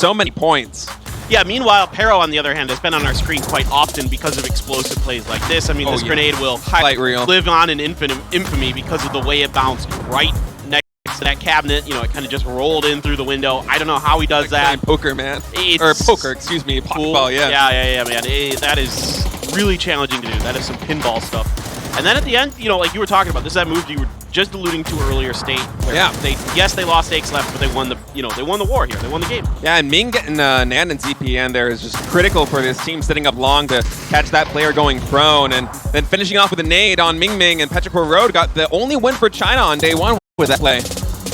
so many points. Yeah, meanwhile, Pero, on the other hand, has been on our screen quite often because of explosive plays like this. I mean, this grenade will highlight reel live on in infamy because of the way it bounced right next to that cabinet. You know, it kind of just rolled in through the window. I don't know how he does that. Poker, man. Or poker, excuse me. Pokeball, yeah. Yeah, man. That is really challenging to do. That is some pinball stuff. And then at the end, you know, like you were talking about, this is that move you were just alluding to earlier, State. Where they lost stakes left, but they won the war here. They won the game. Yeah, and Ming getting Nan and ZPN there is just critical for this team sitting up long to catch that player going prone, and then finishing off with a nade on Ming, and Petrichor Road got the only win for China on day one with that play.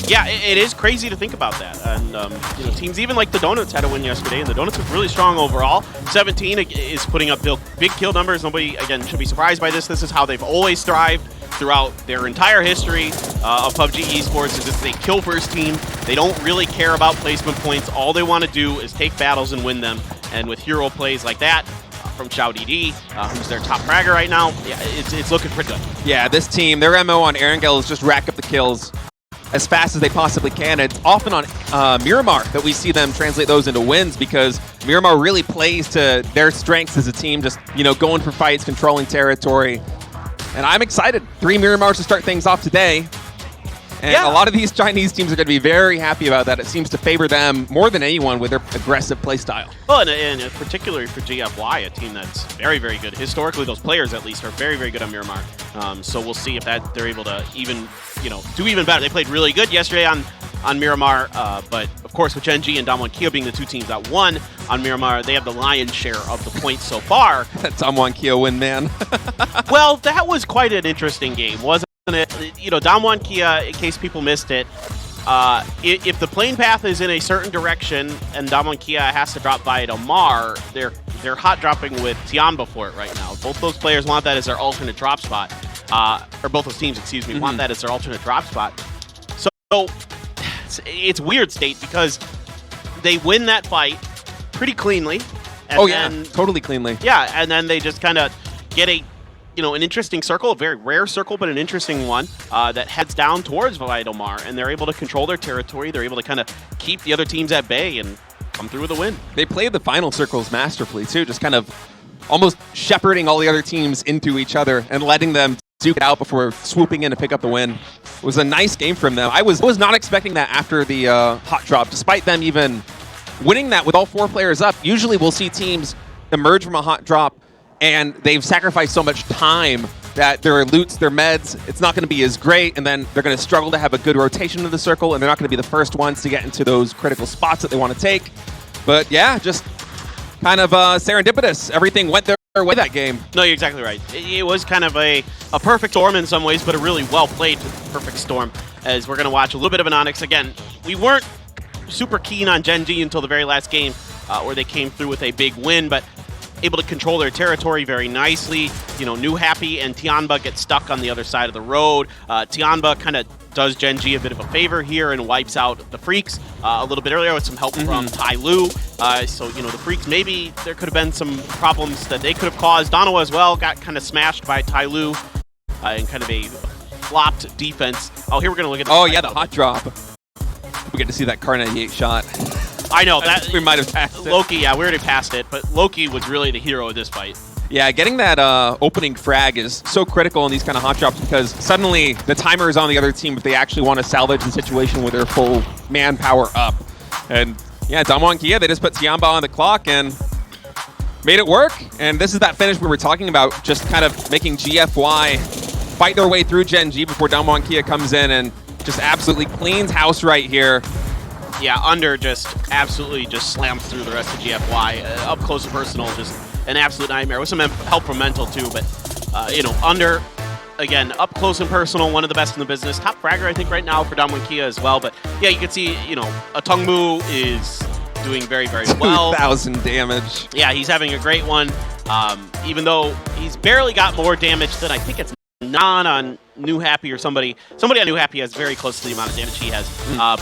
Yeah, it is crazy to think about that. And you know, teams even like the Donuts had a win yesterday, and the Donuts are really strong overall. 17 is putting up big kill numbers. Nobody, again, should be surprised by this. This is how they've always thrived throughout their entire history of PUBG esports, is that they kill first team. They don't really care about placement points. All they want to do is take battles and win them. And with hero plays like that, from Shao DD, who's their top fragger right now, yeah, it's looking pretty good. Yeah, this team, their MO on Erangel is just rack up the kills as fast as they possibly can. It's often on Miramar that we see them translate those into wins, because Miramar really plays to their strengths as a team, just, you know, going for fights, controlling territory. And I'm excited. 3 Miramars to start things off today. And a lot of these Chinese teams are going to be very happy about that. It seems to favor them more than anyone with their aggressive play style. Well, and particularly for GFY, a team that's very, very good. Historically, those players at least are very, very good on Miramar. So we'll see if they're able to do even better. They played really good yesterday on Miramar, but of course with Gen G and Damwon Kia being the 2 teams that won on Miramar, they have the lion's share of the points so far. That Damwon Kia win, man. Well, that was quite an interesting game, wasn't it? You know, Damwon Kia, in case people missed it, if the plane path is in a certain direction and Damwon Kia has to drop by Omar, they're hot dropping with Tianba for it right now. Both those players want that as their alternate drop spot, or both those teams, excuse me, want that as their alternate drop spot. So it's weird, State, because they win that fight pretty cleanly. And totally cleanly. Yeah, and then they just kind of get an interesting circle, a very rare circle, but an interesting one that heads down towards Vitomar, and they're able to control their territory. They're able to kind of keep the other teams at bay and come through with a win. They played the final circles masterfully, too, just kind of almost shepherding all the other teams into each other and letting them duke it out before swooping in to pick up the win. It was a nice game from them. I was not expecting that after the hot drop, despite them even winning that with all 4 players up. Usually we'll see teams emerge from a hot drop and they've sacrificed so much time that their loots, their meds, it's not going to be as great, and then they're going to struggle to have a good rotation of the circle, and they're not going to be the first ones to get into those critical spots that they want to take. But yeah, just kind of serendipitous. Everything went their way that game. No, you're exactly right. It was kind of a perfect storm in some ways, but a really well-played perfect storm, as we're going to watch a little bit of an Onyx. Again, we weren't super keen on Gen G until the very last game, where they came through with a big win, but able to control their territory very nicely. You know, New Happy and Tianba get stuck on the other side of the road. Tianba kind of does Gen G a bit of a favor here and wipes out the Freaks a little bit earlier with some help from Tai Lu. So, you know, the Freaks, maybe there could have been some problems that they could have caused. Donowa as well got kind of smashed by Tai Lu in kind of a flopped defense. Oh, here we're going to look at the the hot drop. We get to see that Kar 98 shot. I know, that we might have passed it. Loki, yeah, we already passed it, but Loki was really the hero of this fight. Yeah, getting that opening frag is so critical in these kind of hot drops, because suddenly the timer is on the other team if they actually want to salvage the situation with their full manpower up. And yeah, Damwon Kia, they just put Tianba on the clock and made it work. And this is that finish we were talking about, just kind of making GFY fight their way through Gen G before Damwon Kia comes in and just absolutely cleans house right here. Yeah, Under just absolutely just slams through the rest of GFY. Up close and personal, just an absolute nightmare. With some help from Mental too, but you know, Under, again, up close and personal, one of the best in the business. Top fragger, I think, right now for Damwon Kia as well. But yeah, you can see, you know, a Tungmu is doing very, very well. 2,000 damage. Yeah, he's having a great one. Even though he's barely got more damage than I think it's not on New Happy or somebody on New Happy has very close to the amount of damage he has.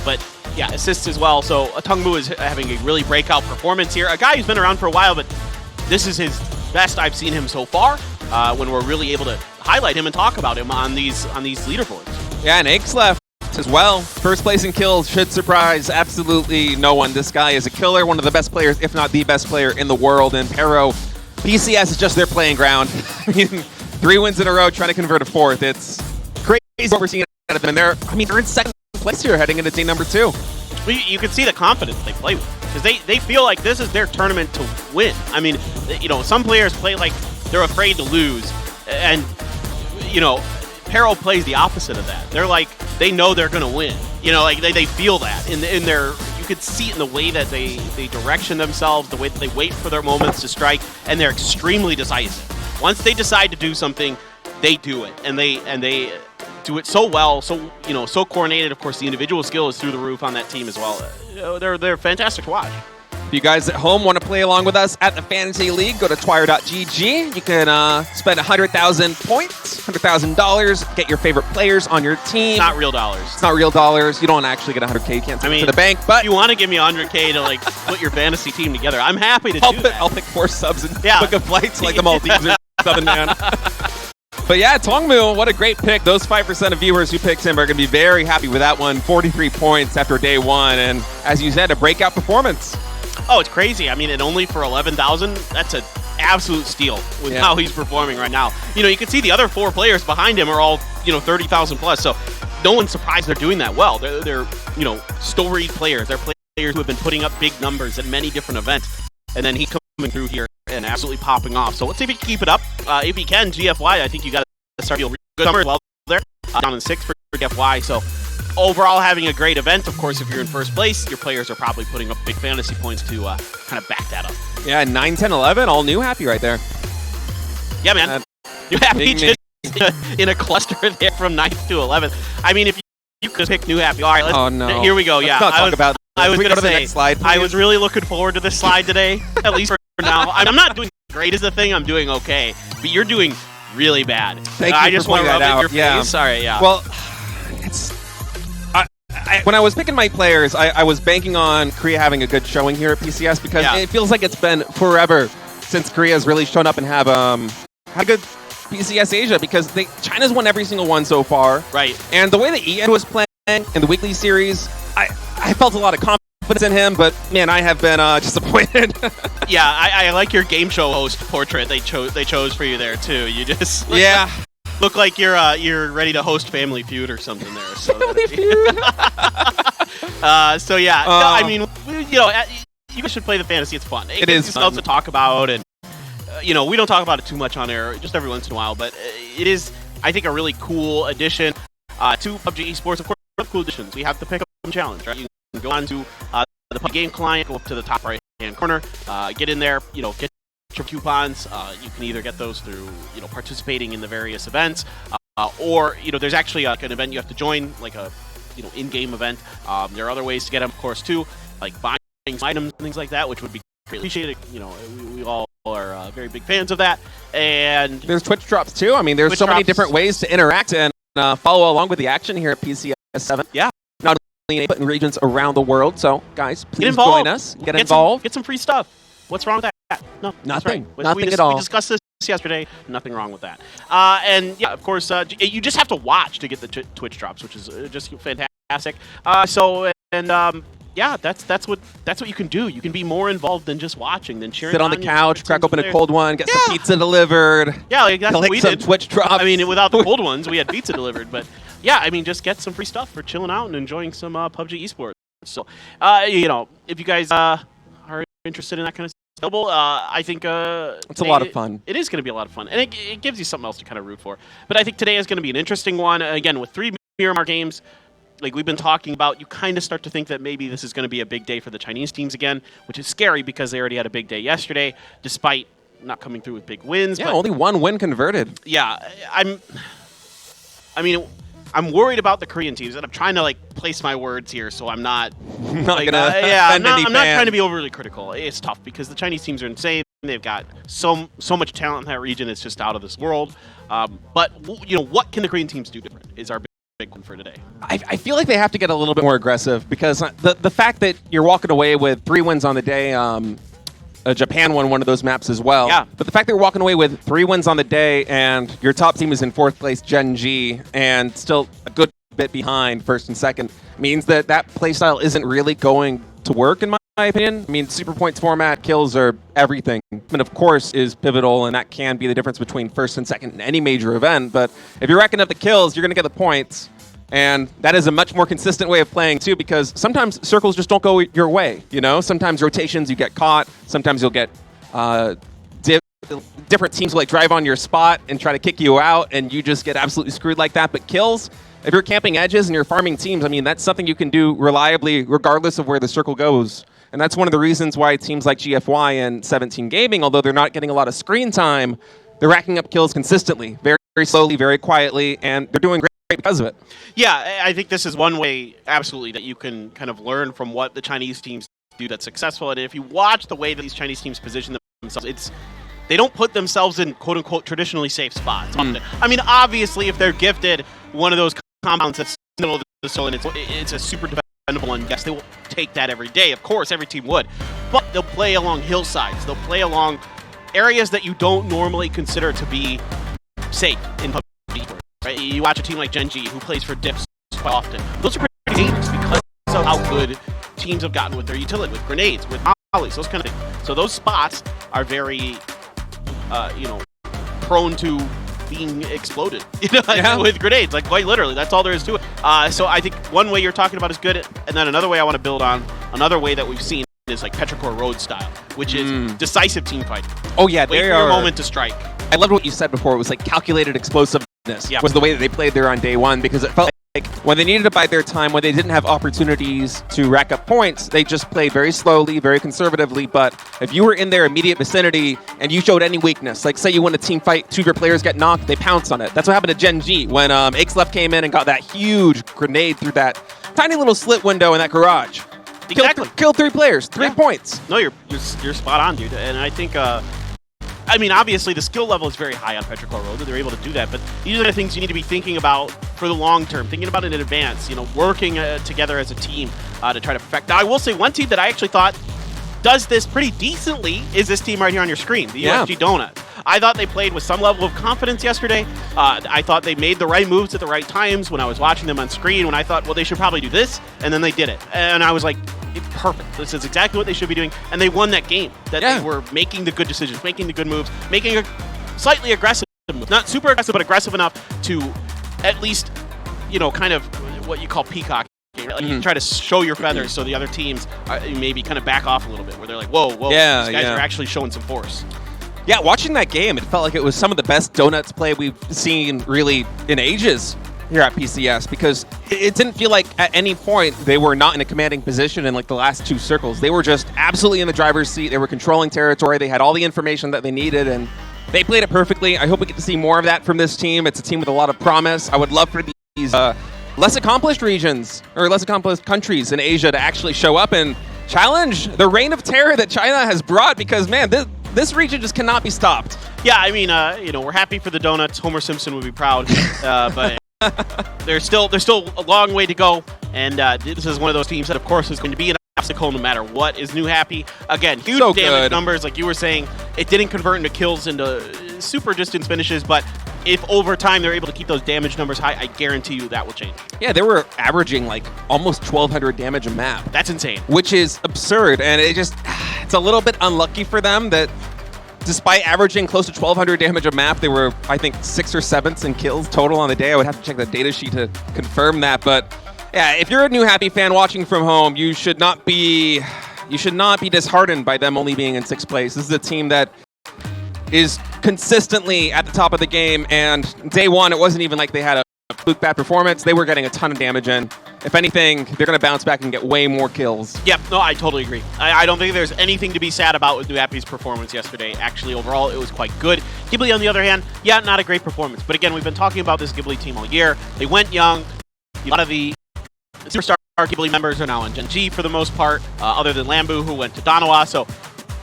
But yeah, assists as well. So Tungmu is having a really breakout performance here. A guy who's been around for a while, but this is his best I've seen him so far. When we're really able to highlight him and talk about him on these leaderboards. Yeah, and Aches left as well. First place in kills should surprise absolutely no one. This guy is a killer, one of the best players, if not the best player in the world. And Pero, PCS is just their playing ground. I mean, 3 wins in a row, trying to convert a 4th. It's crazy what we're seeing out of them. And they're in second place here, heading into day number 2. Well, you can see the confidence they play with, because they feel like this is their tournament to win. I mean, you know, some players play like they're afraid to lose, and you know, Pero plays the opposite of that. They're like, they know they're going to win. You know, like they feel that in their, you could see it in the way that they direction themselves, the way that they wait for their moments to strike, and they're extremely decisive. Once they decide to do something, they do it, and they do it so well, so so coordinated. Of course, the individual skill is through the roof on that team as well. They're fantastic to watch. If you guys at home want to play along with us at the Fantasy League, go to twire.gg. You can spend 100,000 points, $100,000, get your favorite players on your team. Not real dollars. It's not real dollars. You don't actually get 100K. You can't take it to the bank. But if you want to give me 100K to like put your fantasy team together, I'm happy to do that. I'll pick 4 subs and book of flights like the Maldives or something, man. But yeah, Tongmu, what a great pick. Those 5% of viewers who picked him are going to be very happy with that one. 43 points after day 1. And as you said, a breakout performance. Oh, it's crazy. I mean, and only for 11,000, that's an absolute steal with how he's performing right now. You know, you can see the other 4 players behind him are all, 30,000 plus. So no one's surprised they're doing that well. They're storied players. They're players who have been putting up big numbers at many different events. And then he's coming through here and absolutely popping off. So let's see if he can keep it up. If he can, GFY, I think you got to start feeling good numbers well there. Down in 6th for GFY. So overall, having a great event. Of course, if you're in first place, your players are probably putting up big fantasy points to kind of back that up. Yeah, 9, 10, 11, all new happy right there. Yeah, man. New happy just in a cluster there from 9th to 11th. I mean, if you could pick new happy. All right, oh, no. Here we go. Yeah, I was going to say, slide, I was really looking forward to this slide today, at least for now. I'm not doing great as the thing. I'm doing okay, but you're doing really bad. Thank you I just want to rub it in your face. Sorry, yeah. Well, it's... when I was picking my players, I was banking on Korea having a good showing here at PCS because it feels like it's been forever since Korea's really shown up and had a good PCS Asia, because China's won every single one so far. Right. And the way that Ian was playing in the weekly series, I felt a lot of confidence in him, but man, I have been disappointed. Yeah, I like your game show host portrait they chose for you there too. You just look like you're ready to host Family Feud or something there. So Family Feud. So yeah, no, I mean, you guys should play the fantasy. It's fun. It is fun to talk about, and we don't talk about it too much on air, just every once in a while. But it is, I think, a really cool addition to PUBG Esports. Of course, cool additions. We have the Pick Up Challenge, right? You can go on to the PUBG game client, go up to the top right-hand corner, get in there, get your coupons. You can either get those through participating in the various events, or there's actually an event you have to join, like a in-game event. There are other ways to get them, of course, too, like buying items and things like that, which would be greatly appreciated. We all are very big fans of that. And there's Twitch drops too. I mean, there's Twitch so many different ways to interact and follow along with the action here at PCS 7. Yeah. Not only in regions around the world. So, guys, please join us. Get involved. Get some free stuff. What's wrong with that? No, nothing. Right. Nothing at all. We discussed this yesterday. Nothing wrong with that. And yeah, of course, you just have to watch to get the Twitch drops, which is just fantastic. Yeah, that's what you can do. You can be more involved than just watching, than cheering. Sit on the couch, crack open a cold one, get some pizza delivered. Yeah, like that's what we did. Twitch drops. I mean, without the cold ones, we had pizza delivered. But yeah, I mean, just get some free stuff for chilling out and enjoying some PUBG Esports. So, if you guys are interested in that kind of stuff, I think it's a lot of fun. It is going to be a lot of fun, and it gives you something else to kind of root for. But I think today is going to be an interesting one. Again, with 3 Miramar games. Like we've been talking about, you kind of start to think that maybe this is going to be a big day for the Chinese teams again, which is scary because they already had a big day yesterday, despite not coming through with big wins. Yeah, but only 1 win converted. Yeah, I'm worried about the Korean teams, and I'm trying to place my words here, so I'm not. I'm not trying to be overly critical. It's tough because the Chinese teams are insane. They've got so much talent in that region. It's just out of this world. But what can the Korean teams do different? Is our big one for today. I feel like they have to get a little bit more aggressive because the fact that you're walking away with 3 wins on the day, Japan won one of those maps as well. Yeah. But the fact that you're walking away with 3 wins on the day and your top team is in 4th place, Gen G, and still a good bit behind first and second means that that playstyle isn't really going to work, in my opinion. I mean, super points format, kills are everything. And of course is pivotal, and that can be the difference between first and second in any major event. But if you're racking up the kills, you're going to get the points. And that is a much more consistent way of playing, too, because sometimes circles just don't go your way, you know? Sometimes rotations, you get caught. Sometimes you'll get different teams will, like, drive on your spot and try to kick you out, and you just get absolutely screwed like that. But kills, if you're camping edges and you're farming teams, I mean, that's something you can do reliably regardless of where the circle goes. And that's one of the reasons why teams like GFY and 17 Gaming, although they're not getting a lot of screen time, they're racking up kills consistently, very, very slowly, very quietly, and they're doing great because of it. Yeah, I think this is one way, absolutely, that you can kind of learn from what the Chinese teams do that's successful. And if you watch the way that these Chinese teams position themselves, they don't put themselves in quote-unquote traditionally safe spots. I mean, obviously, if they're gifted one of those compounds that's in the middle of the soil and it's a super defendable one, yes, they will take that every day. Of course, every team would. But they'll play along hillsides. They'll play along areas that you don't normally consider to be safe in PUBG. Right? You watch a team like Gen G, who plays for dips quite often. Those are pretty dangerous because of how good teams have gotten with their utility, with grenades, with mollies, those kind of things. So those spots are very, prone to being exploded with grenades, like quite literally. That's all there is to it. So I think one way you're talking about is good, and then another way I want to build on, another way that we've seen is like Petrichor Road style, which is decisive team fighting. Oh yeah, wait for your moment to strike. I loved what you said before. It was like calculated explosiveness was the way that they played there on day one, because it felt like when they needed to bide their time, when they didn't have opportunities to rack up points, they just played very slowly, very conservatively. But if you were in their immediate vicinity and you showed any weakness, like say you win a team fight, two of your players get knocked, they pounce on it. That's what happened to Gen G when Ixlef came in and got that huge grenade through that tiny little slit window in that garage. Exactly. Killed 3 players, 3 points. No, you're spot on, dude. And I think, I mean, obviously the skill level is very high on Petrichor Road, that they're able to do that. But these are the things you need to be thinking about for the long term, thinking about it in advance. You know, working together as a team to try to perfect. Now, I will say one team that I actually thought does this pretty decently is this team right here on your screen, the UFG Donut. I thought they played with some level of confidence yesterday. I thought they made the right moves at the right times when I was watching them on screen, when I thought, well, they should probably do this, and then they did it. And I was like, perfect. This is exactly what they should be doing. And they won that game. That they were making the good decisions, making the good moves, making a slightly aggressive move. Not super aggressive, but aggressive enough to at least, you know, kind of what you call peacock. Like you try to show your feathers so the other teams maybe kind of back off a little bit, where they're like, whoa, these guys are actually showing some force. Yeah, watching that game, it felt like it was some of the best Donuts play we've seen really in ages here at PCS, because it didn't feel like at any point they were not in a commanding position in like the last 2 circles. They were just absolutely in the driver's seat. They were controlling territory. They had all the information that they needed, and they played it perfectly. I hope we get to see more of that from this team. It's a team with a lot of promise. I would love for these less accomplished regions or less accomplished countries in Asia to actually show up and challenge the reign of terror that China has brought, because, man, this region just cannot be stopped. Yeah, I mean, we're happy for the Donuts. Homer Simpson would be proud, but there's still a long way to go, and this is one of those teams that, of course, is going to be an obstacle no matter what. Is New Happy, again, huge damage numbers, like you were saying. It didn't convert into kills, into super distance finishes, but if over time they're able to keep those damage numbers high, I guarantee you that will change. Yeah, they were averaging like almost 1,200 damage a map. That's insane. Which is absurd, and it's a little bit unlucky for them that despite averaging close to 1,200 damage a map, they were, I think, 6th or 7th in kills total on the day. I would have to check the data sheet to confirm that. But yeah, if you're a New Happy fan watching from home, you should not be disheartened by them only being in 6th place. This is a team that is consistently at the top of the game, and day one, it wasn't even like they had a fluke bad performance. They were getting a ton of damage in. If anything, they're going to bounce back and get way more kills. Yep, no, I totally agree. I don't think there's anything to be sad about with New Happy's performance yesterday. Actually, overall, it was quite good. Ghibli, on the other hand, yeah, not a great performance. But again, we've been talking about this Ghibli team all year. They went young. A lot of the superstar Ghibli members are now on Gen G for the most part, other than Lambu, who went to Danawa. So,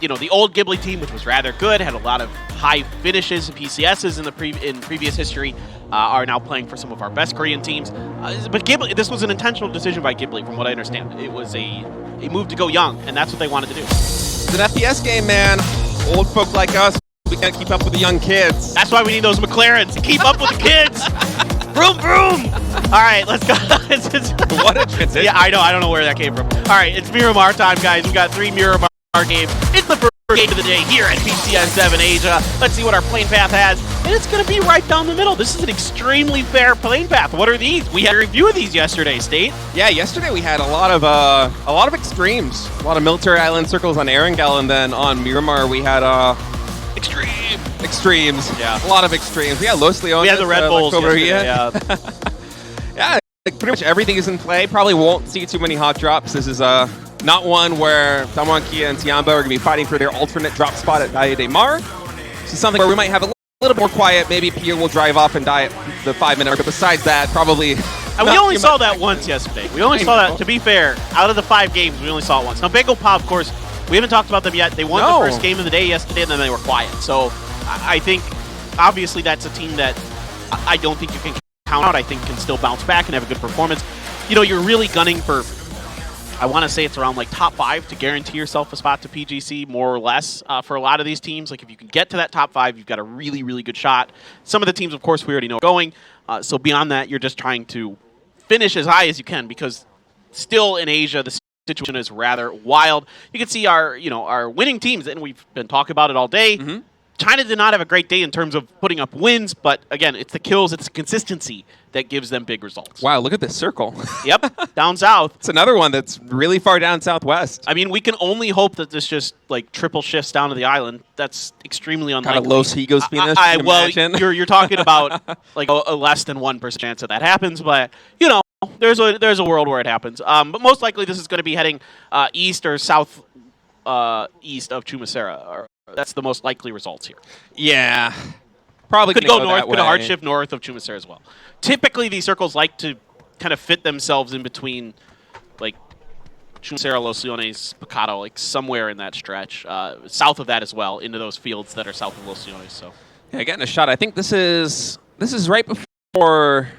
you know, the old Ghibli team, which was rather good, had a lot of high finishes and PCSs in previous history, are now playing for some of our best Korean teams. But Ghibli, this was an intentional decision by Ghibli, from what I understand. It was a move to go young, and that's what they wanted to do. It's an FPS game, man. Old folk like us, we can't keep up with the young kids. That's why we need those McLarens to keep up with the kids. Vroom, vroom! All right, let's go. What a transition. Yeah, I know. I don't know where that came from. All right, it's Miramar time, guys. We got 3 Miramar games. It's the first game of the day here at PCN 7 Asia. Let's see what our plane path has. And it's going to be right down the middle. This is an extremely fair plane path. What are these? We had a review of these yesterday, State. Yeah, yesterday we had a lot of extremes. A lot of military island circles on Erangel, and then on Miramar we had extremes. Yeah. A lot of extremes. Yeah, Los Leones. We had the Red Bulls yesterday, yeah. Yeah, like, pretty much everything is in play. Probably won't see too many hot drops. This is not one where Damwon Kia and Tiamba are going to be fighting for their alternate drop spot at Valle de Mar. This is something where we might have a little more quiet. Maybe Pia will drive off and die at the 5-minute mark. But besides that, probably... And we only saw that once yesterday. We only saw that, to be fair, out of the 5 games, we only saw it once. Now, Bengal Pop, of course, we haven't talked about them yet. They won the first game of the day yesterday, and then they were quiet. So I think, obviously, that's a team that I don't think you can count out. I think can still bounce back and have a good performance. You know, you're really gunning for, I want to say it's around like top 5 to guarantee yourself a spot to PGC, more or less, for a lot of these teams. Like if you can get to that top 5, you've got a really, really good shot. Some of the teams, of course, we already know are going. So beyond that, you're just trying to finish as high as you can because still in Asia, the situation is rather wild. You can see our winning teams, and we've been talking about it all day. Mm-hmm. China did not have a great day in terms of putting up wins, but again, it's the kills, it's the consistency that gives them big results. Wow, look at this circle. Yep, down south. It's another one that's really far down southwest. I mean, we can only hope that this just like triple shifts down to the island. That's extremely unlikely. Kind of Los Higos Pinas, well, you're talking about like a less than 1% chance that happens, but you know, there's a world where it happens. But most likely, this is going to be heading east or south east of Chumacera. That's the most likely results here. Yeah. Probably could go north, could hard shift north of Chumacera as well. Typically, these circles like to kind of fit themselves in between, like, Chumacera, Los Leones, Picado, like somewhere in that stretch. South of that as well, into those fields that are south of Los Leones. So, yeah, getting a shot. I think this is right before...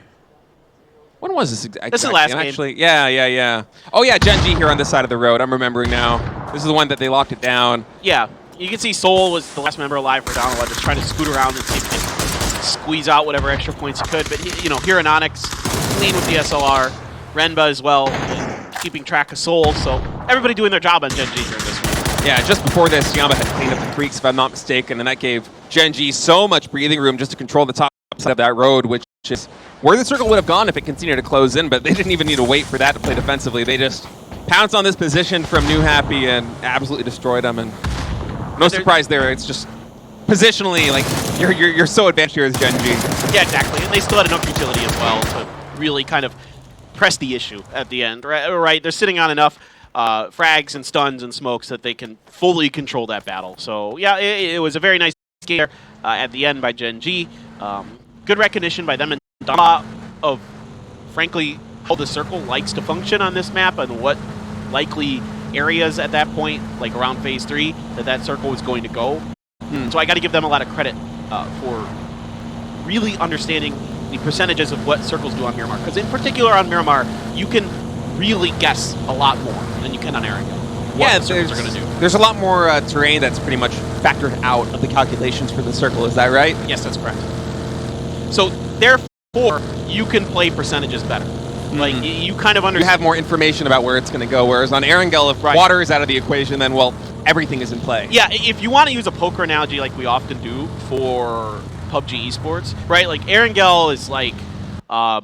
When was this exactly? This is the last game. Actually, yeah. Oh, yeah, Genji here on this side of the road. I'm remembering now. This is the one that they locked it down. Yeah. You can see Soul was the last member alive for Donald, just trying to scoot around and see if he can squeeze out whatever extra points he could. But, here in Onyx, clean with the SLR. Renba as well, keeping track of Soul. So everybody doing their job on Genji during this one. Yeah, just before this, Yamba had cleaned up the creeks, if I'm not mistaken, and that gave Genji so much breathing room just to control the top side of that road, which is where the circle would have gone if it continued to close in, but they didn't even need to wait for that to play defensively. They just pounced on this position from New Happy and absolutely destroyed them. And no surprise there. It's just positionally, like, you're so advanced here as Genji. Yeah, exactly. And they still had enough utility as well to really kind of press the issue at the end. Right? They're sitting on enough frags and stuns and smokes that they can fully control that battle. So, yeah, it was a very nice game there at the end by Genji. Good recognition by them and Dama of, frankly, how the circle likes to function on this map and what likely areas at that point, like around phase 3, that circle was going to go. So I got to give them a lot of credit for really understanding the percentages of what circles do on Miramar. Because in particular on Miramar, you can really guess a lot more than you can on Erangel. Yeah, the circles are going to do. There's a lot more terrain that's pretty much factored out of the calculations for the circle. Is that right? Yes, that's correct. So therefore, you can play percentages better. Like, you kind of understand. You have more information about where it's going to go, whereas on Erangel, if water is out of the equation, then, well, everything is in play. Yeah, if you want to use a poker analogy like we often do for PUBG esports, right? Like, Erangel is like, I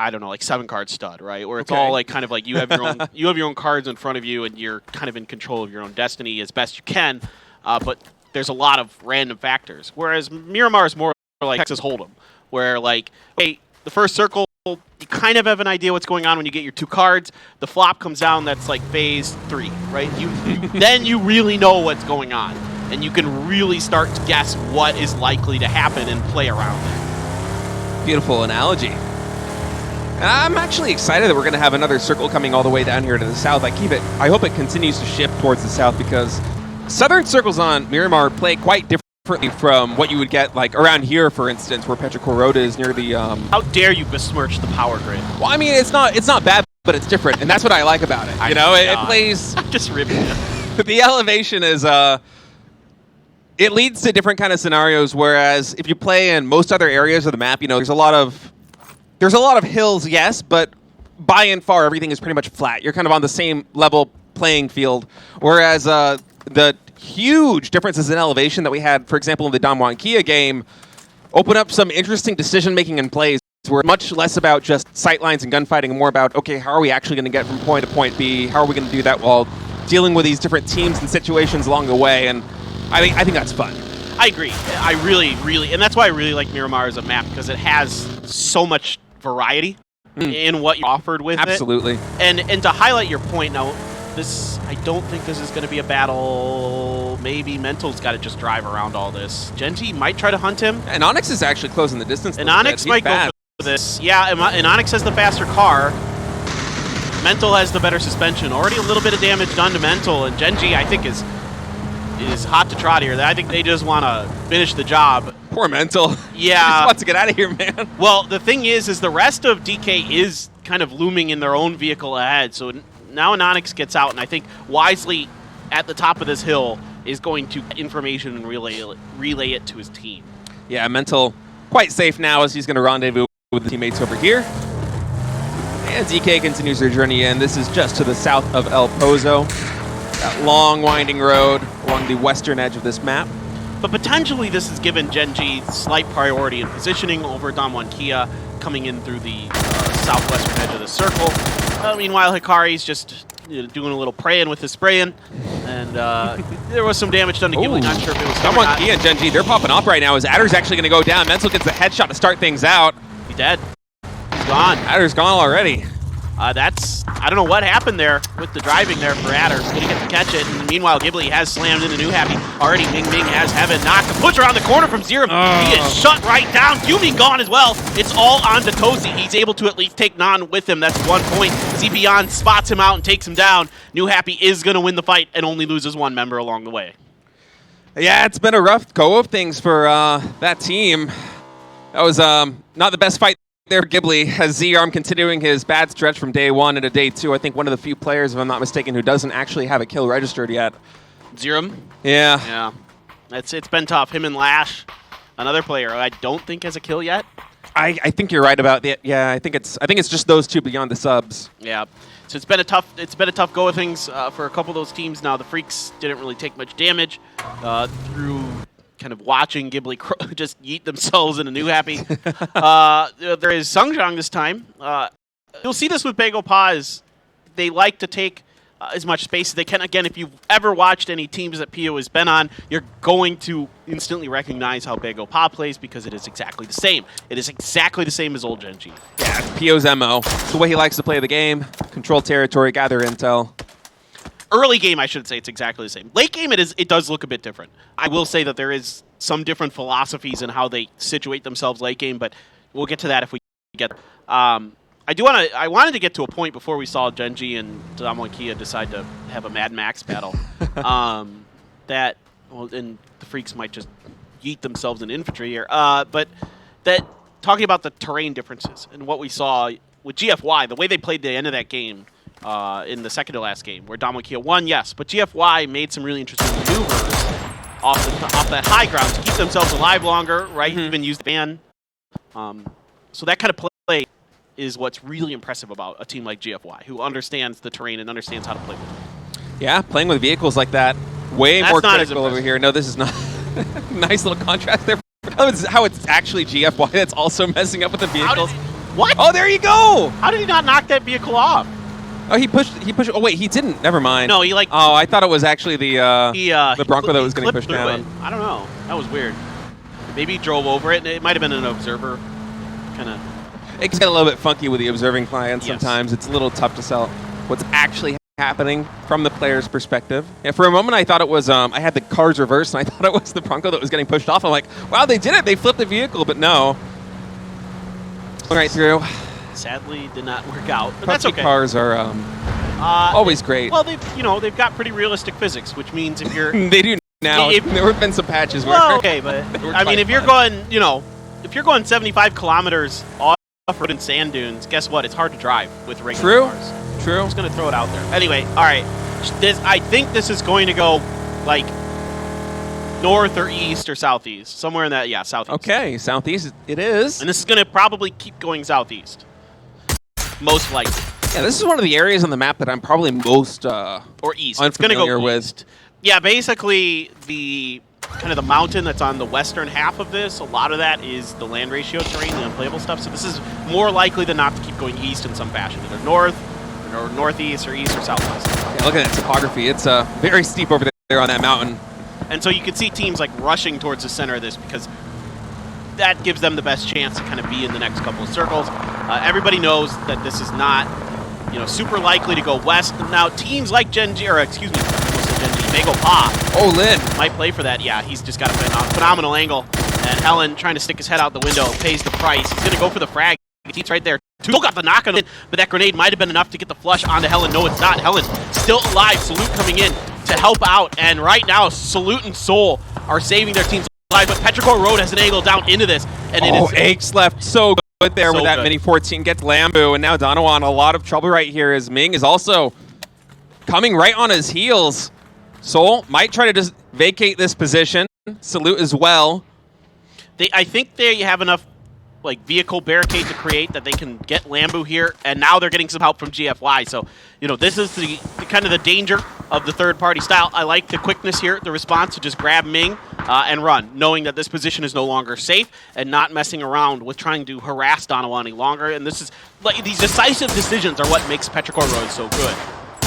don't know, like 7-card stud, right? Where it's all like kind of like you have your own cards in front of you and you're kind of in control of your own destiny as best you can, but there's a lot of random factors. Whereas Miramar is more like Texas Hold'em, where like, hey, the first circle, you kind of have an idea what's going on when you get your 2 cards. The flop comes down, that's like phase 3, right? Then you really know what's going on, and you can really start to guess what is likely to happen and play around it. Beautiful analogy. And I'm actually excited that we're going to have another circle coming all the way down here to the south. I hope it continues to shift towards the south because southern circles on Miramar play quite differently from what you would get like around here, for instance, where Petrichor Road is near the... How dare you besmirch the power grid? Well, I mean, it's not bad, but it's different, and that's what I like about it. It plays... I'm just ripping it. The elevation is... It leads to different kind of scenarios, whereas if you play in most other areas of the map, there's a lot of there's a lot of hills, yes, but by and far, everything is pretty much flat. You're kind of on the same level playing field, whereas the huge differences in elevation that we had, for example, in the Damwon Kia game, open up some interesting decision-making and plays. We're much less about just sightlines and gunfighting and more about, okay, how are we actually going to get from point to point B? How are we going to do that while dealing with these different teams and situations along the way? And I think that's fun. I agree. I really, and that's why I really like Miramar as a map, because it has so much variety in what you're offered with Absolutely. it. And to highlight your point now, I don't think this is going to be a battle. Maybe Mental's got to just drive around all this. Genji might try to hunt him. And Onyx is actually closing the distance. And Onyx might go for this. Yeah, and Onyx has the faster car. Mental has the better suspension. Already a little bit of damage done to Mental, and Genji, I think, is hot to trot here. I think they just want to finish the job. Poor Mental. Yeah. He just wants to get out of here, man. Well, the thing is the rest of DK is kind of looming in their own vehicle ahead, so now an Onyx gets out, and I think wisely at the top of this hill is going to get information and relay it to his team. Yeah, Mental quite safe now as he's going to rendezvous with the teammates over here. And DK continues their journey in. This is just to the south of El Pozo. That long winding road along the western edge of this map. But potentially this has given Genji slight priority in positioning over Damwon Kia coming in through the southwestern edge of the circle. Meanwhile, Hikari's just doing a little praying with his spraying, and there was some damage done to Ghibli. Not sure if it was Damwon Kia and Genji, they're popping off right now as Adder's actually going to go down. Mental gets the headshot to start things out. He's dead. He's gone. Adder's gone already. I don't know what happened there with the driving there for Adder. He's gonna get to catch it. And meanwhile, Ghibli has slammed into New Happy. Already Ming has Heaven knocked. The push around the corner from Zero. He is shut right down. Yumi gone as well. It's all on to Tozy. He's able to at least take Nan with him. That's 1 point. Zepion spots him out and takes him down. New Happy is gonna win the fight and only loses one member along the way. Yeah, it's been a rough go of things for that team. That was not the best fight there. Ghibli has Z-Arm continuing his bad stretch from day one into day two. I think one of the few players, if I'm not mistaken, who doesn't actually have a kill registered yet. Zeram? Yeah. Yeah. It's been tough. Him and Lash, another player I don't think has a kill yet. I think you're right about that. Yeah, I think it's just those two beyond the subs. Yeah. So it's been a tough go of things for a couple of those teams. Now the Freaks didn't really take much damage through kind of watching Ghibli just yeet themselves in a New Happy. There is Sungjiang this time. You'll see this with Bagel Paws. They like to take as much space as they can. Again, if you've ever watched any teams that Pio has been on, you're going to instantly recognize how Bagel Pa plays because it is exactly the same. It is exactly the same as old Genji. Yeah, it's Pio's MO. It's the way he likes to play the game. Control territory, gather intel. Early game, I should say it's exactly the same. Late game, it does look a bit different. I will say that there is some different philosophies in how they situate themselves late game, but we'll get to that if we get there. I wanted to get to a point before we saw Genji and Damwon Kia decide to have a Mad Max battle. And the Freaks might just yeet themselves in infantry here. But that talking about the terrain differences and what we saw with GFY, the way they played the end of that game. In the second to last game, where Damwon Kia won, yes, but GFY made some really interesting maneuvers off that high ground to keep themselves alive longer, right? Even used the ban. So that kind of play is what's really impressive about a team like GFY, who understands the terrain and understands how to play with it. Yeah, playing with vehicles like that, that's more critical over here. No, this is not. Nice little contrast there. How it's actually GFY that's also messing up with the vehicles. What? Oh, there you go! How did he not knock that vehicle off? Oh, he pushed. Oh, wait, he didn't. Never mind. No, he like. Oh, I thought it was actually the Bronco that was getting pushed down. I don't know. That was weird. Maybe he drove over it. It might have been an observer. Kind of. It can get a little bit funky with the observing client sometimes. It's a little tough to sell what's actually happening from the player's perspective. Yeah, for a moment, I thought it was. I had the cars reversed, and I thought it was the Bronco that was getting pushed off. I'm like, wow, they did it. They flipped the vehicle, but no. Right through. Sadly, did not work out, but PUBG that's okay. Cars are always great. Well, they've got pretty realistic physics, which means if you're they do now. There have been some patches where. Well, okay, but I mean, if you're going 75 kilometers off-road in sand dunes, guess what? It's hard to drive with regular cars. True. I'm just gonna throw it out there. Anyway, all right. I think this is going to go like north or east or southeast. Somewhere in that, yeah, southeast. Okay, southeast it is. And this is going to probably keep going southeast. Most likely. Yeah, this is one of the areas on the map that I'm probably most or east. It's going to go east. Yeah, basically the kind of the mountain that's on the western half of this, a lot of that is the land ratio terrain, the unplayable stuff. So this is more likely than not to keep going east in some fashion, either north or northeast or east or southwest. Yeah, look at that topography. It's very steep over there on that mountain. And so you can see teams like rushing towards the center of this because that gives them the best chance to kind of be in the next couple of circles. Everybody knows that this is not, super likely to go west. Now teams like BeaglePa. Oh, Lin might play for that. Yeah, he's just got a phenomenal angle. And Helen trying to stick his head out the window pays the price. He's going to go for the frag. He's right there. Tuchel got the knock on him, but that grenade might have been enough to get the flush onto Helen. No, it's not. Helen still alive. Salute coming in to help out. And right now, Salute and Soul are saving their teams alive. But Petrichor Road has an angle down into this. And it is Aches left so good there with that Mini 14. Gets Lambu. And now Donovan a lot of trouble right here as Ming is also coming right on his heels. Soul might try to just vacate this position. Salute as well. I think they have enough vehicle barricade to create that they can get Lambu here, and now they're getting some help from GFY. So, this is the kind of the danger of the third-party style. I like the quickness here, the response to just grab Ming and run, knowing that this position is no longer safe and not messing around with trying to harass Donovan any longer. And this is these decisive decisions are what makes Petrichor Road so good.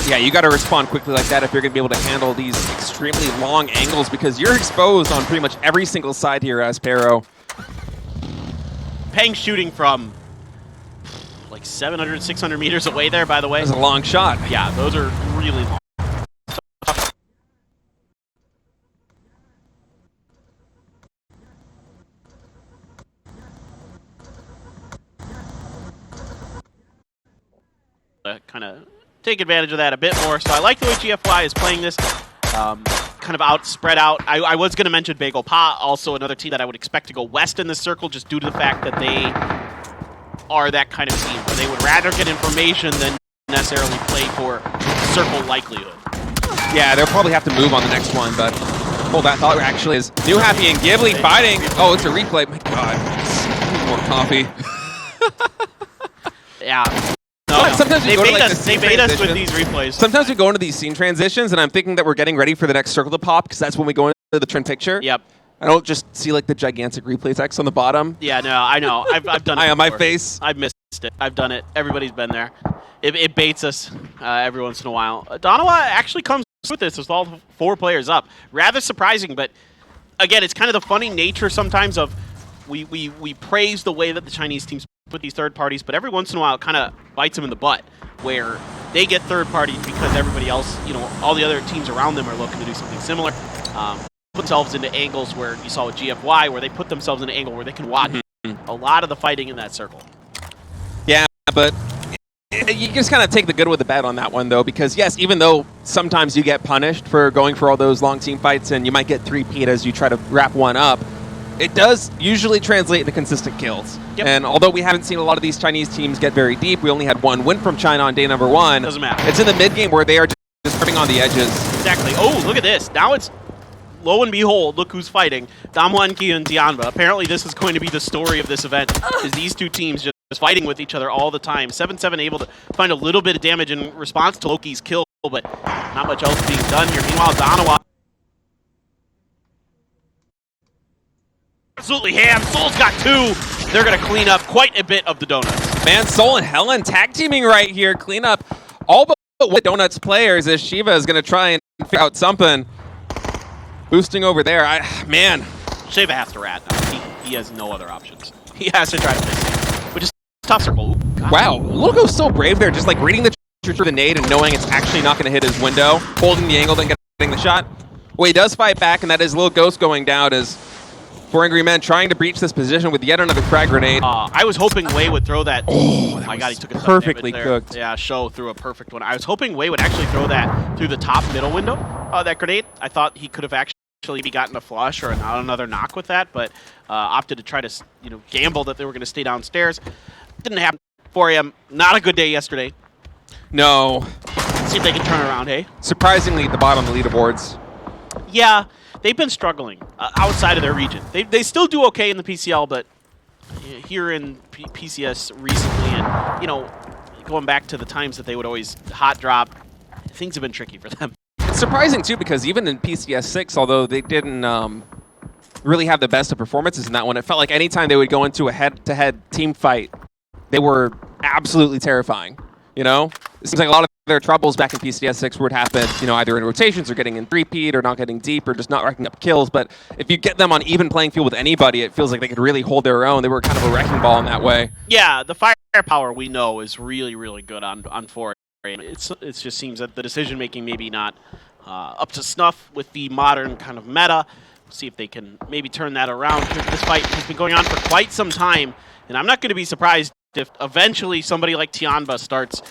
Yeah, you got to respond quickly like that if you're going to be able to handle these extremely long angles because you're exposed on pretty much every single side here, Aspero. Peng shooting from 700, 600 meters away there, by the way. That's a long shot. Yeah, those are really long. Kind of take advantage of that a bit more. So I like the way GFY is playing this. Kind of spread out. I was going to mention BeaglePa, also another team that I would expect to go west in this circle just due to the fact that they are that kind of team where they would rather get information than necessarily play for circle likelihood. Yeah, they'll probably have to move on the next one, but hold that thought actually is New Happy and Ghibli fighting. Oh, it's a replay. My God. More coffee. Yeah. Sometimes we they bait us with these replays. Sometimes we go into these scene transitions, and I'm thinking that we're getting ready for the next circle to pop, because that's when we go into the trend picture. Yep. I don't just see the gigantic replay text on the bottom. Yeah, no, I know. I've done it. On my face. I've missed it. I've done it. Everybody's been there. It baits us every once in a while. Donovan actually comes with this with all 4 players up. Rather surprising, but again, it's kind of the funny nature sometimes of we praise the way that the Chinese teams with these third parties, but every once in a while it kind of bites them in the butt where they get third parties because everybody else, all the other teams around them are looking to do something similar. Put themselves into angles where you saw with GFY where they put themselves in an angle where they can watch a lot of the fighting in that circle. Yeah, but you just kind of take the good with the bad on that one though, because yes, even though sometimes you get punished for going for all those long team fights and you might get 3-peat as you try to wrap one up, it does usually translate into consistent kills. Yep. And although we haven't seen a lot of these Chinese teams get very deep, we only had 1 win from China on day number 1. Doesn't matter. It's in the mid-game where they are just tripping on the edges. Exactly. Oh, look at this. Now it's, lo and behold, look who's fighting. Damwon Ki and Tianba. Apparently this is going to be the story of this event, is these two teams just fighting with each other all the time. 7-7 able to find a little bit of damage in response to Loki's kill, but not much else being done here. Meanwhile, Donovan absolutely ham. Soul's got 2. They're going to clean up quite a bit of the donuts. Man, Soul and Helen tag teaming right here. Clean up all but what donuts players as Shiva is going to try and figure out something. Boosting over there. Man. Shiva has to rat now. He has no other options. He has to try to fix it, which is tough circle. Wow, Logo's so brave there, just reading the trajectory of the nade and knowing it's actually not going to hit his window, holding the angle, then getting the shot. Well, he does fight back, and that is Lil Ghost going down as 4 Angry Men trying to breach this position with yet another frag grenade. I was hoping Wei would throw that. Oh, my God, he took it perfectly cooked. Yeah, Show threw a perfect one. I was hoping Wei would actually throw that through the top middle window, that grenade. I thought he could have actually gotten a flush or another knock with that, but opted to try to gamble that they were going to stay downstairs. Didn't happen for him. Not a good day yesterday. No. See if they can turn around, hey? Surprisingly, at the bottom of the leaderboards. Yeah, they've been struggling outside of their region. They still do okay in the PCL, but here in PCS recently, and going back to the times that they would always hot drop, things have been tricky for them. It's surprising too, because even in PCS 6, although they didn't really have the best of performances in that one, it felt like anytime they would go into a head-to-head team fight, they were absolutely terrifying. It seems like a lot of their troubles back in PCS 6 would happen, either in rotations or getting in three-peat or not getting deep or just not racking up kills. But if you get them on even playing field with anybody, it feels like they could really hold their own. They were kind of a wrecking ball in that way. Yeah, the firepower we know is really, really good on 4A. It just seems that the decision-making maybe not up to snuff with the modern kind of meta. We'll see if they can maybe turn that around. This fight has been going on for quite some time, and I'm not going to be surprised if eventually somebody like Tianba starts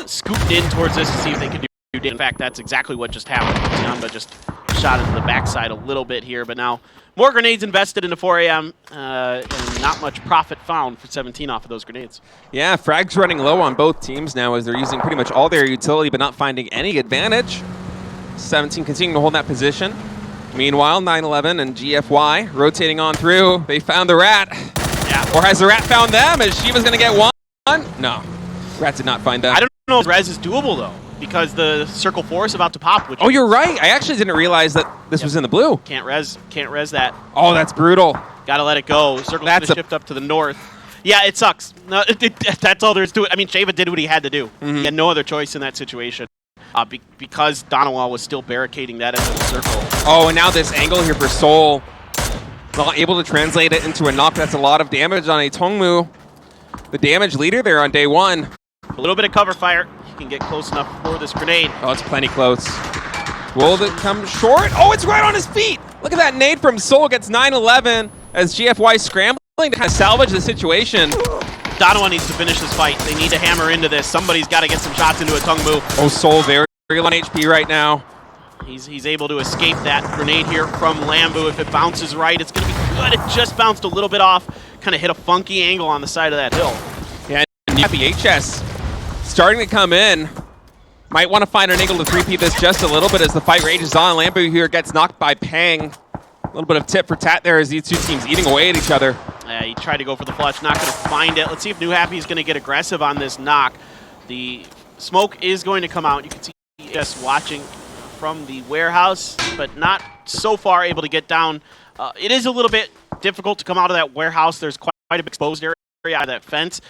scooting in towards this to see if they can do it. In fact, that's exactly what just happened. Tianba just shot into the backside a little bit here, but now more grenades invested into 4AM, and not much profit found for 17 off of those grenades. Yeah, frags running low on both teams now as they're using pretty much all their utility but not finding any advantage. 17 continuing to hold that position. Meanwhile, 9-11 and GFY rotating on through. They found the rat. Yeah. Or has the rat found them? Is Shiva's going to get one? No. Rat did not find them. I don't know if res is doable, though, because the Circle 4 is about to pop. Which you're right. I actually didn't realize that this was in the blue. Can't res that. Oh, that's brutal. Gotta let it go. Circle's going to shift up to the north. Yeah, it sucks. No, that's all there is to it. I mean, Shava did what he had to do. He had no other choice in that situation. Because Donawal was still barricading that end of the circle. Oh, and now this angle here for Seoul. Not able to translate it into a knock. That's a lot of damage on a Tongmu. The damage leader there on day one. A little bit of cover fire. He can get close enough for this grenade. Oh, it's plenty close. Will it come short? Oh, it's right on his feet. Look at that nade from Seoul. Gets 9-11 as GFY scrambling to kind of salvage the situation. Donovan needs to finish this fight. They need to hammer into this. Somebody's got to get some shots into a Tongmu. Oh, Seoul very low on HP right now. He's able to escape that grenade here from Lambu. If it bounces right, it's going to be good. It just bounced a little bit off. Kind of hit a funky angle on the side of that hill. Yeah, Happy HS starting to come in. Might want to find an angle to 3P this just a little bit as the fight rages on. Lambu here gets knocked by Pang. A little bit of tit for tat there as these two teams eating away at each other. He tried to go for the flush, not going to find it. Let's see if New Happy is going to get aggressive on this knock. The smoke is going to come out. You can see us watching from the warehouse, but not so far able to get down. It is a little bit difficult to come out of that warehouse. There's quite a big exposed area out of that fence.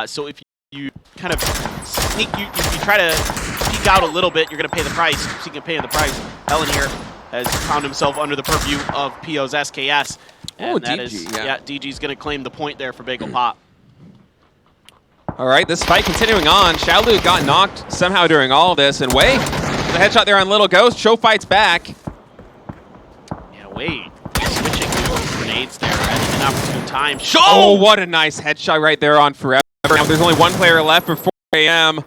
So if you kind of sneak, you try to peek out a little bit, you're going to pay the price. So you can pay the price. Helen here has found himself under the purview of PO's SKS. And that DG, yeah, DG's going to claim the point there for Bagel Pop. All right, this fight continuing on. Shado got knocked somehow during all of this, and Wei, the headshot there on Little Ghost. Show fights back. Yeah, Wei switching to grenades there at an opportune time. Show! Oh, what a nice headshot right there on Forever. Now there's only one player left for 4 AM.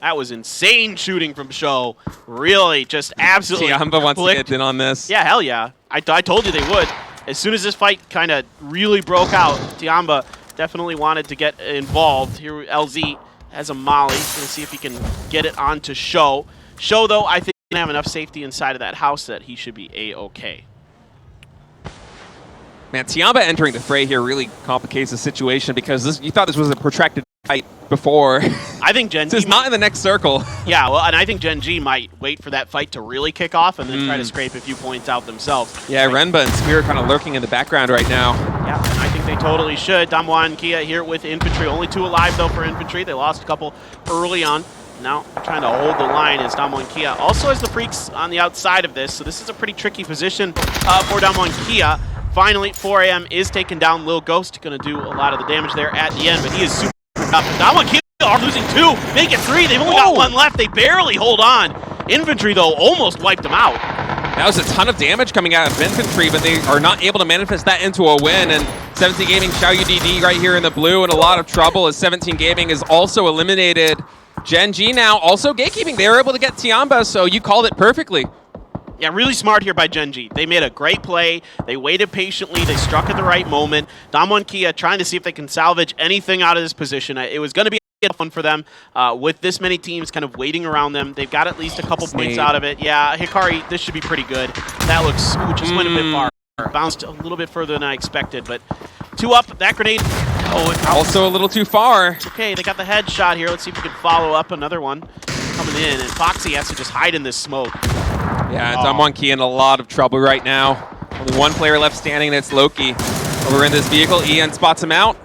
That was insane shooting from Show. Really, just absolutely. Tianba wants to get in on this. Yeah, hell yeah. I told you they would. As soon as this fight kind of really broke out, Tianba definitely wanted to get involved. Here, LZ has a molly. He's going to see if he can get it onto Show. Show, though, I think he can have enough safety inside of that house that he should be A-okay. Man, Tianba entering the fray here really complicates the situation because you thought this was a protracted fight before. I think Gen G is not in the next circle. Yeah, well, and I think Gen G might wait for that fight to really kick off and then try to scrape a few points out themselves. Yeah, Renba and Spear kind of lurking in the background right now. Yeah, and I think they totally should. Damwa and Kia here with Infantry. Only 2 alive, though, for Infantry. They lost a couple early on. Now trying to hold the line is Damwa and Kia. Also has the Freaks on the outside of this, so this is a pretty tricky position for Damwa and Kia. Finally, 4 AM is taken down. Lil Ghost going to do a lot of the damage there at the end, but he is super up. Damwa and Kia are losing 2, make it 3. They've only got 1 left. They barely hold on. Infantry, though, almost wiped them out. That was a ton of damage coming out of Infantry, but they are not able to manifest that into a win. And 17 Gaming, Xiao UDD right here in the blue in a lot of trouble as 17 Gaming is also eliminated. Gen G now also gatekeeping. They were able to get Tianba, so you called it perfectly. Yeah, really smart here by Gen G. They made a great play. They waited patiently. They struck at the right moment. Damwon Kia trying to see if they can salvage anything out of this position. It was going to be a fun for them with this many teams kind of waiting around them. They've got at least a couple points out of it. Yeah, Hikari, this should be pretty good. That looks, just went a bit far. Bounced a little bit further than I expected, but 2 up. That grenade. Oh, it's also a little too far. Okay, they got the headshot here. Let's see if we can follow up another one coming in, and Foxy has to just hide in this smoke. Yeah, Damwon in a lot of trouble right now. Only one player left standing, and it's Loki. Over in this vehicle, Ian spots him out.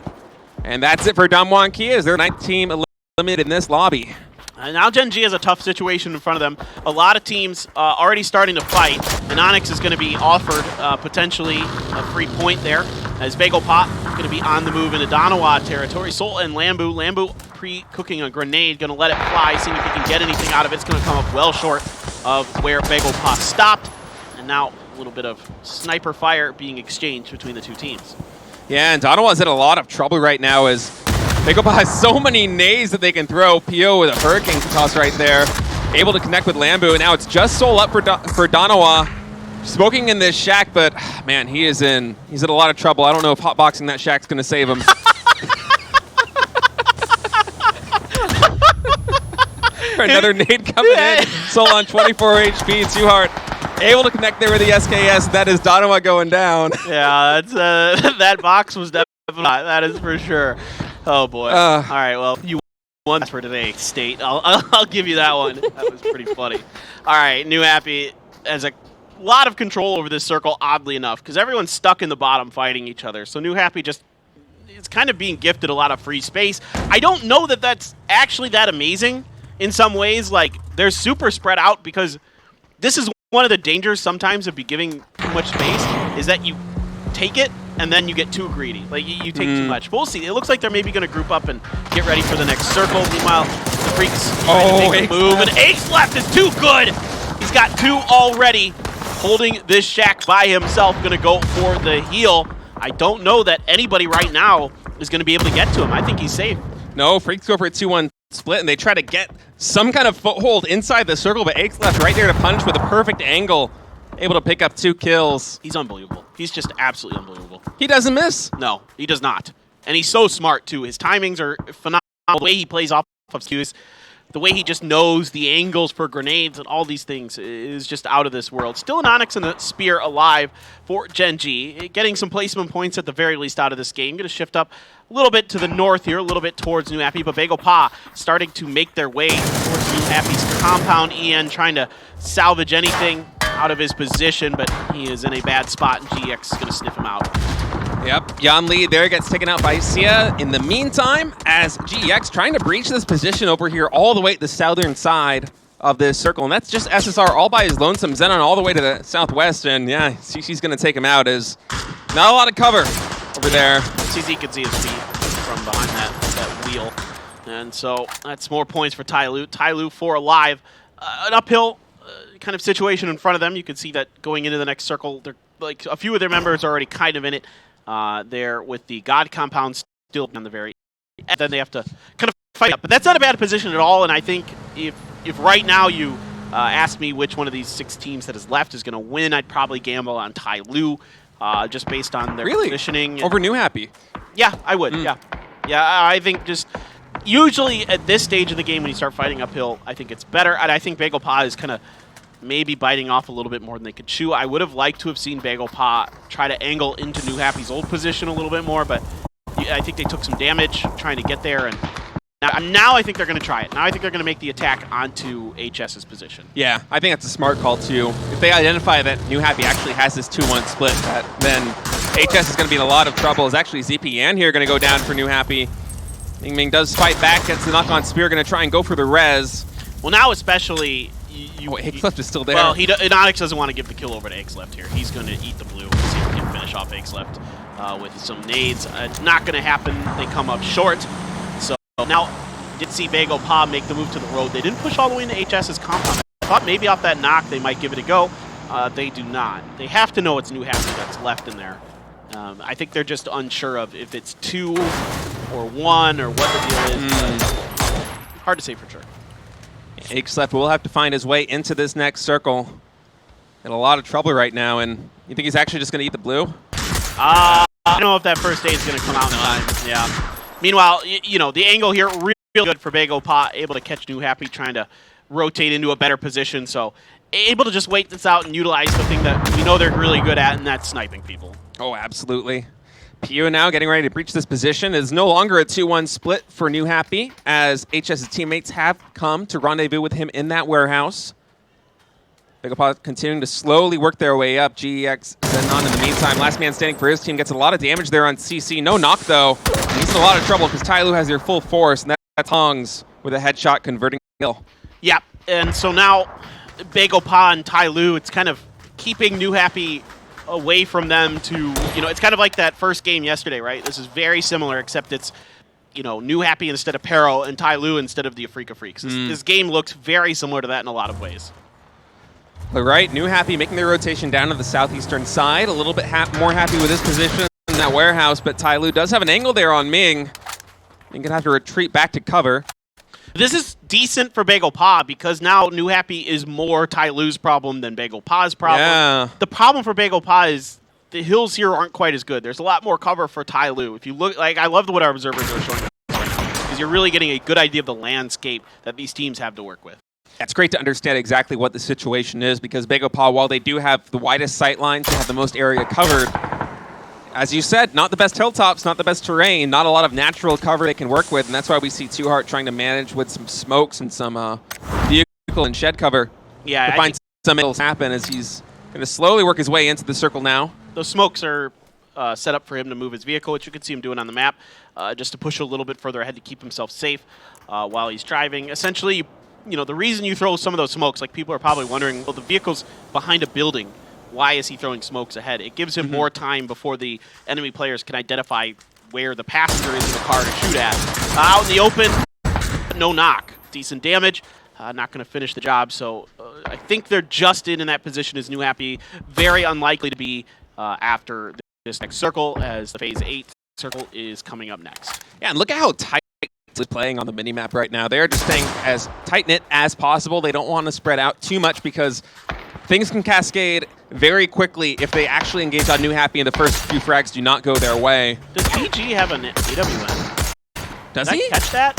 And that's it for Damwon as their 9th team eliminated in this lobby. Now Gen G has a tough situation in front of them. A lot of teams already starting to fight, and Onyx is going to be offered potentially a free point there, as Bagel Pot going to be on the move into Donawa territory. Soul and Lambu pre-cooking a grenade, going to let it fly, seeing if he can get anything out of it. It's going to come up well short of where Bagel Pot stopped, and now a little bit of sniper fire being exchanged between the two teams. Yeah, and Donawa's in a lot of trouble right now as Bagel Pot has so many nades that they can throw. PO with a hurricane toss right there, able to connect with Lambu, and now it's just Soul up for Donawa. Smoking in this shack, but man, he's in a lot of trouble. I don't know if hotboxing that shack's going to save him. Another nade coming in. Soul on 24 HP. Too-Hard able to connect there with the SKS. That is Donawa going down. Yeah, that's that box was definitely not. That is for sure. Oh boy. All right, well, you won for today, State. I'll give you that one. That was pretty funny. All right, New Happy has a lot of control over this circle, oddly enough, because everyone's stuck in the bottom fighting each other. So New Happy just is kind of being gifted a lot of free space. I don't know that that's actually that amazing in some ways. Like, they're super spread out, because this is one of the dangers sometimes of giving too much space, is that you take it and then you get too greedy. Like, you take too much. We'll see. It looks like they're maybe going to group up and get ready for the next circle. Meanwhile, the Freaks trying to make a move, and Ace left is too good. He's got 2 already, holding this shack by himself, going to go for the heal. I don't know that anybody right now is going to be able to get to him. I think he's safe. No, Freaks go for a 2-1 split, and they try to get some kind of foothold inside the circle, but Ace left right there to punish with a perfect angle, able to pick up 2 kills. He's unbelievable. He's just absolutely unbelievable. He doesn't miss. No, he does not. And he's so smart, too. His timings are phenomenal. The way he plays off of skews, the way he just knows the angles for grenades and all these things is just out of this world. Still an Onyx and a Spear alive for Gen G. Getting some placement points at the very least out of this game. Going to shift up a little bit to the north here, a little bit towards New Happy, but Bagel Pa starting to make their way towards New Happy's compound. Ian trying to salvage anything out of his position, but he is in a bad spot, and GX is going to sniff him out. Yep, Yan Lee there gets taken out by Sia. In the meantime, as GX trying to breach this position over here all the way to the southern side of this circle, and that's just SSR all by his lonesome. Xenon all the way to the southwest, and yeah, CC's going to take him out. Is not a lot of cover over there. CZ can see his feet from behind that wheel, and so that's more points for Ty Lu. Ty Lu 4 alive. An uphill kind of situation in front of them. You can see that going into the next circle, they're like a few of their members are already kind of in it. There with the God compound still on the very end. And then they have to kind of fight up. But that's not a bad position at all, and I think if right now you ask me which one of these 6 teams that is left is going to win, I'd probably gamble on Ty Lu, just based on their positioning. Over New Happy? Yeah, I would, yeah. Yeah, I think just usually at this stage of the game when you start fighting uphill, I think it's better, and I think Bagel Pa is kind of maybe biting off a little bit more than they could chew. I would have liked to have seen Bagel Pa try to angle into New Happy's old position a little bit more, but I think they took some damage trying to get there, and now I think they're going to try it. Now I think they're going to make the attack onto HS's position. Yeah, I think that's a smart call too. If they identify that New Happy actually has this 2-1 split, then HS is going to be in a lot of trouble. Is actually ZP Yan here going to go down for New Happy. Ming Ming does fight back, gets the knock-on spear, going to try and go for the res. Well, now especially... Akeleft is still there. Well, Onyx doesn't want to give the kill over to Akeleft here. He's going to eat the blue and see if he can finish off Akeleft with some nades. Not going to happen. They come up short. So now, did see Bagel Pa make the move to the road. They didn't push all the way into HS's compound. I thought maybe off that knock they might give it a go. They do not. They have to know it's New Happy that's left in there. I think they're just unsure of if it's 2 or 1 or what the deal is. Hard to say for sure. Akeleft will have to find his way into this next circle. In a lot of trouble right now, and you think he's actually just going to eat the blue? I don't know if that first aid is going to come out in time. Yeah. Meanwhile, you know, the angle here good for Bagel Pot, able to catch New Happy, trying to rotate into a better position. So able to just wait this out and utilize the thing that we know they're really good at, and that's sniping people. Oh, absolutely. Pio now getting ready to breach this position. Is no longer a 2-1 split for New Happy, as HS's teammates have come to rendezvous with him in that warehouse. Bagel continuing to slowly work their way up. GEX Zenon in the meantime. Last man standing for his team gets a lot of damage there on CC. No knock, though. He's in a lot of trouble because Tyloo has their full force, and that's Hongs with a headshot converting kill. Yeah, and so now Bagel Pa and Tyloo, it's kind of keeping New Happy away from them to, it's kind of like that first game yesterday, right? This is very similar, except it's, New Happy instead of Pero and Tyloo instead of the Afrika Freaks. This game looks very similar to that in a lot of ways. All right, New Happy making their rotation down to the southeastern side. A little bit more happy with his position in that warehouse, but Tyloo does have an angle there on Ming. Ming gonna have to retreat back to cover. This is decent for Bagel Pa because now New Happy is more Tyloo's problem than Bagel Pa's problem. Yeah. The problem for Bagel Pa is the hills here aren't quite as good. There's a lot more cover for Tyloo. If you look, I love what our observers are showing us right now because you're really getting a good idea of the landscape that these teams have to work with. It's great to understand exactly what the situation is because Bagel Pa, while they do have the widest sight lines, they have the most area covered. As you said, not the best hilltops, not the best terrain, not a lot of natural cover they can work with, and that's why we see Two Heart trying to manage with some smokes and some vehicle and shed cover. Yeah, to find some middles happen as he's going to slowly work his way into the circle now. Those smokes are set up for him to move his vehicle, which you can see him doing on the map, just to push a little bit further ahead to keep himself safe while he's driving. Essentially, the reason you throw some of those smokes, like people are probably wondering, well, the vehicle's behind a building. Why is he throwing smokes ahead? It gives him more time before the enemy players can identify where the passenger is in the car to shoot at. Out in the open, no knock. Decent damage. Not going to finish the job, so I think they're just in that position as New Happy. Very unlikely to be after this next circle, as the Phase 8 circle is coming up next. Yeah, and look at how tight it's playing on the minimap right now. They're just staying as tight-knit as possible. They don't want to spread out too much because things can cascade very quickly if they actually engage on New Happy and the first few frags do not go their way. Does PG have an AWM? Does Did he? I catch that?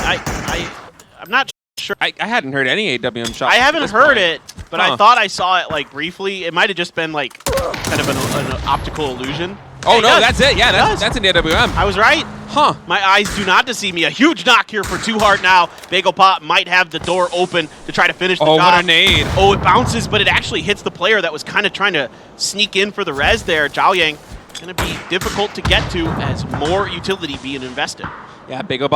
I'm not sure. I hadn't heard any AWM shots. I haven't heard it, but I thought I saw it briefly. It might have just been kind of an optical illusion. Oh, no, that's it. Yeah, that's an AWM. I was right. Huh. My eyes do not deceive me. A huge knock here for Two Heart now. Bagel Pot might have the door open to try to finish the job. Oh, what a nade. Oh, it bounces, but it actually hits the player that was kind of trying to sneak in for the res there. Zhao Yang going to be difficult to get to as more utility being invested. Yeah, Bagel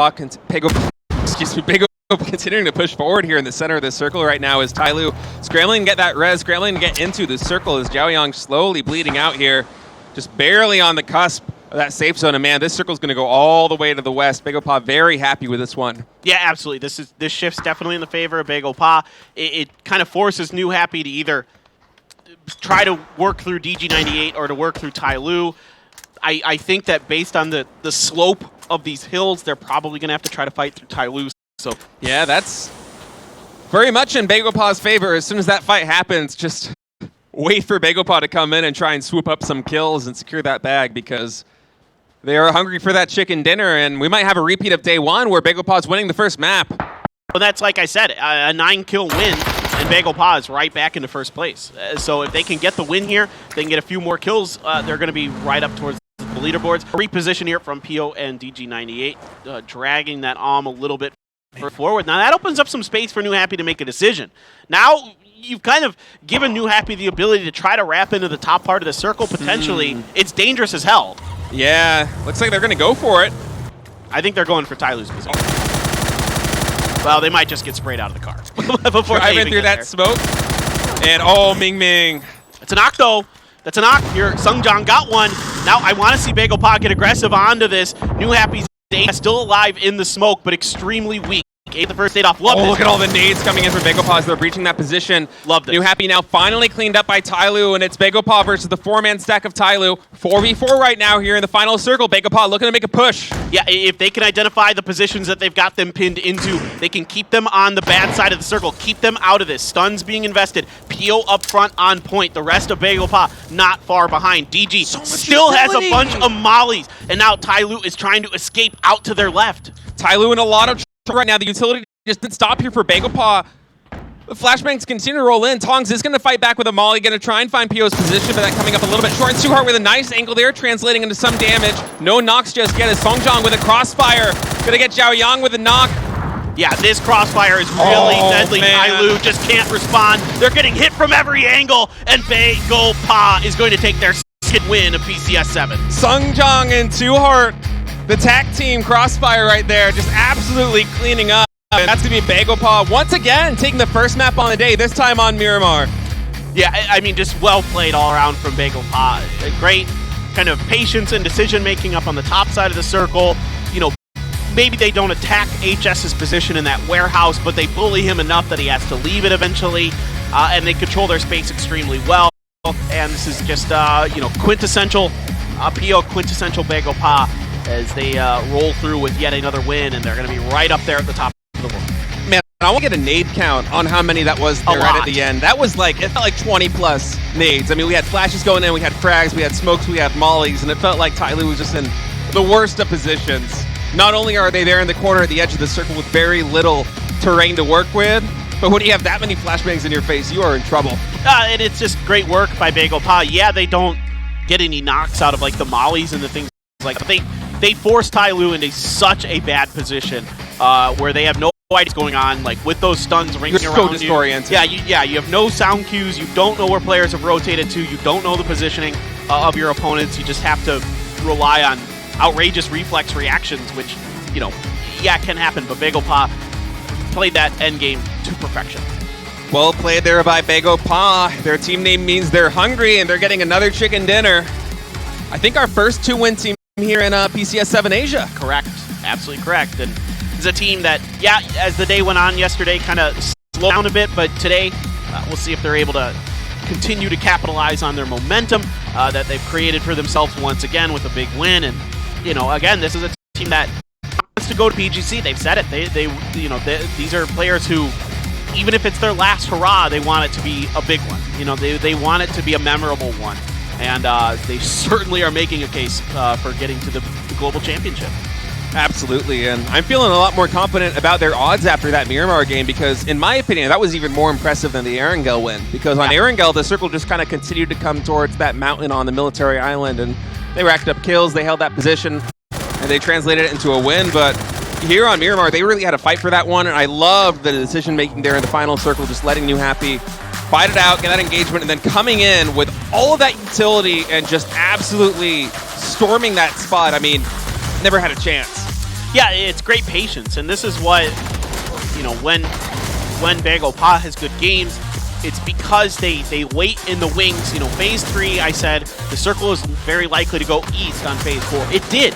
continuing to push forward here in the center of the circle right now as Tyloo scrambling to get that res, scrambling to get into the circle as Zhao Yang slowly bleeding out here. Just barely on the cusp of that safe zone. And man, this circle's going to go all the way to the west. Bagel Pa very happy with this one. Yeah, absolutely. This shift's definitely in the favor of Bagel Pa. It kind of forces New Happy to either try to work through DG98 or to work through Tyloo. I think that based on the slope of these hills, they're probably going to have to try to fight through Tyloo. So yeah, that's very much in Bagel Pa's favor. As soon as that fight happens, just wait for Bagel Pa to come in and try and swoop up some kills and secure that bag because they are hungry for that chicken dinner, and we might have a repeat of day one where Bagel Pa's winning the first map. Well, that's like I said, a 9-kill win, and Bagel Pa is right back into first place. So if they can get the win here, they can get a few more kills, they're going to be right up towards the leaderboards. Reposition here from Pio and DG98, dragging that a little bit forward. Now that opens up some space for New Happy to make a decision. Now you've kind of given New Happy the ability to try to wrap into the top part of the circle, potentially. It's dangerous as hell. Yeah, looks like they're going to go for it. I think they're going for Tyloo's position. Well, they might just get sprayed out of the car before driving through that smoke. And Ming Ming. That's a knock, though. That's a knock. Your Sungjan got one. Now I want to see Bagel Pa get aggressive onto this. New Happy's still alive in the smoke, but extremely weak. Ate the first aid off. Love this. Look at all the nades coming in from Bagel Pa as they're breaching that position. Love this. New Happy now finally cleaned up by Tyloo, and it's Bagel Pa versus the 4-man stack of Tyloo. 4v4 right now here in the final circle. Bagel Pa looking to make a push. Yeah, if they can identify the positions that they've got them pinned into, they can keep them on the bad side of the circle, keep them out of this. Stuns being invested. Pio up front on point. The rest of Bagel Pa not far behind. DG still has a bunch of mollies, and now Tyloo is trying to escape out to their left. Tyloo in a lot of right now. The utility just didn't stop here for Bagelpaw. The flashbangs continue to roll in. Tongs is going to fight back with a molly, going to try and find PO's position, but that coming up a little bit short. And Suhart with a nice angle there, translating into some damage. No knocks just yet as Songjong with a crossfire. Going to get Zhao Yang with a knock. Yeah, this crossfire is really deadly. Tyloo just can't respond. They're getting hit from every angle, and Bagelpaw is going to take their second win of PCS 7. Songjong and Suhart, the tag team crossfire right there, just absolutely cleaning up. And that's going to be Bagelpaw once again taking the first map on the day, this time on Miramar. Yeah, I mean, just well played all around from Bagelpaw. A great kind of patience and decision making up on the top side of the circle. You know, maybe they don't attack HS's position in that warehouse, but they bully him enough that he has to leave it eventually, and they control their space extremely well. And this is just, you know, quintessential PO, quintessential Bagelpaw as they roll through with yet another win, and they're going to be right up there at the top. Man, I want to get a nade count on how many that was there right at the end. That was like, it felt like 20 plus nades. I mean, we had flashes going in, we had frags, we had smokes, we had mollies, and it felt like Tyloo was just in the worst of positions. Not only are they there in the corner at the edge of the circle with very little terrain to work with, but when you have that many flashbangs in your face, you are in trouble. And it's just great work by Bagelpaw. Yeah, they don't get any knocks out of like the mollies and the things like that. They force Tyloo into such a bad position where they have no idea what's going on, like with those stuns ringing around so disoriented. you. Yeah, you have no sound cues. You don't know where players have rotated to. You don't know the positioning of your opponents. You just have to rely on outrageous reflex reactions, which, you know, yeah, can happen. But Bagelpaw played that endgame to perfection. Well played there by Bagelpaw. Their team name means they're hungry, and they're getting another chicken dinner. I think our first 2-win team here in PCS 7 Asia. Correct. Absolutely correct. And it's a team that, yeah, as the day went on yesterday, kind of slowed down a bit, but today we'll see if they're able to continue to capitalize on their momentum that they've created for themselves once again with a big win. And, you know, again, this is a team that wants to go to PGC. They've said it. These are players who, even if it's their last hurrah, they want it to be a big one. You know, they want it to be a memorable one. And they certainly are making a case for getting to the Global Championship. Absolutely, and I'm feeling a lot more confident about their odds after that Miramar game because, in my opinion, that was even more impressive than the Erangel win. Because on Erangel, the circle just kind of continued to come towards that mountain on the military island, and they racked up kills, they held that position, and they translated it into a win. But here on Miramar, they really had to fight for that one, and I loved the decision-making there in the final circle, just letting New Happy fight it out, get that engagement, and then coming in with all of that utility and just absolutely storming that spot. I mean, never had a chance. Yeah, it's great patience, and this is what, you know, when Bagelpaw has good games, it's because they wait in the wings. You know, phase 3, I said, the circle is very likely to go east on phase 4. It did.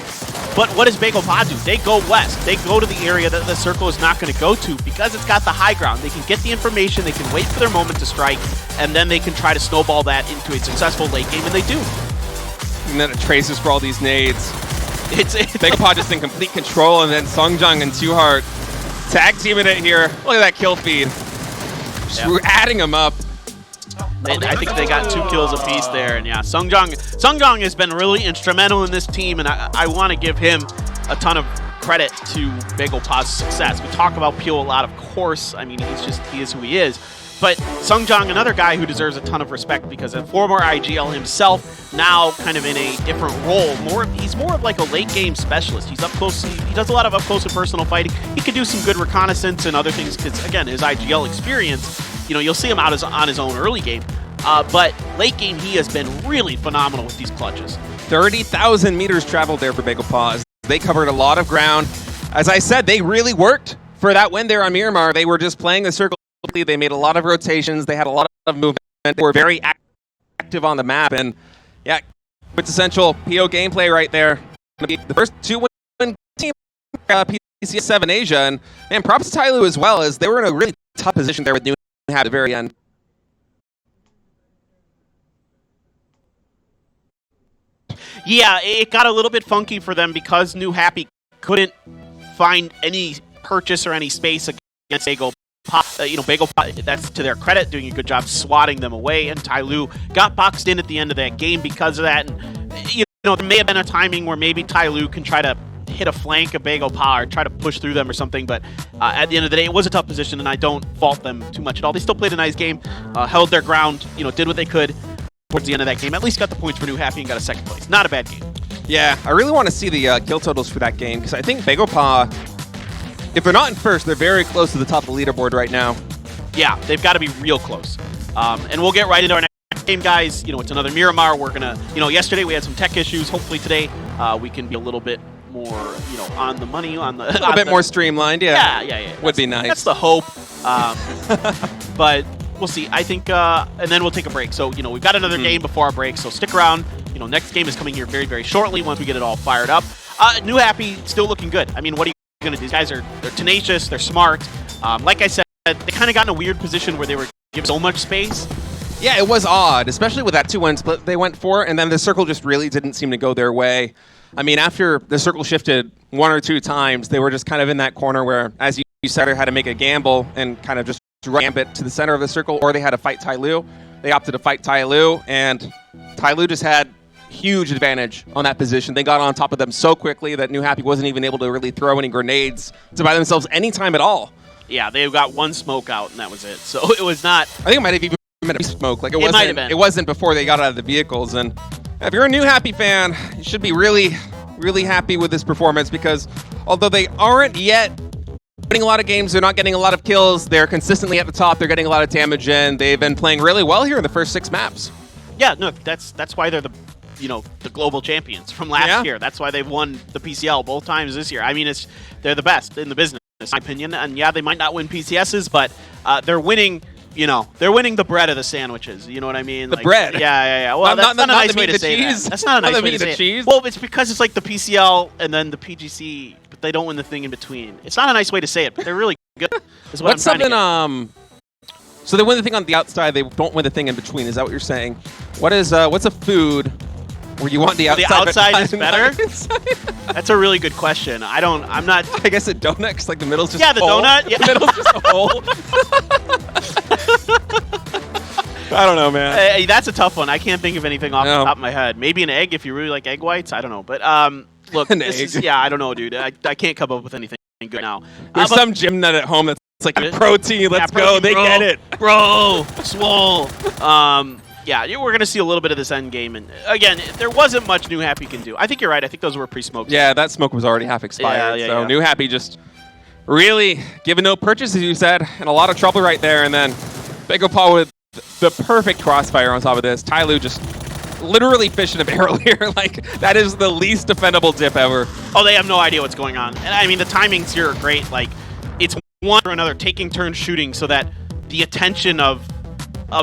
But what does Bagelpaw do? They go west. They go to the area that the circle is not going to go to because it's got the high ground. They can get the information, they can wait for their moment to strike, and then they can try to snowball that into a successful late game, and they do. And then it traces for all these nades. It's Bagelpaw just in complete control, and then Songjong and Suhart tag teaming it here. Look at that kill feed. We're adding them up. And I think they got 2 kills apiece there, and yeah, Songjong has been really instrumental in this team, and I want to give him a ton of credit to Bagelpaw's success. We talk about Pio a lot, of course. I mean, he is who he is. But Songjong, another guy who deserves a ton of respect because a former IGL himself, now kind of in a different role. He's more of like a late game specialist. He's up close. He does a lot of up close and personal fighting. He could do some good reconnaissance and other things because, again, his IGL experience, you know, you'll see him out on his own early game. But late game, he has been really phenomenal with these clutches. 30,000 meters traveled there for Bagelpaw. They covered a lot of ground. As I said, they really worked for that win there on Miramar. They were just playing the circle. They made a lot of rotations. They had a lot of movement. They were very active on the map. And yeah, quintessential PO gameplay right there. Going to be the first 2-win team PCS 7 Asia. And props to Tyloo as well, as they were in a really tough position there with New Happy at the very end. Yeah, it got a little bit funky for them because New Happy couldn't find any purchase or any space against Bagelpaw. Bagelpaw, that's to their credit, doing a good job swatting them away, and Tyloo got boxed in at the end of that game because of that. And, you know, there may have been a timing where maybe Tyloo can try to, hit a flank of Bagel Pa or try to push through them or something. But at the end of the day, it was a tough position, and I don't fault them too much at all. They still played a nice game, held their ground, did what they could towards the end of that game. At least got the points for New Happy and got a second place. Not a bad game. Yeah, I really want to see the kill totals for that game, because I think Bagel Pa, if they're not in first, they're very close to the top of the leaderboard right now. Yeah, they've got to be real close. And we'll get right into our next game, guys. It's another Miramar. We're going to, yesterday we had some tech issues. Hopefully today we can be a little bit more, on the money. A little bit more streamlined, yeah. Yeah. Would be nice. That's the hope. But we'll see. I think, and then we'll take a break. So, we've got another game before our break, so stick around. Next game is coming here very, very shortly once we get it all fired up. New Happy still looking good. I mean, what are you going to do? These guys they're tenacious, they're smart. Like I said, they kind of got in a weird position where they were given so much space. Yeah, it was odd, especially with that 2-1 split they went for, and then the circle just really didn't seem to go their way. I mean, after the circle shifted 1 or 2 times, they were just kind of in that corner where, as you said, they had to make a gamble and kind of just gambit to the center of the circle, or they had to fight Tai Lu. They opted to fight Tai Lu, and Tai Lu just had huge advantage on that position. They got on top of them so quickly that New Happy wasn't even able to really throw any grenades to buy themselves any time at all. Yeah, they got 1 smoke out, and that was it. So it was not... I think it might have even been a smoke. Like, might have been. It wasn't before they got out of the vehicles. And if you're a New Happy fan, you should be really, really happy with this performance, because although they aren't yet winning a lot of games, they're not getting a lot of kills, they're consistently at the top, they're getting a lot of damage in. They've been playing really well here in the first 6 maps. Yeah, no, that's why they're the global champions from last year. That's why they've won the PCL both times this year. I mean, they're the best in the business, in my opinion. And yeah, they might not win PCSs, but they're winning. They're winning the bread of the sandwiches. You know what I mean? The bread. Yeah. Well, that's not a nice way to say that. That's not a nice way to say it. Well, it's because it's like the PCL and then the PGC, but they don't win the thing in between. It's not a nice way to say it, but they're really good. Is what What's I'm trying something? So they win the thing on the outside, they don't win the thing in between. Is that what you're saying? What's a food where you want the outside? The outside is better? That's a really good question. I'm not... I guess a donut, because like the middle's just a hole. Donut. Yeah. The middle's just a hole. I don't know, man. Hey, that's a tough one. I can't think of anything off the top of my head. Maybe an egg if you really like egg whites. I don't know. But look, I don't know, dude. I can't come up with anything good now. There's some gym nut at home that's like protein. Let's go. They get it. Bro, swole. Yeah, we're going to see a little bit of this end game. And again, there wasn't much New Happy can do. I think you're right. I think those were pre-smoked. Yeah, that smoke was already half expired. Yeah. New Happy just really giving no purchase, as you said, and a lot of trouble right there. And then Bagel Pa with the perfect crossfire on top of this. Tai Lu just literally fish in a barrel here. Like, that is the least defendable dip ever. Oh, they have no idea what's going on. And I mean, the timings here are great. Like, it's one or another taking turns shooting so that the attention of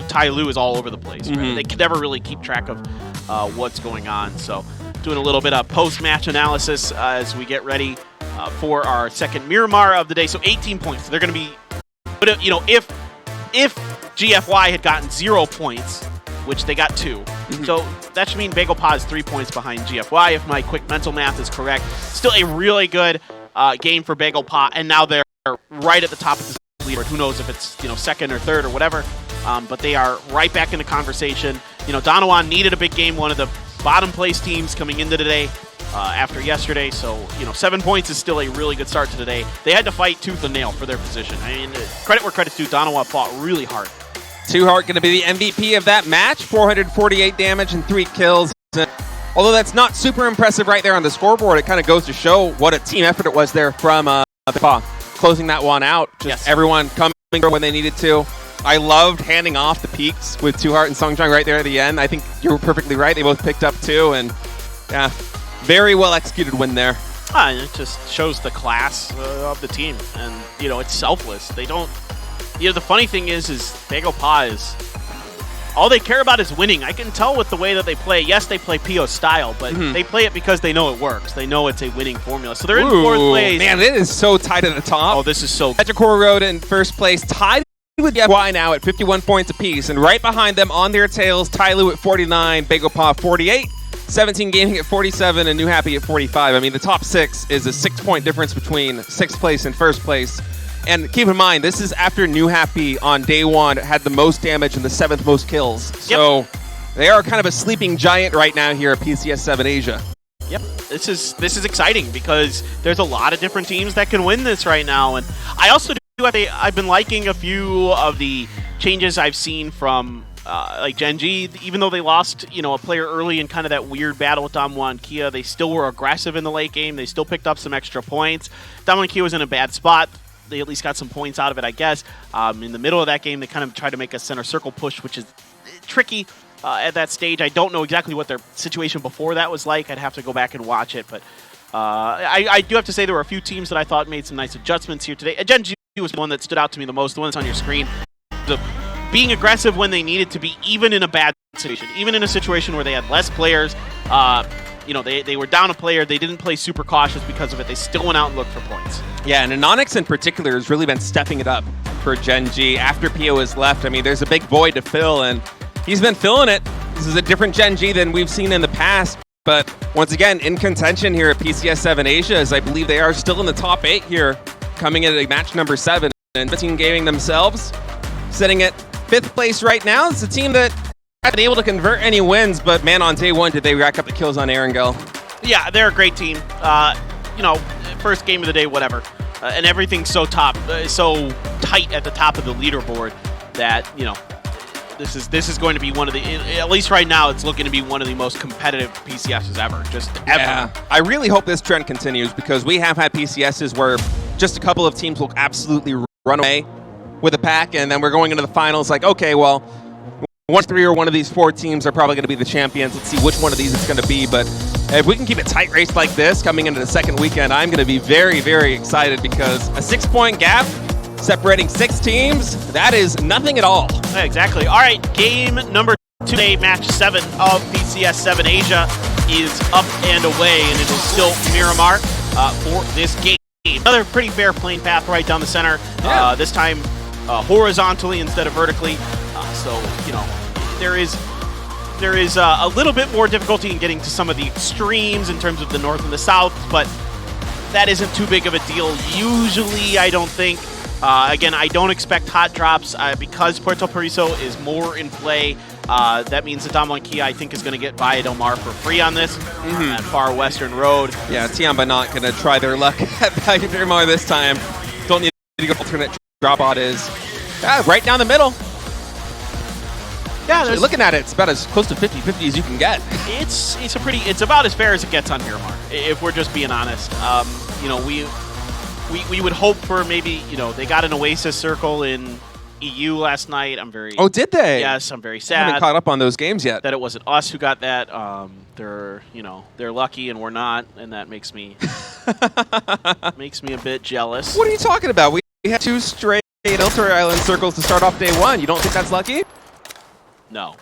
Tai Lu is all over the place. Right? They can never really keep track of what's going on. So doing a little bit of post-match analysis as we get ready for our second Miramar of the day. So 18 points. They're going to be, if GFY had gotten 0 points, which they got 2, so that should mean Bagel Pa is 3 points behind GFY, if my quick mental math is correct. Still a really good game for Bagel Pa, and now they're right at the top of the leaderboard. Who knows if it's second or third or whatever, but they are right back in the conversation. Donawan needed a big game, one of the bottom place teams coming into today after yesterday, so 7 points is still a really good start to today. They had to fight tooth and nail for their position. I mean, credit where credit's due. Donawan fought really hard. Too Hard going to be the MVP of that match. 448 damage and 3 kills. Although that's not super impressive right there on the scoreboard, it kind of goes to show what a team effort it was there from Pa. Closing that one out. Just everyone coming when they needed to. I loved handing off the peaks with Too Hard and Songjang right there at the end. I think you were perfectly right. They both picked up 2, and yeah, very well executed win there. It just shows the class of the team, and it's selfless. They don't. The funny thing is Bagel Pa is all they care about is winning. I can tell with the way that they play. Yes, they play PO style, but they play it because they know it works. They know it's a winning formula. So they're in 4th place. Man, it is so tight at the top. Oh, this is so. Petrichor Road in first place, tied with GFY now at 51 points apiece, and right behind them on their tails, Tai Lu at 49, Bagel Pa 48, 17 Gaming at 47, and New Happy at 45. I mean, the top 6 is a 6-point difference between 6th place and 1st place. And keep in mind, this is after New Happy on day 1 had the most damage and the 7th most kills. So they are kind of a sleeping giant right now here at PCS 7 Asia. Yep. this is exciting because there's a lot of different teams that can win this right now. And I also I've been liking a few of the changes I've seen from like Gen G. Even though they lost, a player early in kind of that weird battle with Damwon and Kia, they still were aggressive in the late game. They still picked up some extra points. Damwon and Kia was in a bad spot. They at least got some points out of it, I guess. In the middle of that game, they kind of tried to make a center circle push, which is tricky at that stage. I don't know exactly what their situation before that was like. I'd have to go back and watch it. But I do have to say there were a few teams that I thought made some nice adjustments here today. Gen G was the one that stood out to me the most, the one that's on your screen. Being aggressive when they needed to be, even in a bad situation, even in a situation where they had less players. They were down a player. They didn't play super cautious because of it. They still went out and looked for points. Yeah, and Anonix in particular has really been stepping it up for Gen G. After Pio has left, I mean, there's a big void to fill, and he's been filling it. This is a different Gen G than we've seen in the past. But once again, in contention here at PCS 7 Asia, as I believe they are still in the top 8 here, coming in at match number 7. And the team gaming themselves, sitting at 5th place right now. It's a team that hasn't been able to convert any wins, but man, on day 1, did they rack up the kills on Erangel. Yeah, they're a great team. First game of the day, whatever. And everything's so so tight at the top of the leaderboard that, this is going to be one of the, at least right now, it's looking to be one of the most competitive PCSs ever. Just ever. Yeah, I really hope this trend continues because we have had PCSs where just a couple of teams will absolutely run away with a pack, and then we're going into the finals like, okay, well, 1, 3, or one of these 4 teams are probably going to be the champions. Let's see which one of these it's going to be. But if we can keep a tight race like this coming into the second weekend, I'm going to be very, very excited because a 6-point gap separating 6 teams, that is nothing at all. Yeah, exactly. All right, game number 2 today, match 7 of PCS 7 Asia is up and away, and it is still Miramar for this game. Another pretty fair plane path right down the center. Yeah. This time horizontally instead of vertically. There is a little bit more difficulty in getting to some of the extremes in terms of the north and the south, but that isn't too big of a deal. Usually, I don't think. Again, I don't expect hot drops because Puerto Paraiso is more in play. That means that Damwon and Kia, I think, is going to get Valle del Mar for free on this, that far western road. Yeah, Tiamba not going to try their luck at Valle del Mar this time. Don't need to go alternate drop bot is right down the middle. Yeah, looking at it, it's about as close to 50-50 as you can get. It's about as fair as it gets on Miramar, if we're just being honest. We would hope for maybe, they got an Oasis circle in EU last night. Oh, did they? Yes, I'm very I sad. haven't caught up on those games yet. That it wasn't us who got that. They're lucky and we're not, and that makes me a bit jealous. What are you talking about? We had 2 straight Ilteri Island circles to start off day 1. You don't think that's lucky? No.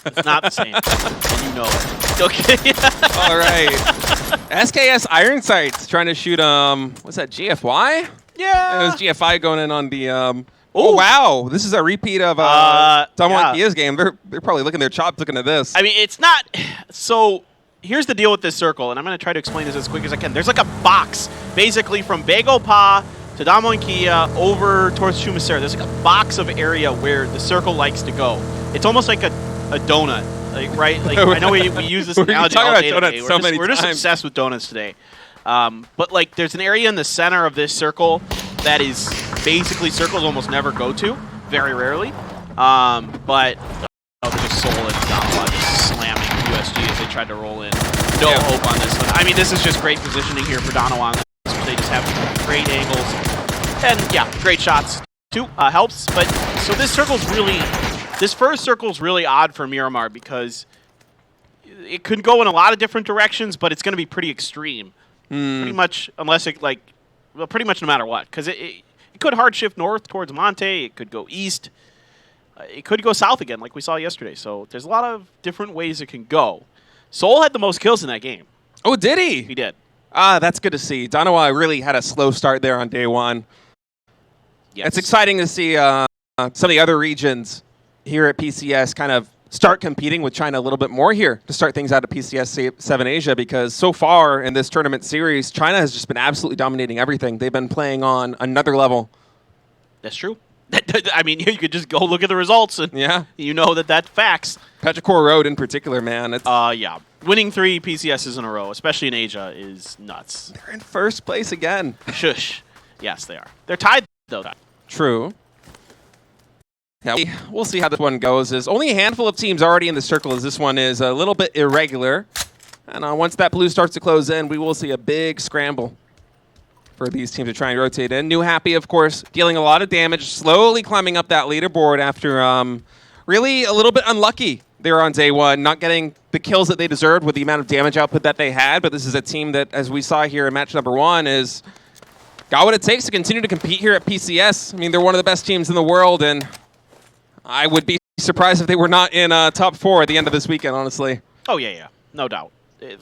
It's not the same. And you know it. Okay. All right. SKS Iron Sights trying to shoot, what's that, GFY? Yeah. It was GFI going in on the, oh, wow. This is a repeat of Damwon Kia's game. They're probably licking their chops looking at this. I mean, it's not, so here's the deal with this circle, and I'm going to try to explain this as quick as I can. There's like a box, basically from Bagel Pa to Damwon and Kia over towards Chumasera. There's like a box of area where the circle likes to go. It's almost like a donut, right? Like I know we use this analogy all day today. We're just obsessed with donuts today. But like, there's an area in the center of this circle that is basically circles almost never go to, very rarely. But there's just Soul and Donawon just slamming USG as they tried to roll in. No hope on this one. I mean, this is just great positioning here for Donawon. They just have great angles and great shots too. Helps. But so this first circle's really odd for Miramar because it could go in a lot of different directions, but it's going to be pretty extreme. Pretty much, unless it pretty much no matter what, because it could hard shift north towards Monte. It could go east. It could go south again, like we saw yesterday. So there's a lot of different ways it can go. Soul had the most kills in that game. Oh, did he? He did. That's good to see. Donawa really had a slow start there on day 1. Yes. It's exciting to see some of the other regions here at PCS kind of start competing with China a little bit more here to start things out at PCS 7 Asia, because so far in this tournament series, China has just been absolutely dominating everything. They've been playing on another level. That's true. I mean, you could just go look at the results, and you know that that's facts. Petrichor Road in particular, man. It's yeah. Winning 3 PCSs in a row, especially in Asia, is nuts. They're in first place again. Shush. Yes, they are. They're tied, though. True. Yeah, we'll see how this one goes. There's only a handful of teams already in the circle, as this one is a little bit irregular. And once that blue starts to close in, we will see a big scramble for these teams to try and rotate in. New Happy, of course, dealing a lot of damage, slowly climbing up that leaderboard after really a little bit unlucky there on day one, not getting the kills that they deserved with the amount of damage output that they had. But this is a team that, as we saw here in match number 1, is got what it takes to continue to compete here at PCS. I mean, they're one of the best teams in the world, and I would be surprised if they were not in top 4 at the end of this weekend, honestly. Oh, yeah. No doubt.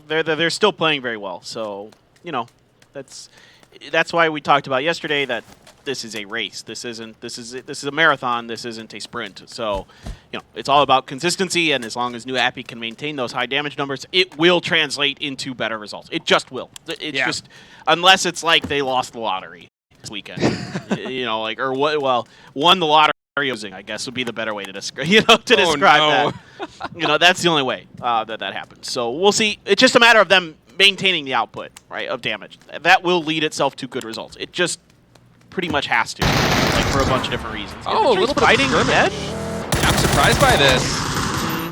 They're still playing very well. So, you know, that's why we talked about yesterday that this is a race. This is a marathon. This isn't a sprint. So, you know, it's all about consistency, and as long as New Happy can maintain those high damage numbers, it will translate into better results. It just will. It's just, unless it's like they lost the lottery this weekend, you know, like, or what? Well, won the lottery. Using, I guess, would be the better way to describe, that. You know, that's the only way that happens. So we'll see. It's just a matter of them maintaining the output, right, of damage. That will lead itself to good results. It just pretty much has to, like, for a bunch of different reasons. Oh, a little bit fighting of dead? I'm surprised by this.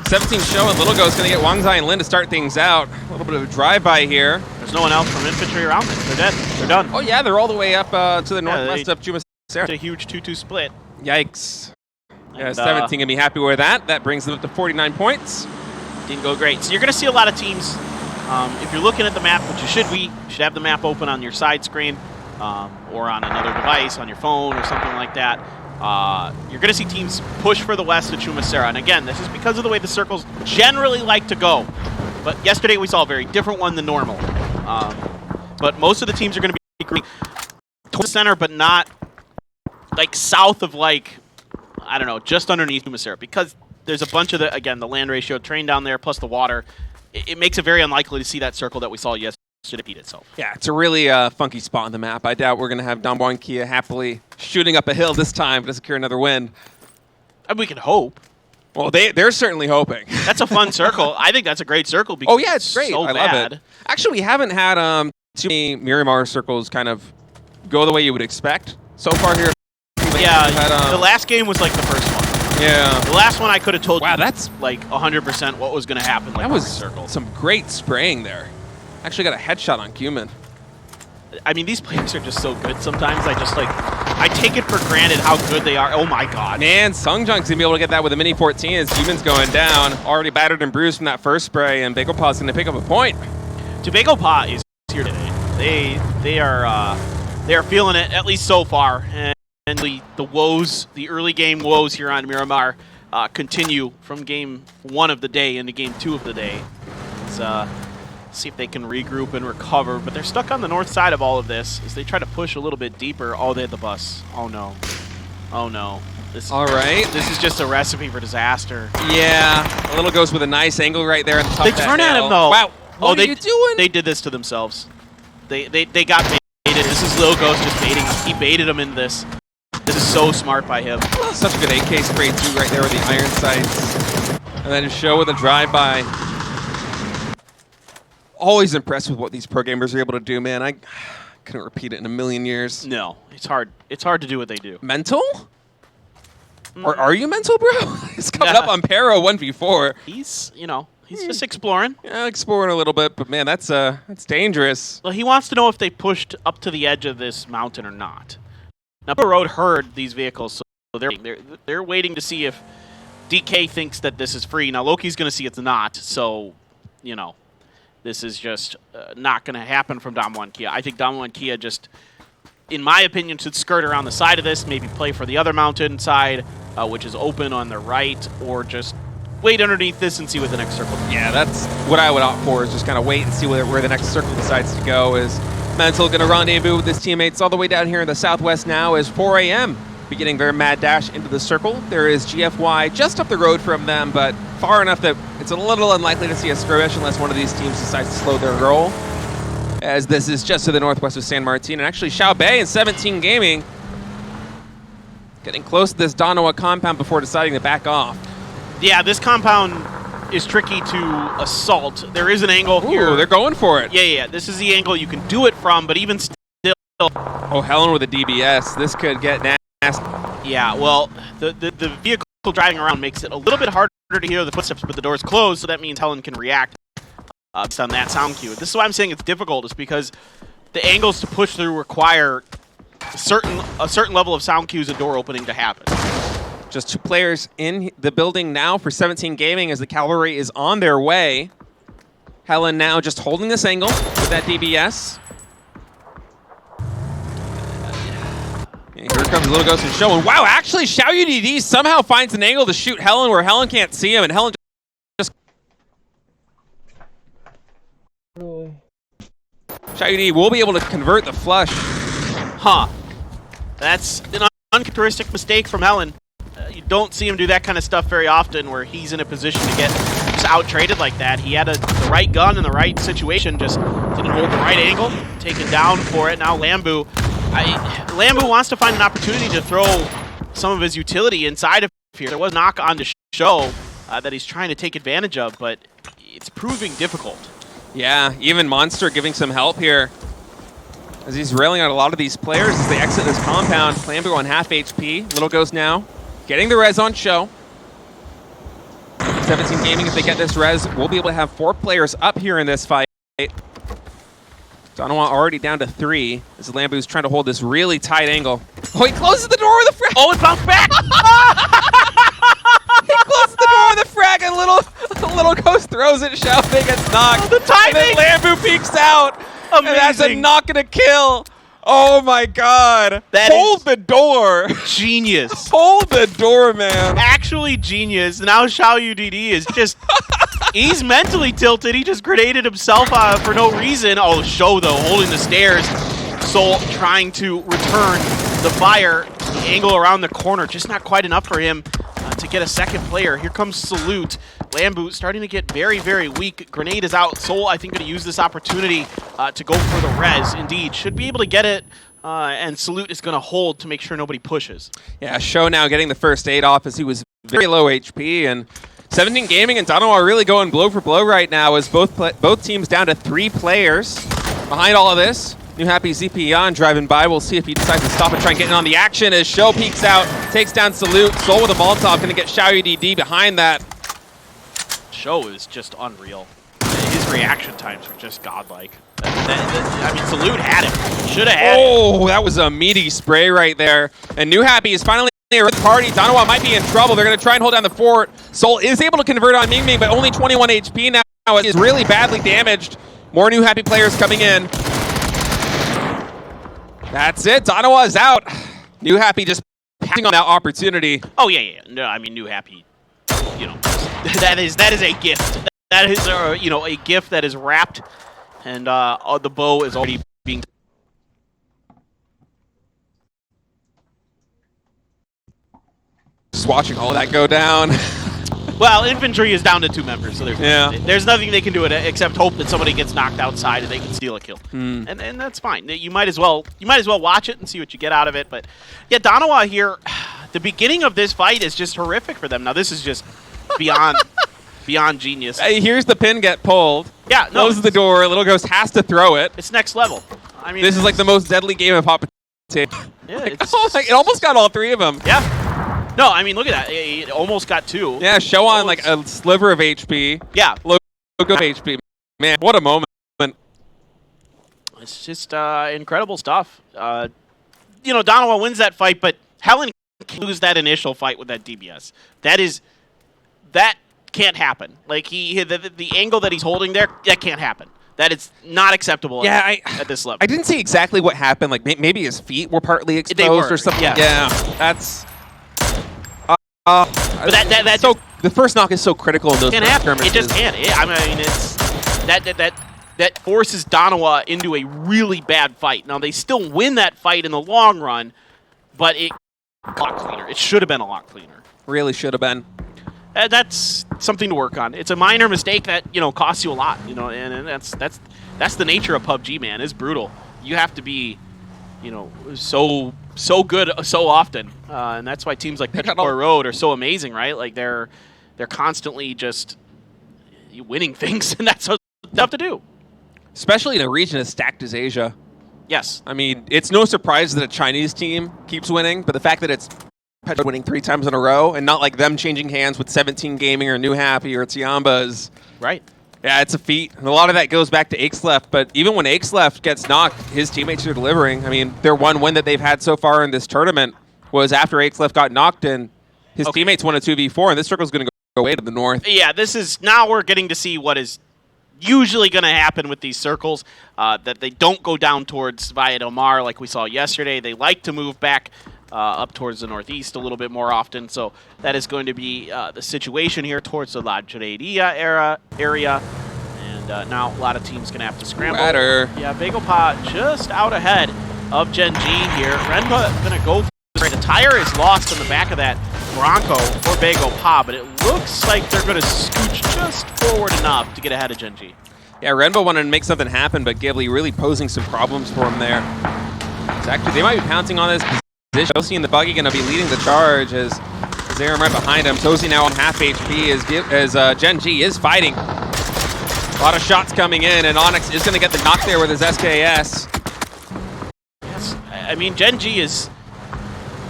17 show, and Little Ghost's going to get Wangzai and Lin to start things out. A little bit of a drive-by here. There's no one else from infantry around them. They're dead. They're done. Oh, yeah, they're all the way up to the northwest of Jumas. It's a huge 2-2 split. Yikes. Yeah, And, 17 going to be happy with that. That brings them up to 49 points. Didn't go great. So you're going to see a lot of teams. If you're looking at the map, which you should have the map open on your side screen or on another device, on your phone or something like that. You're going to see teams push for the west of Chumasera. And again, this is because of the way the circles generally like to go. But yesterday we saw a very different one than normal. But most of the teams are going to be towards the center, but not like south of, like, I don't know, just underneath Chumasera, because there's a bunch of the land ratio, train down there, plus the water. It makes it very unlikely to see that circle that we saw yesterday repeat itself. Yeah, it's a really funky spot on the map. I doubt we're going to have Damwon Kia happily shooting up a hill this time to secure another win. And we can hope. Well, they're certainly hoping. That's a fun circle. I think that's a great circle because it's great. So I bad. love it. Actually, we haven't had too many Miramar circles kind of go the way you would expect so far here. Yeah, the last game was like the first one. Yeah. The last one I could have told you that's like 100% what was going to happen. Like, that was circles. Some great spraying there. Actually got a headshot on Cumin. I mean, these players are just so good sometimes. I take it for granted how good they are. Oh my god. Man, Sungjunk's going to be able to get that with a Mini 14 as Cumin's going down. Already battered and bruised from that first spray, and Bagopaw's going to pick up a point. Bagopaa is here today. They are feeling it, at least so far. And the woes, the early game woes here on Miramar continue from game 1 of the day into game 2 of the day. Let's see if they can regroup and recover. But they're stuck on the north side of all of this as they try to push a little bit deeper. Oh, they had the bus. Oh, no. Oh, no. All right. This is just a recipe for disaster. Yeah. A Little Ghost with a nice angle right there at the top They of that turn at hill. him, though. Wow. What are you doing? They did this to themselves. They got baited. This is Little Ghost just baiting him. He baited him in this. This is so smart by him. Such a good AK spray, too, right there with the iron sights. And then just show with a drive-by. Always impressed with what these pro gamers are able to do, man. I couldn't repeat it in a million years. No, it's hard. It's hard to do what they do. Mental? Or are you mental, bro? He's coming up on Pero 1v4. He's, he's just exploring. Yeah, exploring a little bit, but man, that's dangerous. Well, he wants to know if they pushed up to the edge of this mountain or not. Now, Pro Road heard these vehicles, so they're waiting to see if DK thinks that this is free. Now, Loki's going to see it's not, so, this is just not going to happen from Damwon Kia. I think Damwon Kia just, in my opinion, should skirt around the side of this, maybe play for the other mountain side, which is open on the right, or just wait underneath this and see what the next circle does. Yeah, that's what I would opt for, is just kind of wait and see where the next circle decides to go. Is Mental going to rendezvous with his teammates all the way down here in the southwest now as 4 a.m. beginning their mad dash into the circle. There is GFY just up the road from them, but far enough that it's a little unlikely to see a skirmish unless one of these teams decides to slow their roll, as this is just to the northwest of San Martin. And actually, Xiaobei and 17 Gaming Getting close to this Donowa compound before deciding to back off. Yeah, this compound is tricky to assault. There is an angle here. Ooh, they're going for it. Yeah. This is the angle you can do it from, but even still. Oh, Helen with a DBS. This could get nasty. Yeah, well, the vehicle driving around makes it a little bit harder to hear the footsteps, but the door's closed, so that means Helen can react based on that sound cue. This is why I'm saying it's difficult, is because the angles to push through require a certain level of sound cues and door opening to happen. Just 2 players in the building now for 17 Gaming as the Cavalry is on their way. Helen now just holding this angle with that DBS. And here comes Little Ghost and Show. And wow, actually, Xiao UDD somehow finds an angle to shoot Helen where Helen can't see him, and Helen just... Xiao UDD will be able to convert the flush. Huh. That's an uncharacteristic mistake from Helen. You don't see him do that kind of stuff very often where he's in a position to get just out-traded like that. He had the right gun in the right situation, just didn't hold the right angle, taken down for it. Now Lambu wants to find an opportunity to throw some of his utility inside of here. There was a knock on the show that he's trying to take advantage of, but it's proving difficult. Yeah, even Monster giving some help here as he's railing out a lot of these players as they exit this compound. Lambu on half HP. Little Ghost now getting the res on Show. 17 Gaming, if they get this res, we'll be able to have 4 players up here in this fight. Donowa already down to 3 as Lambu's trying to hold this really tight angle. Oh, he closes the door with a frag! Oh, it bounced back! He closes the door with a frag and Little Ghost throws it, Xiaofei gets knocked. Oh, the timing! And then Lambu peeks out. Amazing. And that's a knock and a kill. Oh my god. That Hold the door. Genius. Hold the door, man. Actually genius. Now Xiao UDD is just... he's mentally tilted. He just grenaded himself for no reason. Oh, Show, though, holding the stairs. Soul trying to return the fire. The angle around the corner, just not quite enough for him to get a second player. Here comes Salute. Lambu starting to get very, very weak. Grenade is out. Soul, I think, going to use this opportunity to go for the res. Indeed, should be able to get it. And Salute is going to hold to make sure nobody pushes. Yeah, Show now getting the first aid off as he was very low HP. And 17 Gaming and Donowa are really going blow for blow right now as both teams down to 3 players. Behind all of this, New Happy ZP driving by. We'll see if he decides to stop and try and get in on the action as Show peeks out, takes down Salute. Soul with a Molotov, going to get Xiao UDD behind that. Show is just unreal. His reaction times are just godlike. I mean, Salute had him. Should have had him. Oh, that was a meaty spray right there. And New Happy is finally here with the party. Donowa might be in trouble. They're going to try and hold down the fort. Soul is able to convert on Ming Ming, but only 21 HP now. It is really badly damaged. More New Happy players coming in. That's it. Donowa is out. New Happy just passing on that opportunity. Oh, yeah. No, I mean, New Happy, you know, that is a gift. That is, you know, a gift that is wrapped, and the bow is already being... Just watching all of that go down. Well, infantry is down to 2 members, so there's nothing they can do except hope that somebody gets knocked outside and they can steal a kill, and that's fine. You might as well watch it and see what you get out of it. But yeah, Donowa here, the beginning of this fight is just horrific for them. Now this is just beyond genius. Hey, here's the pin get pulled. Yeah, no, closes the door. Little Ghost has to throw it. It's next level. I mean, this is like the most deadly game of Hot Potato. Yeah, it almost got all 3 of them. Yeah. No, I mean, look at that. It almost got 2. Yeah, Show on like a sliver of HP. Yeah. Logo of HP. Man, what a moment. It's just incredible stuff. You know, Donowa wins that fight, but Helen can lose that initial fight with that DBS. That can't happen. Like, the angle that he's holding there, that can't happen. That is not acceptable at this level. I didn't see exactly what happened. Like, maybe his feet were partly exposed or something. Yeah, that's... but that so the first knock is so critical in those skirmishes. It just can't. I mean, it's that forces Donowa into a really bad fight. Now they still win that fight in the long run, but it a lot cleaner. It should have been a lot cleaner. Really should have been. That's something to work on. It's a minor mistake that costs you a lot. And that's the nature of PUBG, man. It's brutal. You have to be so so good so often, and that's why teams like Petrichor Road are so amazing, right? Like they're constantly just winning things, and that's so tough to do. Especially in a region as stacked as Asia. Yes. I mean, it's no surprise that a Chinese team keeps winning, but the fact that it's Petrichor winning 3 times in a row and not like them changing hands with 17 Gaming or New Happy or Tiamba is... Right. Yeah, it's a feat. And a lot of that goes back to Axleft, but even when Axleft gets knocked, his teammates are delivering. I mean, their one win that they've had so far in this tournament was after Axleft got knocked and his teammates won a 2v4, and this circle's going to go away to the north. Yeah, this is... Now we're getting to see what is usually going to happen with these circles, that they don't go down towards Via Del Mar like we saw yesterday. They like to move back up towards the northeast a little bit more often, so that is going to be the situation here towards the La Juderia area. And now a lot of teams going to have to scramble. Better. Yeah, Bagel just out ahead of Gen G here. Renba going to go for the tire is lost on the back of that Bronco for Bagel but it looks like they're going to scooch just forward enough to get ahead of Gen G. Yeah, Renbo wanted to make something happen, but Ghibli really posing some problems for him there. So actually, they might be pouncing on this position. Tosi and the Buggy going to be leading the charge as Zaram right behind him. Tosi now on half HP as Gen G is fighting. A lot of shots coming in, and Onyx is going to get the knock there with his SKS. Yes, I mean, Gen G is,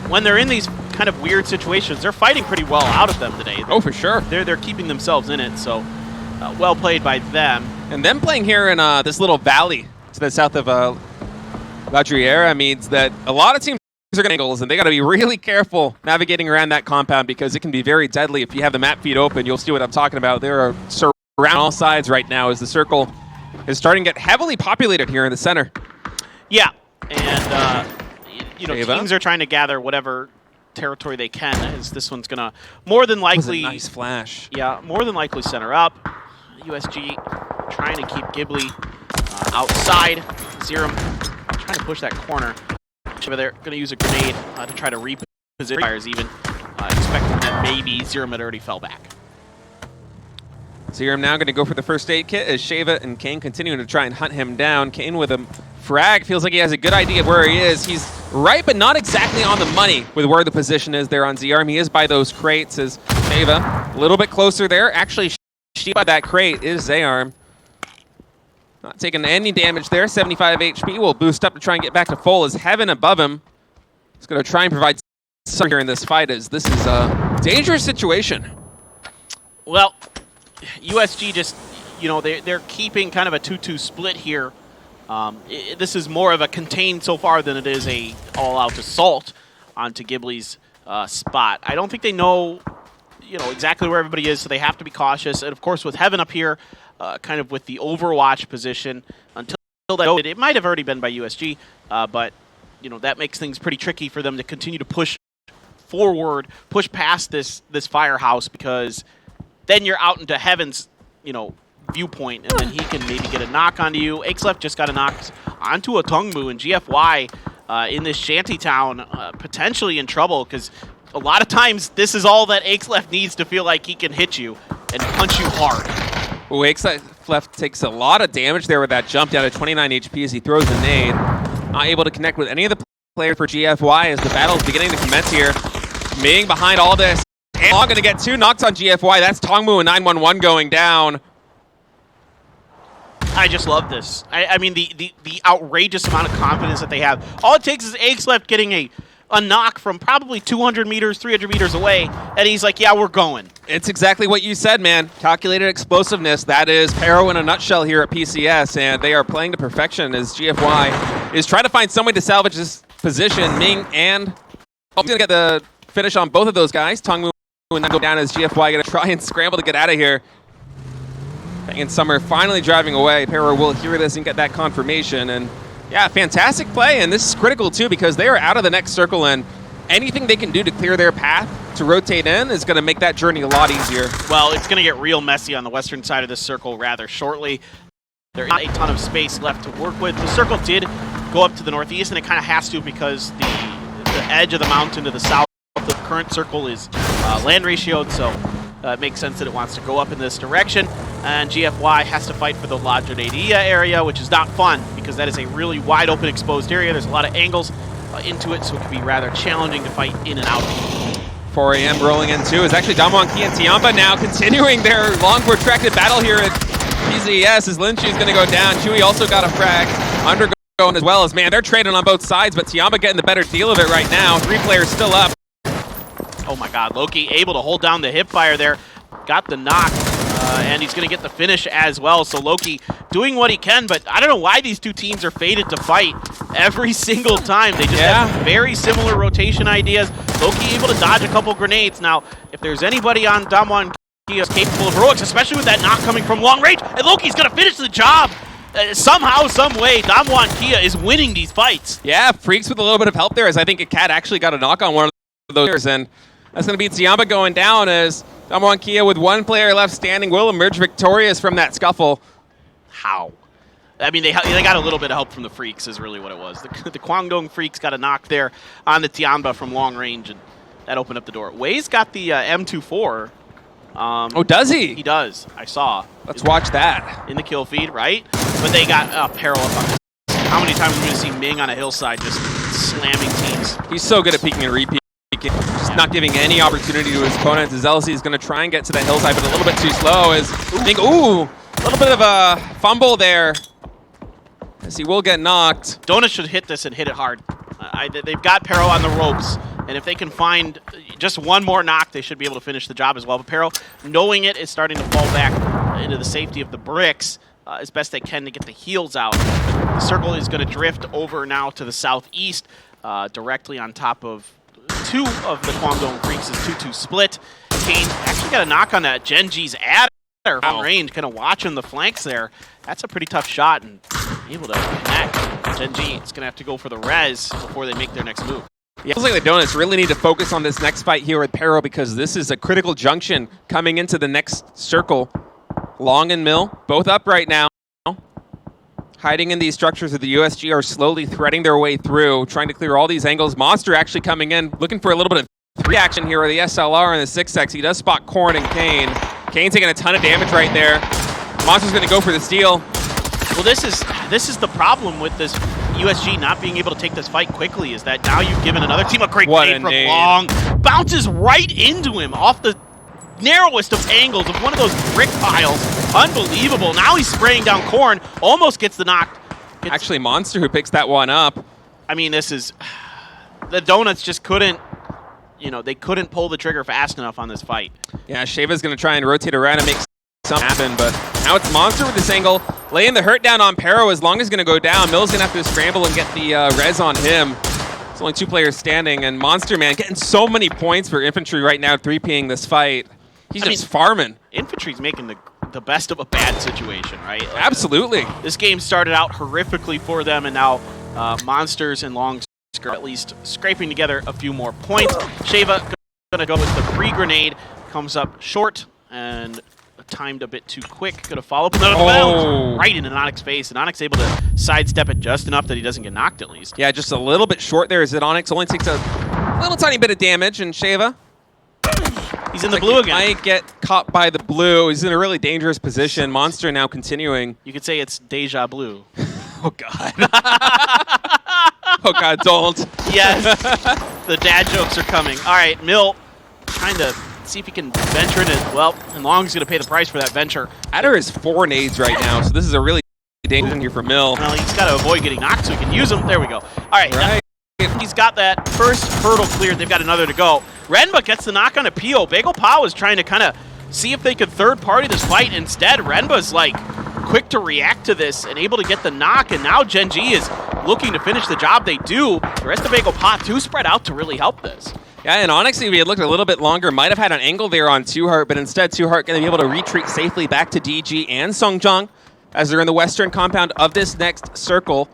when they're in these kind of weird situations, they're fighting pretty well out of them today. Oh, for sure. They're keeping themselves in it, so well played by them. And them playing here in this little valley to the south of La Juderia means that a lot of teams are going to angles, and they got to be really careful navigating around that compound because it can be very deadly. If you have the map feed open, you'll see what I'm talking about. There are around all sides right now as the circle is starting to get heavily populated here in the center. Yeah, and you know, Ava? teams are trying to gather whatever territory they can, as this one's gonna more than likely... That was a nice flash. Yeah, more than likely center up. USG trying to keep Ghibli outside. Zerum trying to push that corner. Over there, gonna use a grenade to try to reposition fires even, expecting that maybe Zerum had already fell back. Zerum now going to go for the first aid kit as Shava and Kane continuing to try and hunt him down. Kane with a frag feels like he has a good idea of where he is. He's right, but not exactly on the money with where the position is there on Zarm. He is by those crates as Shava a little bit closer there. Actually, by that crate is Zarm. Not taking any damage there. 75 HP will boost up to try and get back to full as Heaven above him. He's going to try and provide some here in this fight as this is a dangerous situation. Well, USG just, you know, they're keeping kind of a 2-2 split here. This is more of a contained so far than it is a all-out assault onto Ghibli's spot. I don't think they know, you know, exactly where everybody is, so they have to be cautious. And of course, with Heaven up here, kind of with the Overwatch position, until that, it might have already been by USG, but you know that makes things pretty tricky for them to continue to push forward, push past this firehouse, because then you're out into Heaven's, you know, viewpoint, and then he can maybe get a knock onto you. Axleft just got a knock onto a Tongmu, and GFY in this shanty town potentially in trouble, because a lot of times this is all that Axleft needs to feel like he can hit you and punch you hard. Oh, Axleft takes a lot of damage there with that jump down to 29 HP as he throws a nade. Not able to connect with any of the players for GFY as the battle is beginning to commence here. Ming behind all this. And going to get 2 knocks on GFY. That's Tongmu and 911 going down. I just love this. I mean, the outrageous amount of confidence that they have. All it takes is Axleft getting a knock from probably 200 meters, 300 meters away, and he's like, yeah, we're going. It's exactly what you said, man. Calculated explosiveness. That is Pero in a nutshell here at PCS, and they are playing to perfection as GFY is trying to find some way to salvage this position. Ming and going to get the finish on both of those guys. Tongmu and then go down as GFY going to try and scramble to get out of here. And Summer finally driving away. Pero will hear this and get that confirmation. And yeah, fantastic play. And this is critical too because they are out of the next circle, and anything they can do to clear their path to rotate in is going to make that journey a lot easier. Well, it's going to get real messy on the western side of this circle rather shortly. There is not a ton of space left to work with. The circle did go up to the northeast, and it kind of has to because the edge of the mountain to the south of the current circle is land ratioed, so it makes sense that it wants to go up in this direction. And GFY has to fight for the La Juderia area, which is not fun because that is a really wide open exposed area. There's a lot of angles into it, so it can be rather challenging to fight in and out. 4 a.m. rolling in too is actually Damwon Ki and Tiamba now continuing their long protracted battle here at PZS as Linshu's going to go down. Chewy also got a frag. Undergoing as well as, man, they're trading on both sides, but Tiamba getting the better deal of it right now. 3 players still up. Oh my god, Loki able to hold down the hip fire there. Got the knock, and he's going to get the finish as well. So Loki doing what he can, but I don't know why these two teams are fated to fight every single time. They just have very similar rotation ideas. Loki able to dodge a couple grenades. Now, if there's anybody on Damwon Ki is capable of heroics, especially with that knock coming from long range, and Loki's going to finish the job. Somehow, some way, Damwon Ki is winning these fights. Yeah, Freaks with a little bit of help there, as I think a cat actually got a knock on one of those, and that's going to be Tiamba going down as Damwon Ki with 1 player left standing will emerge victorious from that scuffle. How? I mean, they got a little bit of help from the Freaks is really what it was. The Kwangdong Freaks got a knock there on the Tiamba from long range, and that opened up the door. Wei's got the M24. Oh, does he? He does. I saw. Let's watch that. In the kill feed, right? But they got Peril up on this. How many times are we going to see Ming on a hillside just slamming teams? He's so good at peeking and repeating. Just not giving any opportunity to his opponent. Zelsi is going to try and get to the hillside, but a little bit too slow. As ooh, a little bit of a fumble there. As he will get knocked. Donut should hit this and hit it hard. They've got Peril on the ropes, and if they can find just 1 more knock, they should be able to finish the job as well. But Peril, knowing it, is starting to fall back into the safety of the bricks as best they can to get the heals out. The circle is going to drift over now to the southeast, directly on top of 2 of the Kwangdong Freaks' 2-2 split. Kane actually got a knock on that Genji's adder from range, kind of watching the flanks there. That's a pretty tough shot, and able to connect. Genji is going to have to go for the res before they make their next move. Yeah, it feels like the Donuts really need to focus on this next fight here with Peril, because this is a critical junction coming into the next circle. Long and Mill, both up right now. Hiding in these structures of the USG are slowly threading their way through, trying to clear all these angles. Monster actually coming in, looking for a little bit of 3 action here with the SLR and the 6X. He does spot Korn and Kane. Kane taking a ton of damage right there. Monster's going to go for the steal. Well, this is the problem with this USG not being able to take this fight quickly, is that now you've given another team a great grenade from long. Bounces right into him off the narrowest of angles of one of those brick piles. Unbelievable. Now he's spraying down Korn. Almost gets the knock. Actually, Monster who picks that one up. I mean, this is... The Donuts just couldn't... You know, they couldn't pull the trigger fast enough on this fight. Yeah, Sheva's going to try and rotate around and make something happen, but now it's Monster with this angle, laying the hurt down on Pero. As long as he's going to go down, Mill's going to have to scramble and get the res on him. There's only 2 players standing, and Monster, man, getting so many points for Infantry right now, 3P'ing this fight. He's just farming. Infantry's making the best of a bad situation, right? Like, absolutely. This game started out horrifically for them, and now Monsters and Longs are at least scraping together a few more points. Sheva going to go with the free grenade. Comes up short and timed a bit too quick. Going to follow up another right into Onyx's face, and Onyx able to sidestep it just enough that he doesn't get knocked at least. Yeah, just a little bit short there as Onyx only takes a little tiny bit of damage, and Sheva... He's in the blue again. Might get caught by the blue. He's in a really dangerous position. Monster now continuing. You could say it's deja blue. Oh, God. Oh, God, don't. Yes. The dad jokes are coming. All right, Mill trying to see if he can venture it. Well, and Long's going to pay the price for that venture. Adder is 4 nades right now, so this is a really dangerous one here for Mill. Well, he's got to avoid getting knocked so he can use them. There we go. All right. He's got that first hurdle cleared. They've got another to go. Renba gets the knock on a Pio. Bagel Pao is trying to kind of see if they could third-party this fight. Instead, Renba's like quick to react to this and able to get the knock. And now Genji is looking to finish the job they do. The rest of Bagel Pao too spread out to really help this. Yeah, and Onyx, if he had looked a little bit longer, might have had an angle there on Two Heart, but instead Two Heart going to be able to retreat safely back to DG and Songjong as they're in the western compound of this next circle.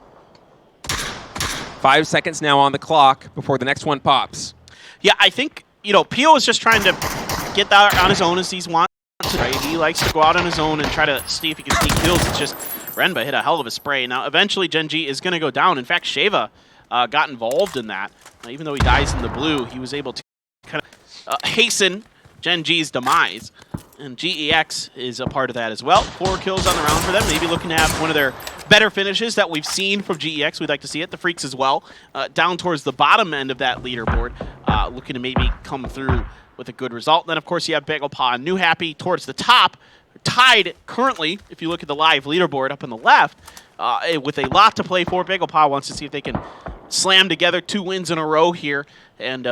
5 seconds now on the clock before the next one pops. Yeah, I think, you know, Pio is just trying to get that on his own as he's wants to, right? He likes to go out on his own and try to see if he can sneak kills. It's just Renba hit a hell of a spray. Now, eventually, Genji is going to go down. In fact, Sheva got involved in that. Even though he dies in the blue, he was able to kind of hasten Genji's demise. And GEX is a part of that as well. 4 kills on the round for them. Maybe looking to have one of their better finishes that we've seen from GEX. We'd like to see it. The Freaks as well, down towards the bottom end of that leaderboard, looking to maybe come through with a good result. Then, of course, you have Bagel Paw and New Happy towards the top, tied currently, if you look at the live leaderboard up on the left, with a lot to play for. Bagel Paw wants to see if they can slam together 2 wins in a row here and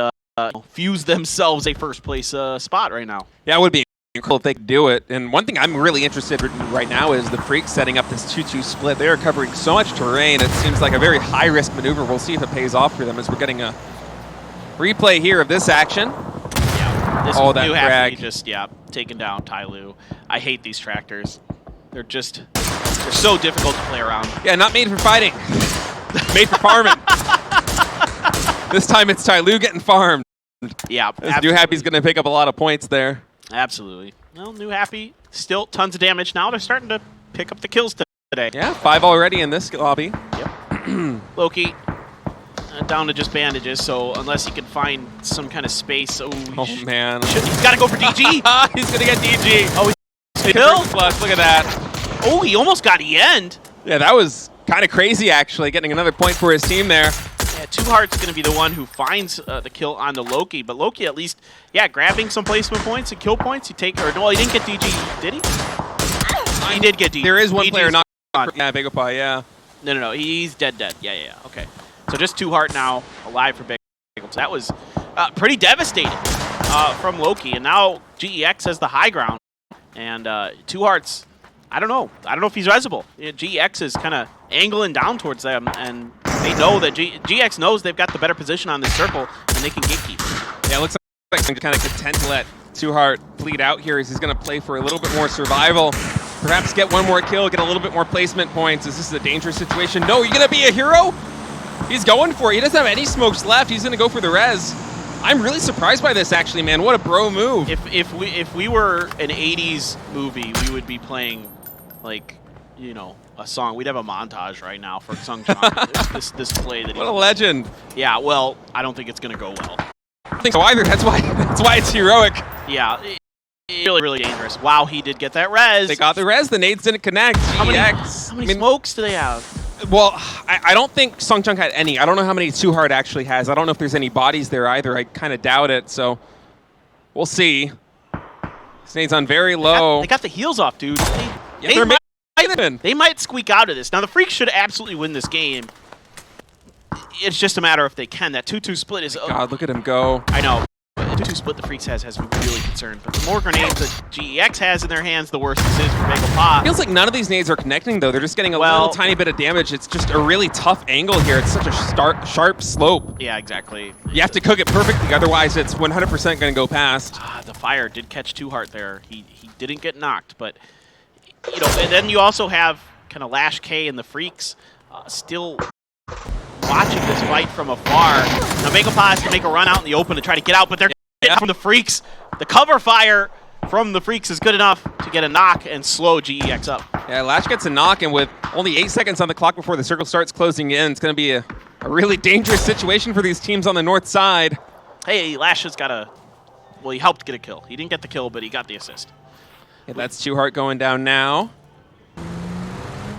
fuse themselves a first-place spot right now. Yeah, it would be cool if they could do it. And one thing I'm really interested in right now is the Freaks setting up this 2-2 split. They are covering so much terrain. It seems like a very high-risk maneuver. We'll see if it pays off for them as we're getting a replay here of this action. Yeah, this that New frag. Happy just, taking down Tyloo. I hate these tractors. They're so difficult to play around. Yeah, not made for fighting. Made for farming. This time it's Tyloo getting farmed. Yeah, New Happy's going to pick up a lot of points there. Absolutely. Well, New Happy, still tons of damage now. They're starting to pick up the kills today. Yeah, 5 already in this lobby. Yep. Loki down to just bandages, so unless he can find some kind of space. Oh man. He's got to go for DG. He's going to get DG. Oh, he's killed. Plus, look at that. Oh, he almost got the end. Yeah, that was kind of crazy, actually, getting another point for his team there. Yeah, Two Heart's going to be the one who finds the kill on the Loki, but Loki at least, grabbing some placement points and kill points. He didn't get DG, did he? He did get DG. There is one DG's player not. on. Yeah, Bagel Paw, yeah. No, he's dead. Yeah, okay. So just Two Heart now alive for Bagel. So that was pretty devastating from Loki, and now GEX has the high ground, and Two Heart's, I don't know if he's resable. GEX is kind of angling down towards them, and they know that GX knows they've got the better position on this circle, and they can gatekeep. Yeah, it looks like they're kind of content to let Two Heart bleed out here as he's going to play for a little bit more survival. Perhaps get one more kill, get a little bit more placement points. Is this a dangerous situation? No, you're going to be a hero? He's going for it. He doesn't have any smokes left. He's going to go for the res. I'm really surprised by this, actually, man. What a bro move. If we were an 80s movie, we would be playing, like, a song. We'd have a montage right now for Sung Chong. this play that he. What a legend. Yeah, well, I don't think it's going to go well. I don't think so either. That's why it's heroic. Yeah, really, really dangerous. Wow, he did get that res. They got the res. The nades didn't connect. How many smokes do they have? Well, I don't think Sung Chong had any. I don't know how many Two Heart actually has. I don't know if there's any bodies there either. I kind of doubt it, so we'll see. Snade's on very low. They got the heels off, dude. They might squeak out of this. Now, the Freaks should absolutely win this game. It's just a matter if they can. That 2-2 split is... God, look at him go. I know. The 2-2 split the Freaks has me really concerned. But the more grenades that GEX has in their hands, the worse this is for Bagel Paw. Feels like none of these nades are connecting, though. They're just getting a little tiny bit of damage. It's just a really tough angle here. It's such a sharp slope. Yeah, exactly. You have to cook it perfectly, otherwise it's 100% going to go past. The fire did catch Two Heart there. He didn't get knocked, but... and then you also have kind of Lash K and the Freaks still watching this fight from afar. Now Bagel Paw has to make a run out in the open to try to get out, but they're getting from the Freaks. The cover fire from the Freaks is good enough to get a knock and slow GEX up. Yeah, Lash gets a knock, and with only 8 seconds on the clock before the circle starts closing in, it's going to be a really dangerous situation for these teams on the north side. Hey, Lash has got a... Well, he helped get a kill. He didn't get the kill, but he got the assist. Yeah, that's Two Heart going down now.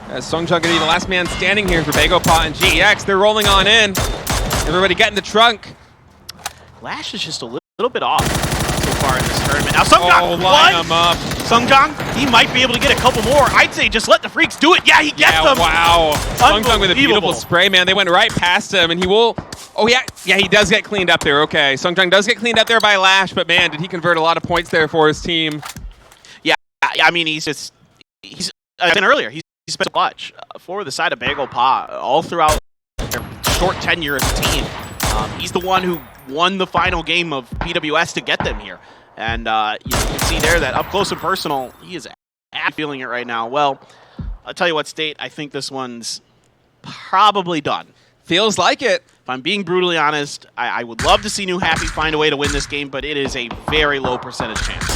As Sung Chong going to be the last man standing here for Bagel Paw and GEX. They're rolling on in. Everybody get in the trunk. Lash is just a little bit off so far in this tournament. Now Sung Chong, line him up. Sung Chong, he might be able to get a couple more. I'd say just let the Freaks do it. Yeah, he gets them. Wow. Sung Chong with a beautiful spray, man. They went right past him, and he will... Oh, yeah, he does get cleaned up there. Okay, Sung Chong does get cleaned up there by Lash, but, man, did he convert a lot of points there for his team. I mean, he's I said earlier, he's spent so much for the side of Bagel Paw all throughout their short tenure as a team. He's the one who won the final game of PWS to get them here. And you can see there that up close and personal, he is feeling it right now. Well, I'll tell you what, State, I think this one's probably done. Feels like it. If I'm being brutally honest, I would love to see New Happy find a way to win this game, but it is a very low percentage chance.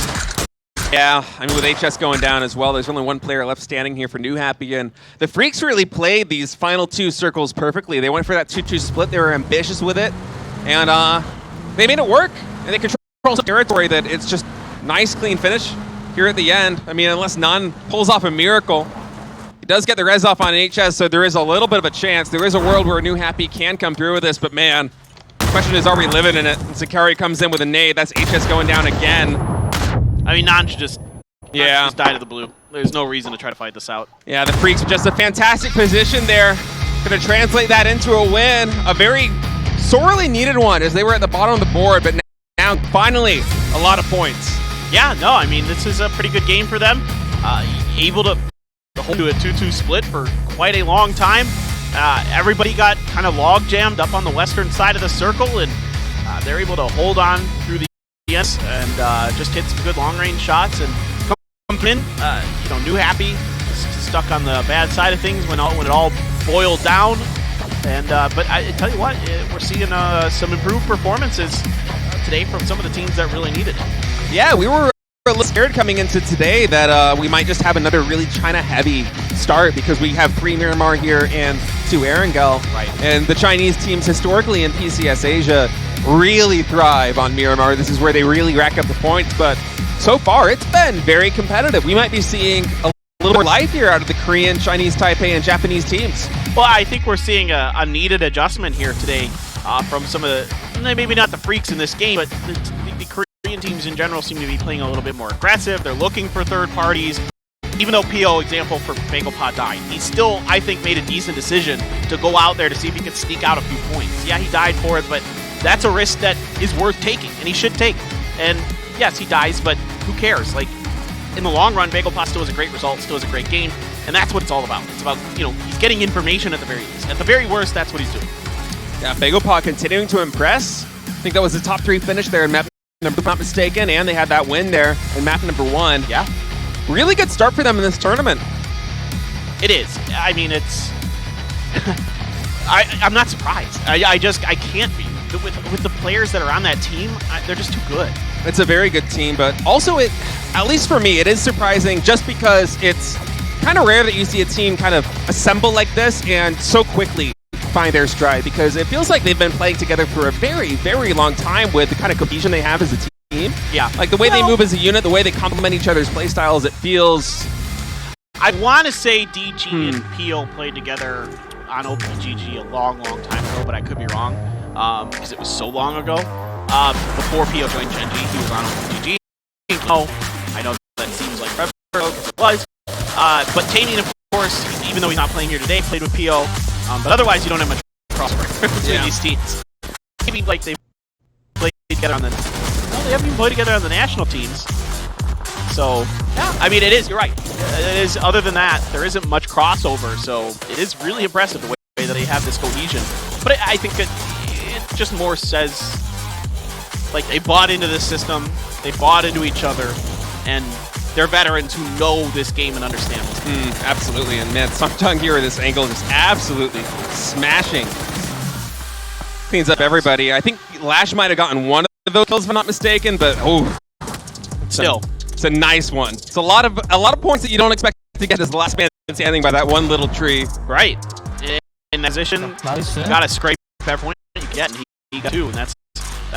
Yeah, I mean, with HS going down as well, there's only one player left standing here for New Happy, and the Freaks really played these final 2 circles perfectly. They went for that 2-2 split. They were ambitious with it, and they made it work, and they control some territory that it's just nice, clean finish here at the end. I mean, unless None pulls off a miracle, Does get the res off on HS, so there is a little bit of a chance. There is a world where New Happy can come through with this, but man, the question is, are we living in it? And Sakari comes in with a nade. That's HS going down again. I mean, Nan should just die to the blue. There's no reason to try to fight this out. Yeah, the Freaks just a fantastic position there. Going to translate that into a win. A very sorely needed one as they were at the bottom of the board, but now finally a lot of points. Yeah, no, I mean, this is a pretty good game for them. Able to hold to a 2-2 split for quite a long time. Everybody got kind of log jammed up on the western side of the circle, and they're able to hold on through the end and just hit some good long-range shots and come in. New Happy stuck on the bad side of things when it all boiled down. And but I tell you what, we're seeing some improved performances today from some of the teams that really needed it. Yeah, we were a little scared coming into today that we might just have another really China-heavy start because we have 3 Miramar here and 2 Erangel. Right. And the Chinese teams historically in PCS Asia really thrive on Miramar. This is where they really rack up the points, but so far it's been very competitive. We might be seeing a little more life here out of the Korean, Chinese Taipei, and Japanese teams. Well, I think we're seeing a needed adjustment here today from some of the, maybe not the Freaks in this game, but the Korean teams in general seem to be playing a little bit more aggressive. They're looking for third parties. Even though PO, example for BagelPot died, he still, I think, made a decent decision to go out there to see if he could sneak out a few points. Yeah, he died for it, but that's a risk that is worth taking, and he should take. And yes, he dies, but who cares? Like, in the long run, BagelPot still has a great result, still has a great game, and that's what it's all about. It's about, he's getting information at the very least. At the very worst, that's what he's doing. Yeah, BagelPot continuing to impress. I think that was the top 3 finish there in map number, if I'm not mistaken, and they had that win there in map number 1. Yeah. Really good start for them in this tournament. It is. I mean, it's... I'm not surprised. I can't be. With the players that are on that team, they're just too good. It's a very good team, but also at least for me, it is surprising just because it's kind of rare that you see a team kind of assemble like this and so quickly find their stride, because it feels like they've been playing together for a very, very long time with the kind of cohesion they have as a team. Yeah. Like the way they move as a unit, the way they complement each other's play styles, it feels... I want to say DG and PO played together on OPGG a long, long time ago, but I could be wrong because it was so long ago. Before PO joined Gen G, he was on OPGG. I know that seems like forever because it was. But Tamian, of course, even though he's not playing here today, played with PO. But otherwise, you don't have much crossover between these teams. Maybe like they played together on the... No, they haven't even played together on the national teams. So, yeah, I mean, it is, you're right. It is, other than that, there isn't much crossover, so it is really impressive the way that they have this cohesion. But I think that it just more says, like, they bought into this system, they bought into each other, and they're veterans who know this game and understand this. Absolutely, and man, Sungtung here at this angle just absolutely smashing. Cleans up everybody. I think Lash might have gotten one of those kills if I'm not mistaken, but Still. It's a nice one. It's a lot of points that you don't expect to get as the last man standing by that one little tree. Right. In that position, you gotta scrape every point you get, and he got 2, and that's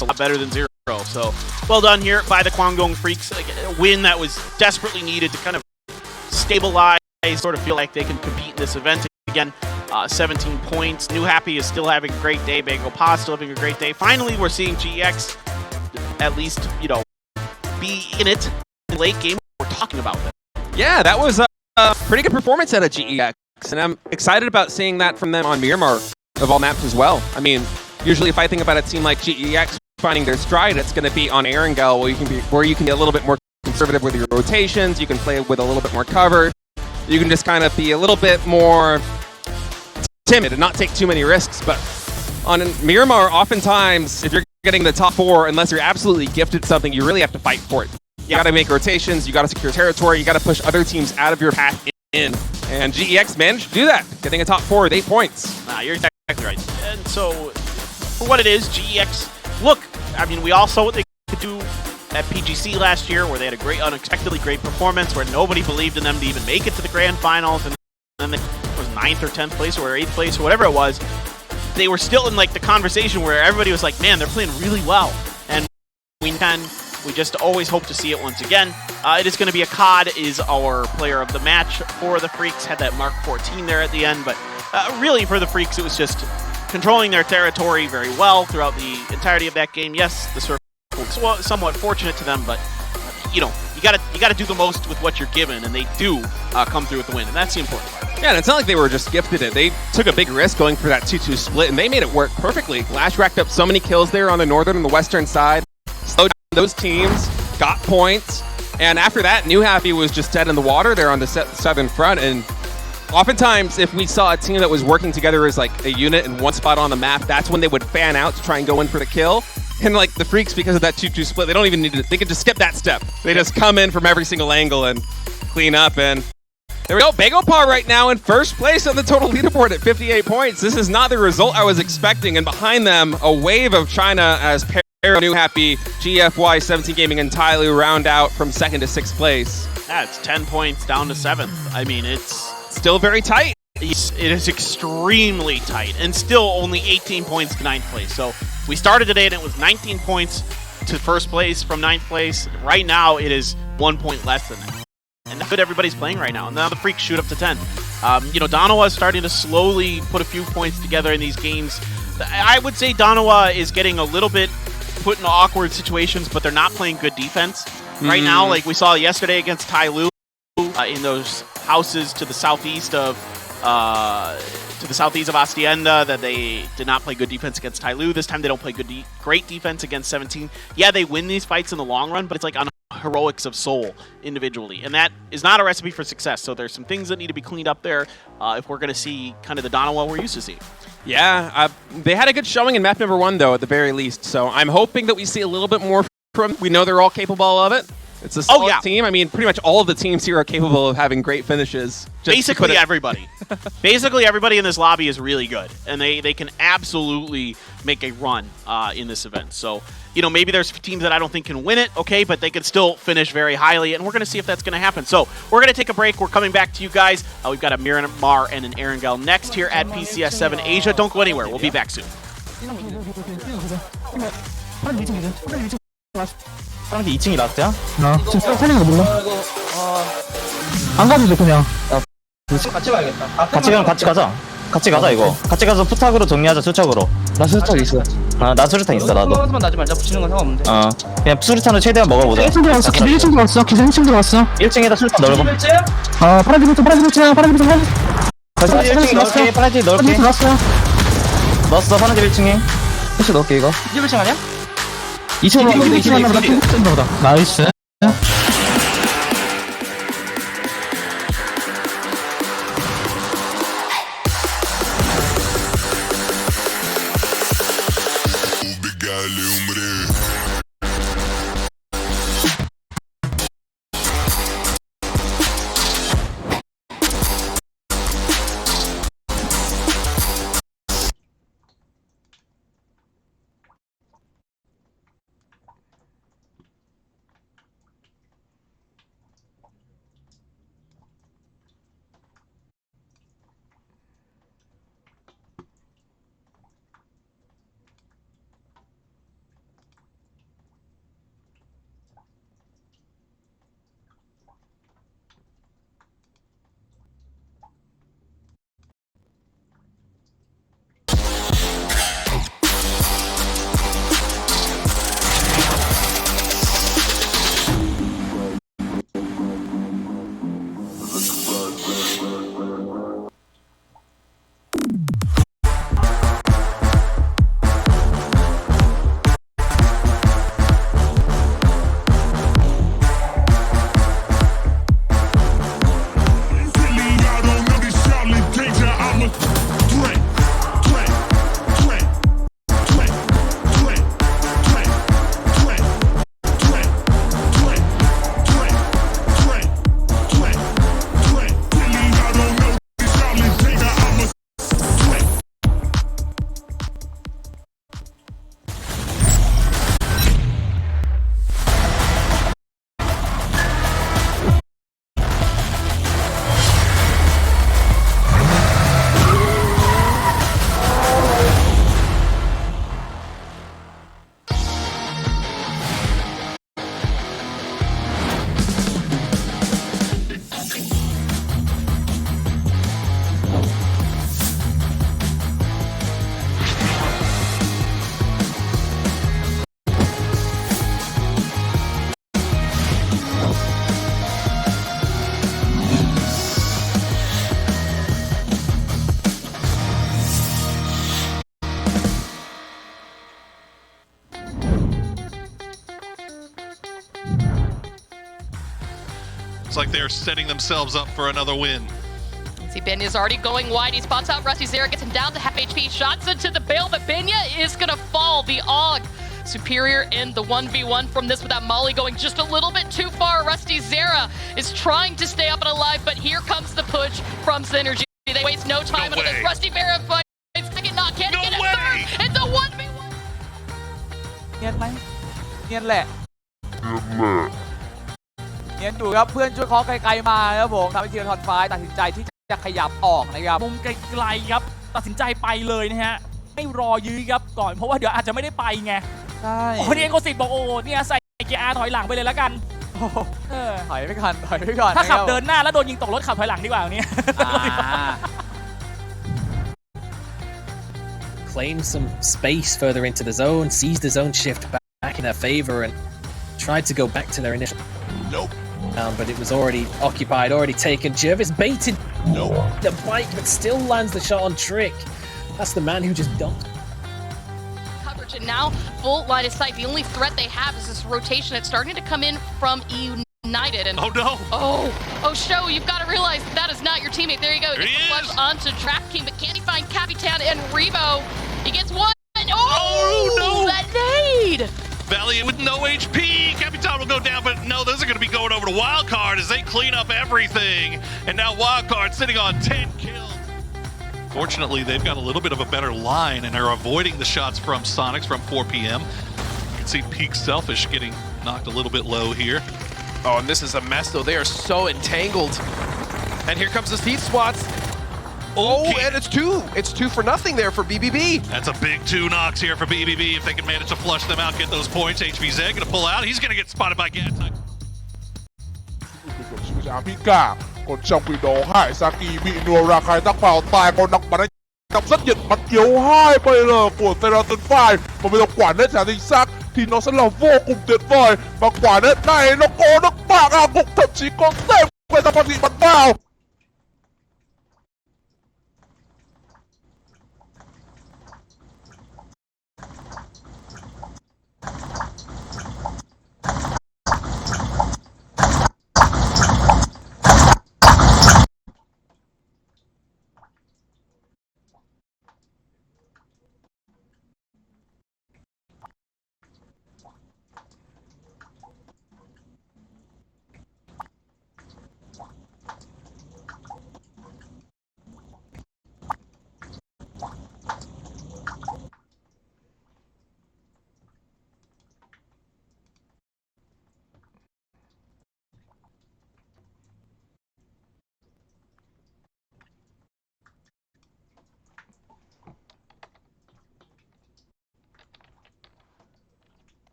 a lot better than 0. So, well done here by the Kwangdong Freaks. A win that was desperately needed to kind of stabilize, sort of feel like they can compete in this event again. 17 points. New Happy is still having a great day. BagelPot still having a great day. Finally, we're seeing GX at least, be in it. Late game, we're talking about them. Yeah, that was a pretty good performance out of GEX, and I'm excited about seeing that from them on Miramar of all maps as well. I mean, usually if I think about a team like GEX finding their stride, it's going to be on Erangel, where you can be a little bit more conservative with your rotations, you can play with a little bit more cover, you can just kind of be a little bit more timid and not take too many risks. But on Miramar, oftentimes, if you're getting the top 4, unless you're absolutely gifted something, you really have to fight for it. You gotta make rotations, you gotta secure territory, you gotta push other teams out of your path in. And GEX managed to do that, getting a top 4 with 8 points. You're exactly right. And so, for what it is, GEX, look, I mean, we all saw what they could do at PGC last year, where they had a great, unexpectedly great performance, where nobody believed in them to even make it to the grand finals, and then it was 9th or 10th place, or 8th place, or whatever it was. They were still in, like, the conversation where everybody was like, man, they're playing really well. And we can We just always hope to see it once again. It is going to be a COD is our player of the match for the Freaks. Had that Mark 14 there at the end, but really for the Freaks, it was just controlling their territory very well throughout the entirety of that game. Yes, the circle was somewhat fortunate to them, but you know, you gotta do the most with what you're given, and they do come through with the win, and that's the important part. Yeah, and it's not like they were just gifted it. They took a big risk going for that 2-2 split, and they made it work perfectly. Lash racked up so many kills there on the northern and the western side, slowed down those teams, got points, and after that, New Happy was just dead in the water there on the southern front, and oftentimes, if we saw a team that was working together as like a unit in one spot on the map, that's when they would fan out to try and go in for the kill. And like the Freaks, because of that 2-2 split, they don't even need to, they can just skip that step. They just come in from every single angle and clean up. And there we go. Bagopar right now in first place on the total leaderboard at 58 points. This is not the result I was expecting. And behind them, a wave of China as New Happy, GFY, 17 Gaming, and Tyloo round out from 2nd to 6th place. Yeah, it's 10 points down to 7th. I mean, it's still very tight. It is extremely tight, and still only 18 points to 9th place. So we started today, and it was 19 points to first place from 9th place. Right now, it is 1 point less than that. And that's what everybody's playing right now. And now the Freaks shoot up to 10. You know, Donawa is starting to slowly put a few points together in these games. I would say Donawa is getting a little bit put in awkward situations, but they're not playing good defense right now. Like we saw yesterday against Tyloo in those houses to the southeast of Hacienda, that they did not play good defense against Tyloo. This time they don't play great defense against 17. Yeah, they win these fights in the long run, but it's like on heroics of soul individually, and that is not a recipe for success. So there's some things that need to be cleaned up there if we're going to see kind of the Donawa we're used to seeing. Yeah, they had a good showing in map number 1, though, at the very least. So I'm hoping that we see a little bit more from. We know they're all capable of it. It's a solid team. I mean, pretty much all of the teams here are capable of having great finishes. Basically everybody. Basically everybody in this lobby is really good, and they can absolutely make a run in this event. So, you know, maybe there's teams that I don't think can win it, okay, but they can still finish very highly, and we're going to see if that's going to happen. So we're going to take a break. We're coming back to you guys. We've got a Miramar and an Erangel next here at PCS 7 Asia. Don't go anywhere. We'll be back soon. 사람들이 2층이 라스트야? 지금 살리는 거 몰라? 안 가도 돼 그냥. 같이 가야겠다. 같이 가자. 같이 가자 이거. 같이 가서 푸탁으로 정리하자 수착으로. 나 수류탄 있어. 나 수류탄 있어 나도. 하나만 나지 말자. 붙이는 건 상관없는데. 그냥 수류탄을 최대한 먹어보자. 1층 들어왔어. 기존 1층 들어왔어. 기존 1층 들어왔어. 1층에다 수류탄 넣고. 파란색 들어왔어. 다시 1층 넣을게. 파란색 넣을게. 들어왔어. 넣었어 파란색 1층에. 다시 넣을게 이거. 1층 아니야? 2층 하나 보다. 나이스. Looks like they're setting themselves up for another win. See, Benya's already going wide. He spots out Rusty Zera, gets him down to half HP. Shots into the bale, but Benya is going to fall. The AUG superior in the 1v1 from this, with that Molly going just a little bit too far. Rusty Zera is trying to stay up and alive, but here comes the push from Synergy. They waste no time on this. Rusty Zera fights second knock, can't get it third. It's a 1v1. เนียนไหมเนียนแหละเนียนดูครับเพื่อนช่วยเคาะไกลๆมาครับผมทำให้ทีมทอนฟ้าตัดสินใจที่จะขยับออกนะครับ มุมไกลๆครับตัดสินใจไปเลยนะฮะไม่รอยื้อครับก่อนเพราะว่าเดี๋ยวอาจจะไม่ได้ไปไง ใช่ โอ้นี่เอ็นโกสิตบอกโอ้เนี่ยใส่เกียร์อาร์ถอยหลังไปเลยแล้วกัน โอ้โหถอยไปก่อนถอยไปก่อน ถ้าขับเดินหน้าแล้วโดนยิงตกรถขับถอยหลังดีกว่าเนี่ย Claimed some space further into the zone, seized the zone shift back in their favor, and tried to go back to their initial. Nope. But it was already occupied, already taken. Jervis baited the bike, but still lands the shot on Trick. That's the man who just dumped. Coverage, and now full line of sight. The only threat they have is this rotation. It's starting to come in from United. And Oh no! Oh, Show, you've got to realize that is not your teammate. There you go. There Gets he the is. flush onto Trap King, but can he find Capitan and Revo? He gets one. Oh, no. That nade! Valiant with no HP. Capitan will go down, but no, those are going to be going over to Wildcard as they clean up everything. And now Wildcard sitting on 10 kills. Fortunately, they've got a little bit of a better line and are avoiding the shots from Sonics from 4 p.m. You can see Peak Selfish getting knocked a little bit low here. Oh, and this is a mess, though. They are so entangled. And here comes the Steve Swats. Oh, Okay. and it's two. It's 2 for nothing there for BBB. That's a big 2 knocks here for BBB. If they can manage to flush them out, get those points. HVZ going to pull out. He's going to get spotted by Gat. พิก้าคนtrong khi đó Hải Saki bị nùa ra khai thác vào tài còn đọc bắn đọc rất nhiệt bắn yếu 2 PL của Teraton Fire và bây giờ quả nét trả chính xác thì nó sẽ là vô cùng tuyệt vời và quả nét này nó có được bảng A cục thậm chí có thêm người ta phát gì bắn vào.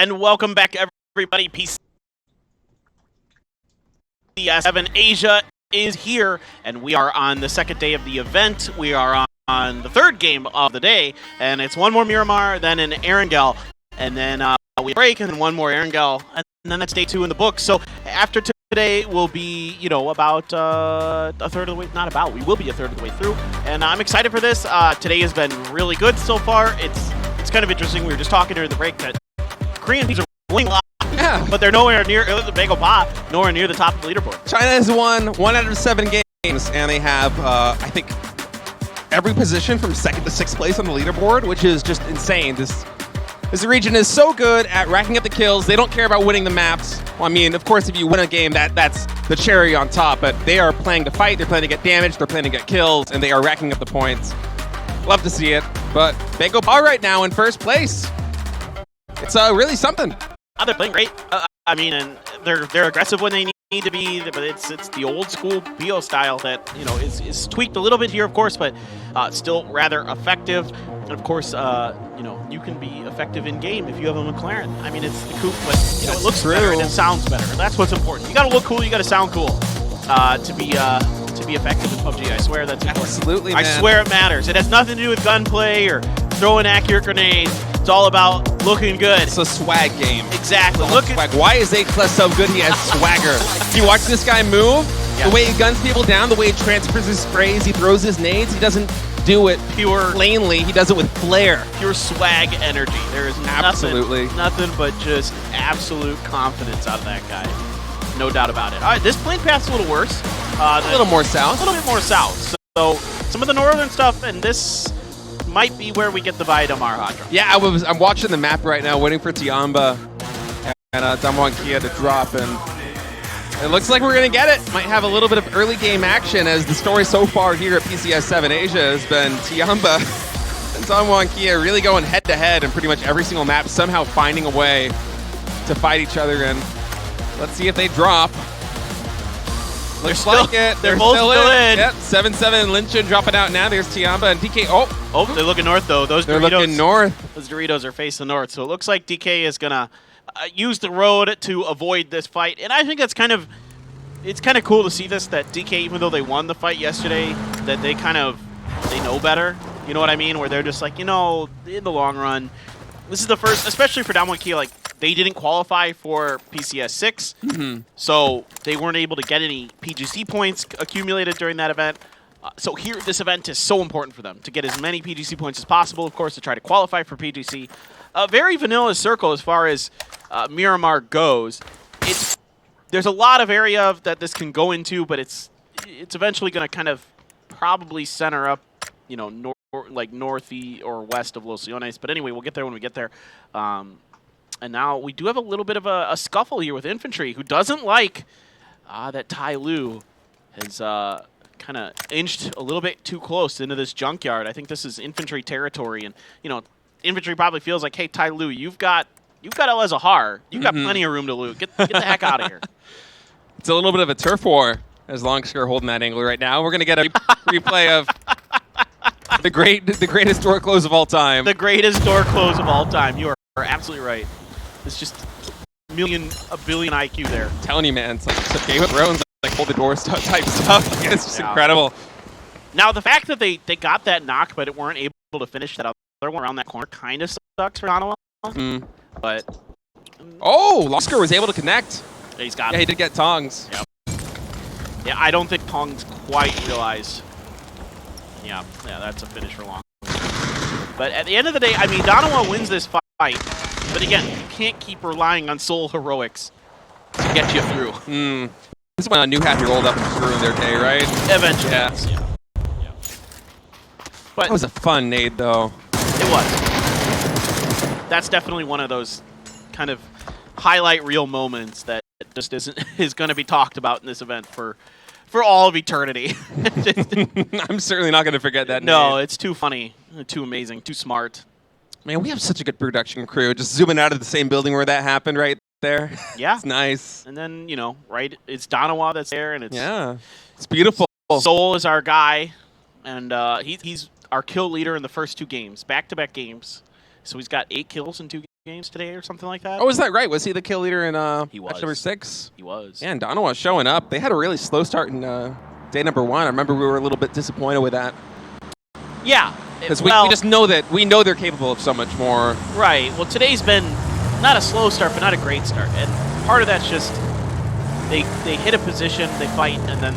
And welcome back, everybody. PCS7 Asia is here, and we are on the second day of the event. We are on the third game of the day, and it's one more Miramar, then an Erangel, and then we break, and then one more Erangel, and then that's day 2 in the book. So after today, we'll be, about a third of the way, not about, we will be a third of the way through, and I'm excited for this. Today has been really good so far. It's kind of interesting. We were just talking during the break that Korean teams are winning a lot, but they're nowhere near the Bagel Pa, nowhere near the top of the leaderboard. China has won 1 out of 7 games, and they have, I think, every position from 2nd to 6th place on the leaderboard, which is just insane. This region is so good at racking up the kills. They don't care about winning the maps. Well, I mean, of course, if you win a game, that's the cherry on top, but they are playing to fight, they're playing to get damage, they're playing to get kills, and they are racking up the points. Love to see it, but Bagel Pa right now in 1st place. It's really something. They're playing great. I mean, and they're aggressive when they need to be, but it's the old school BO style that is tweaked a little bit here, of course, but still rather effective. And of course, you can be effective in game if you have a McLaren. I mean, it's the coupe, but it looks better and it sounds better. That's what's important. You got to look cool. You got to sound cool to be effective in PUBG. I swear that's important. Absolutely, man. I swear it matters. It has nothing to do with gunplay or throwing accurate grenades. It's all about looking good. It's a swag game. Exactly. Swag. Why is A-Class so good? He has swagger. You watch this guy move, the way he guns people down, the way he transfers his sprays, he throws his nades, he doesn't do it pure plainly, he does it with flair. Pure swag energy. There is nothing but just absolute confidence out of that guy. No doubt about it. All right, this plane path's a little worse. A little more south. A little bit more south. So some of the northern stuff, and this might be where we get the Viadamar hot drop. Yeah, I'm watching the map right now, waiting for Tiamba and Damwon Kia to drop, and it looks like we're going to get it. Might have a little bit of early game action, as the story so far here at PCS7 Asia has been Tiamba and Damwon Kia really going head-to-head in pretty much every single map, somehow finding a way to fight each other, and let's see if they drop. Looks like it. They're both still in. Yep, 7-7 and Lynchen dropping out now. There's Tiamba and DK. Oh, they're looking north, though. They're looking north. Those Doritos are facing north, so it looks like DK is going to use the road to avoid this fight. And I think that's it's kind of cool to see this, that DK, even though they won the fight yesterday, that they know better. You know what I mean? Where they're just like, in the long run, this is the first, especially for Damwon Kia, they didn't qualify for PCS 6, so they weren't able to get any PGC points accumulated during that event. So here, this event is so important for them to get as many PGC points as possible, of course, to try to qualify for PGC. A very vanilla circle as far as Miramar goes. There's a lot of area that this can go into, but it's eventually going to kind of probably center up, north or west of Los Leones. But anyway, we'll get there when we get there. And now we do have a little bit of a scuffle here with Infantry, who doesn't like that Tai Lu has kind of inched a little bit too close into this junkyard. I think this is Infantry territory, and Infantry probably feels like, hey, Tai Lu, you've got El Azahar. You've got plenty of room to loot. Get the heck out of here. It's a little bit of a turf war as Longsker holding that angle right now. We're going to get a replay of the greatest door close of all time. The greatest door close of all time. You are absolutely right. It's just a billion IQ there. I'm telling you, man, it's like some Game of Thrones, like hold the doors type stuff. It's just incredible. Now, the fact that they got that knock, but weren't able to finish that other one around that corner kind of sucks for Donovan. But Longsker was able to connect. Yeah, he's got it. Yeah, he did get Tongs. Yep. Yeah, I don't think Tongs quite realized. Yeah, that's a finish for Long. But at the end of the day, I mean, Donovan wins this fight. But again, you can't keep relying on Soul Heroics to get you through. This is when a new happy rolled up and ruined their day, right? Eventually. Yeah. But that was a fun nade, though. It was. That's definitely one of those kind of highlight reel moments that just is going to be talked about in this event for all of eternity. I'm certainly not going to forget that. No, nade. It's too funny, too amazing, too smart. Man, we have such a good production crew. Just zooming out of the same building where that happened right there. Yeah. It's nice. And then, right, it's Donawa that's there, and it's beautiful. Soul is our guy, and he's our kill leader in the first 2 games, back-to-back games. So he's got 8 kills in 2 games today or something like that. Oh, is that right? Was he the kill leader in He was. match number 6? He was. Yeah, and Donovan showing up. They had a really slow start in day number 1. I remember we were a little bit disappointed with that. Yeah. Because we just know that they're capable of so much more. Right. Well, today's been not a slow start, but not a great start. And part of that's just they hit a position, they fight, and then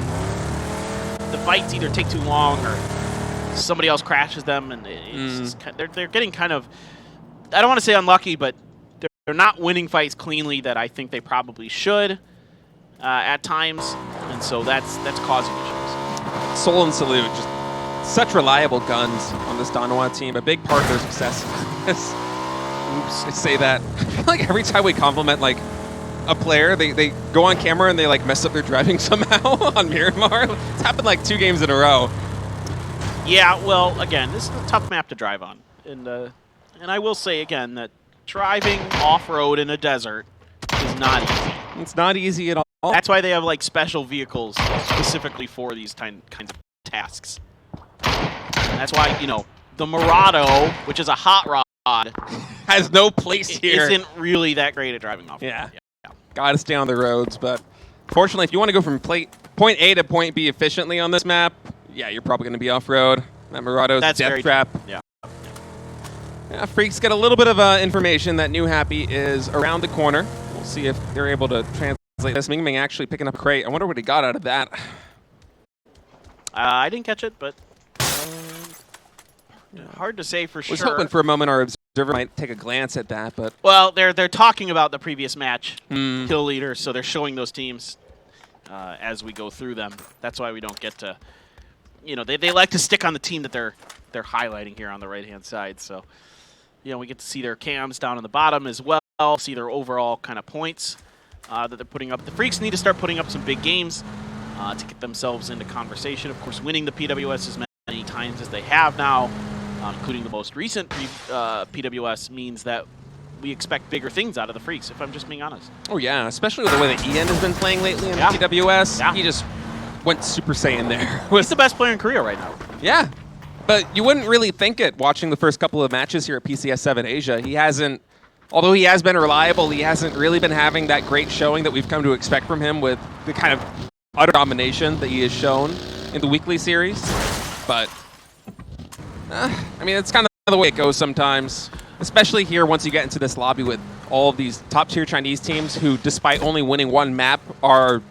the fights either take too long or somebody else crashes them, and it's just, they're getting kind of, I don't want to say unlucky, but they're not winning fights cleanly that I think they probably should at times, and so that's causing issues. Soul and Salute, just such reliable guns on this Danawa team. A big part of their success. Oops, I say that. I feel like every time we compliment like a player, they go on camera and they like mess up their driving somehow on Miramar. It's happened like 2 games in a row. Yeah, well, again, this is a tough map to drive on, and I will say again that driving off-road in a desert is not easy. It's not easy at all. That's why they have like special vehicles specifically for these kinds of tasks. And that's why, you know, the Murado, which is a hot rod, has no place here. Isn't really that great at driving off-road. Yeah. Got to stay on the roads, but fortunately, if you want to go from point A to point B efficiently on this map, yeah, you're probably going to be off-road. That Murado's death trap. Yeah. Yeah, Freaks get a little bit of information that New Happy is around the corner. We'll see if they're able to translate this. Ming Ming actually picking up a crate. I wonder what he got out of that. I didn't catch it, but hard to say for sure. I was hoping for a moment our observer might take a glance at that, but well, they're talking about the previous match, kill leaders, so they're showing those teams as we go through them. That's why we don't get to, you know, they like to stick on the team that they're highlighting here on the right-hand side. So, you know, we get to see their cams down on the bottom as well, see their overall kind of points that they're putting up. The Freaks need to start putting up some big games to get themselves into conversation. Of course, winning the PWS as many times as they have now, including the most recent PWS, means that we expect bigger things out of the Freaks, if I'm just being honest. Oh, yeah, especially with the way that Ian has been playing lately in the PWS. Yeah. He just went Super Saiyan there. He's the best player in Korea right now. Yeah, but you wouldn't really think it watching the first couple of matches here at PCS 7 Asia. He hasn't, although he has been reliable, he hasn't really been having that great showing that we've come to expect from him with the kind of utter domination that he has shown in the weekly series. But, I mean, it's kind of the way it goes sometimes, especially here once you get into this lobby with all of these top-tier Chinese teams who, despite only winning 1 map, are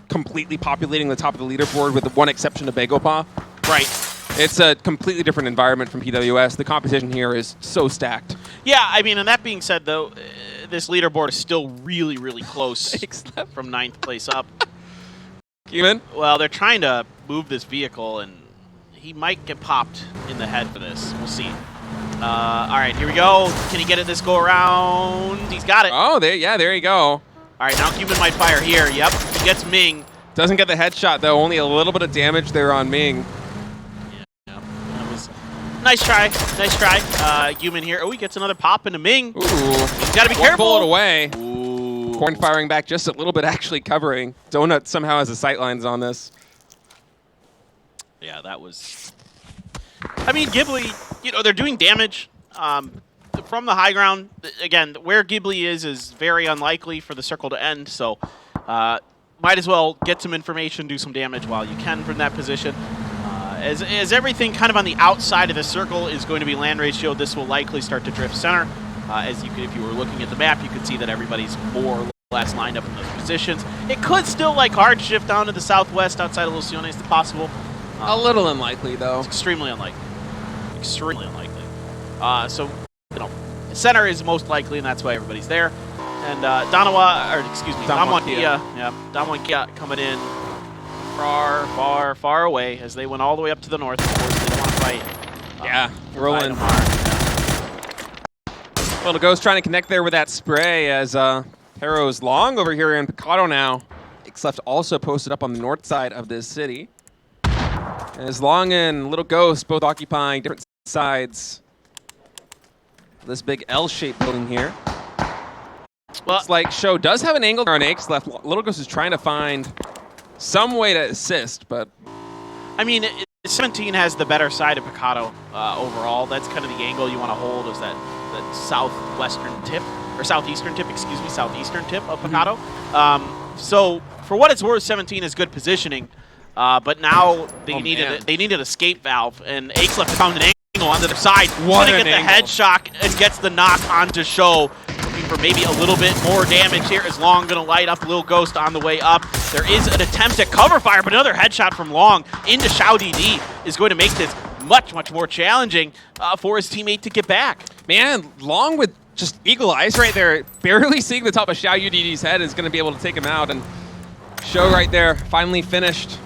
completely populating the top of the leaderboard with the one exception of Begopa. Right. It's a completely different environment from PWS. The competition here is so stacked. Yeah, I mean, and that being said, though, this leaderboard is still really, really close from 9th place up. Human? Well, they're trying to move this vehicle, and he might get popped in the head for this. We'll see. All right, here we go. Can he get it this go around? He's got it. Oh, there you go. All right, now Human might fire here. Yep, he gets Ming. Doesn't get the headshot, though. Only a little bit of damage there on Ming. Yeah, that was nice try. Nice try. Human here. Oh, he gets another pop into Ming. Ooh. He's got to be careful. Bullet away. Ooh. Corn firing back just a little bit, actually covering. Donut somehow has the sightlines on this. Yeah, that was... I mean, Ghibli, you know, they're doing damage from the high ground. Again, where Ghibli is very unlikely for the circle to end, so might as well get some information, do some damage while you can from that position. As everything kind of on the outside of the circle is going to be land ratio, this will likely start to drift center. If you were looking at the map, you could see that everybody's more or less lined up in those positions. It could still, like, hard shift down to the southwest outside of Lucione is possible. A little unlikely, though. It's extremely unlikely. Extremely unlikely. So, you know, center is most likely, and that's why everybody's there. And Damwon Kia. Yeah, Damwon Kia coming in far, far, far away as they went all the way up to the north. Of course, they don't want to fight. Yeah, rolling. Little Ghost trying to connect there with that spray as Harrow's long over here in Picado now. X left also posted up on the north side of this city. As Long and Little Ghost both occupying different sides of this big L-shaped building here. Well, looks like Show does have an angle on X left. Little Ghost is trying to find some way to assist, but... I mean, 17 has the better side of Picado overall. That's kind of the angle you want to hold, is that the southwestern tip, or southeastern tip, excuse me, southeastern tip of Picado. So for what it's worth, 17 is good positioning, but now they needed an escape valve, and Akelef found an angle on the other side. What gonna an get the angle. headshot and gets the knock onto Show. Looking for maybe a little bit more damage here. Is Long gonna light up Lil Ghost on the way up? There is an attempt at cover fire, but another headshot from Long into Shao DD is going to make this much, much more challenging for his teammate to get back. Man, Long with just eagle eyes right there, barely seeing the top of Xiao UDD's head is going to be able to take him out. And Show right there, finally finished.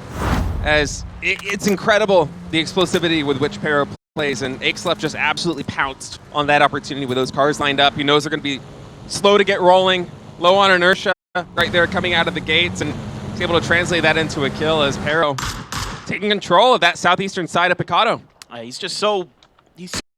As it's incredible the explosivity with which Pero plays, and Akelef just absolutely pounced on that opportunity with those cars lined up. He knows they're going to be slow to get rolling, low on inertia right there coming out of the gates, and he's able to translate that into a kill as Pero taking control of that southeastern side of Picado. He's so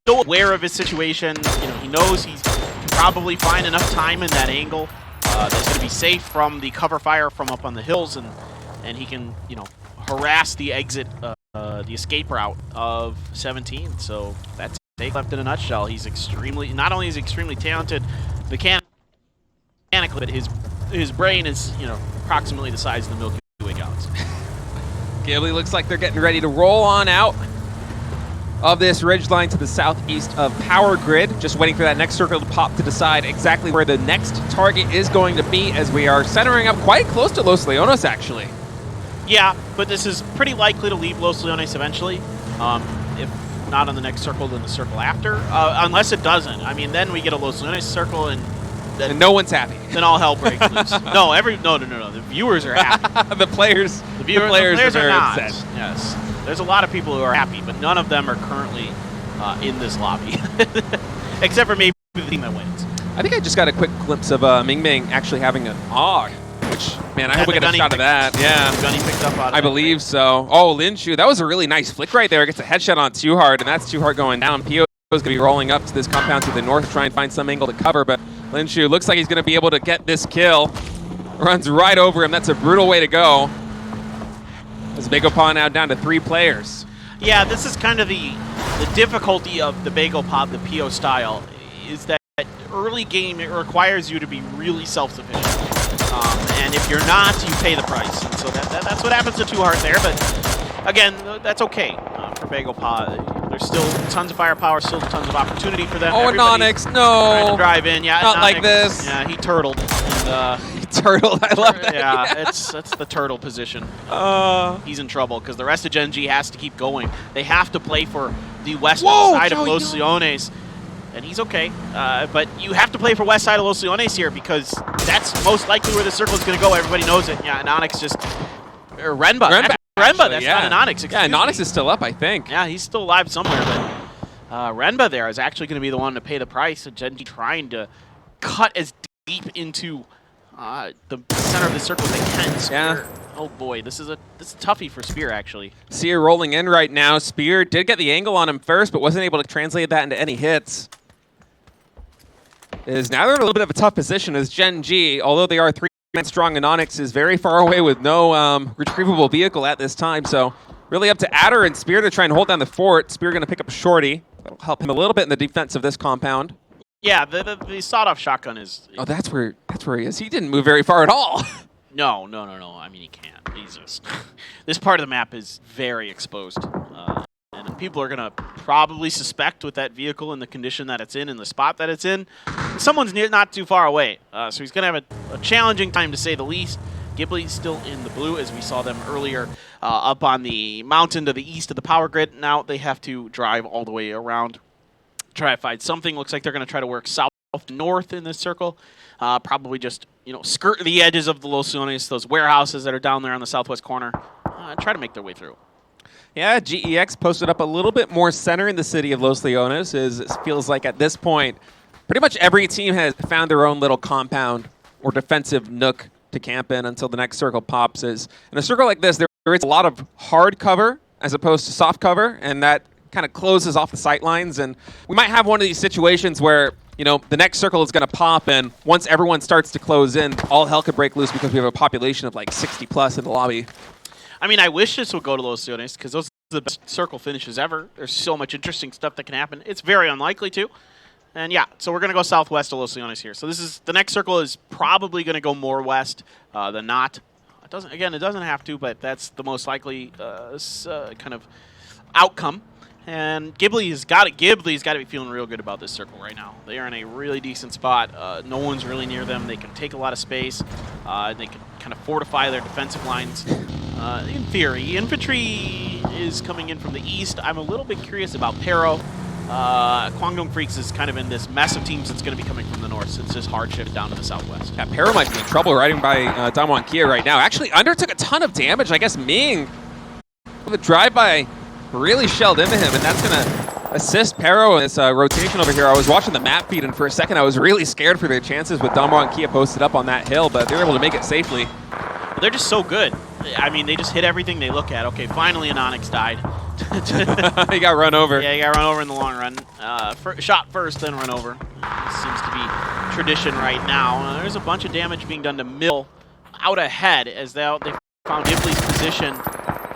aware of his situation. You know, he knows he can probably find enough time in that angle. That's going to be safe from the cover fire from up on the hills, and he can, you know, harass the exit, the escape route of 17. So that's Akelef in a nutshell. He's not only is he extremely talented mechanically, but his brain is, you know, approximately the size of the Milky Way galaxy. Ghibli looks like they're getting ready to roll on out of this ridgeline to the southeast of Power Grid. Just waiting for that next circle to pop to decide exactly where the next target is going to be, as we are centering up quite close to Los Leones, actually. Yeah, but this is pretty likely to leave Los Leones eventually. If not on the next circle, then the circle after. Unless it doesn't. I mean, then we get a Los Leones circle, and no one's happy. Then all hell breaks loose. No. The viewers are happy. The players are very not. upset. Yes. There's a lot of people who are happy, but none of them are currently in this lobby. Except for maybe the team that wins. I think I just got a quick glimpse of Ming Ming actually having an AUG, which, man, I hope we get a shot of that. Yeah. The gun he picked up out of I believe so. Oh, Linshu, that was a really nice flick right there. Gets a headshot on Too Hard, and that's Too Hard going down. PO is going to be rolling up to this compound to the north, try and find some angle to cover, but Linshu looks like he's going to be able to get this kill. Runs right over him. That's a brutal way to go. As Bagel Paw now down to 3 players. Yeah, this is kind of the difficulty of the Bagel Pod, the PO style, is that early game, it requires you to be really self-sufficient. And if you're not, you pay the price. And so that's what happens to Too Hard there. But again, that's okay for Bagel Pod. There's still tons of firepower, still tons of opportunity for them. Oh, and Onyx, no! Trying to drive in. Yeah, not Onyx, like this. Yeah, he turtled. And, he turtled, I love that. Yeah, that's the turtle position. He's in trouble because the rest of Gen G has to keep going. They have to play for the west side of Los Leones. And he's okay, but you have to play for west side of Los Leones here because that's most likely where the circle is going to go. Everybody knows it. Yeah, and Onyx just... Or Renba, that's not an Onyx. Yeah, and Onyx is still up, I think. Yeah, he's still alive somewhere, but Renba there is actually going to be the one to pay the price. So Gen G trying to cut as deep into the center of the circle as they can. Spear. Yeah. Oh boy, this is a toughie for Spear, actually. Seer rolling in right now. Spear did get the angle on him first, but wasn't able to translate that into any hits. Now they're in a little bit of a tough position as Gen G, although they are 3-man strong, and Onyx is very far away with no retrievable vehicle at this time. So really up to Adder and Spear to try and hold down the fort. Spear going to pick up a shorty. That'll help him a little bit in the defense of this compound. Yeah, the sawed-off shotgun is... Oh, that's where he is. He didn't move very far at all. No. I mean, he can't. He's just... This part of the map is very exposed. And people are going to probably suspect with that vehicle in the condition that it's in the spot that it's in, someone's not too far away. So he's going to have a challenging time, to say the least. Ghibli's still in the blue, as we saw them earlier up on the mountain to the east of the power grid. Now they have to drive all the way around, try to find something. Looks like they're going to try to work south to north in this circle. Probably just, skirt the edges of the Los Leones, those warehouses that are down there on the southwest corner, try to make their way through. Yeah, GEX posted up a little bit more center in the city of Los Leones, as it feels like at this point, pretty much every team has found their own little compound or defensive nook to camp in until the next circle pops. In a circle like this, there is a lot of hard cover as opposed to soft cover, and that kind of closes off the sight lines. And we might have one of these situations where, the next circle is going to pop, and once everyone starts to close in, all hell could break loose because we have a population of like 60 plus in the lobby. I mean, I wish this would go to Los Leones because those are the best circle finishes ever. There's so much interesting stuff that can happen. It's very unlikely to, And yeah, so we're going to go southwest of Los Leones here. So this is the next circle is probably going to go more west than not. It doesn't have to, but that's the most likely kind of outcome. And Ghibli's got to be feeling real good about this circle right now. They are in a really decent spot. No one's really near them. They can take a lot of space. They can kind of fortify their defensive lines. In theory, infantry is coming in from the east. I'm a little bit curious about Pero. Kwangdong Freaks is kind of in this mess of teams that's going to be coming from the north. So it's just hard shift down to the southwest. Yeah, Pero might be in trouble riding by Damwon Kia right now. Actually, undertook a ton of damage. I guess Ming, the drive-by, really shelled into him, and that's going to assist Pero in this rotation over here. I was watching the map feed, and for a second I was really scared for their chances with Damwon Kia posted up on that hill, but they were able to make it safely. Well, they're just so good. I mean, they just hit everything they look at. Okay, finally an Onyx died. He got run over. Yeah, he got run over in the long run. Shot first, then run over. Seems to be tradition right now. There's a bunch of damage being done to Mill out ahead as they found Ghibli's position.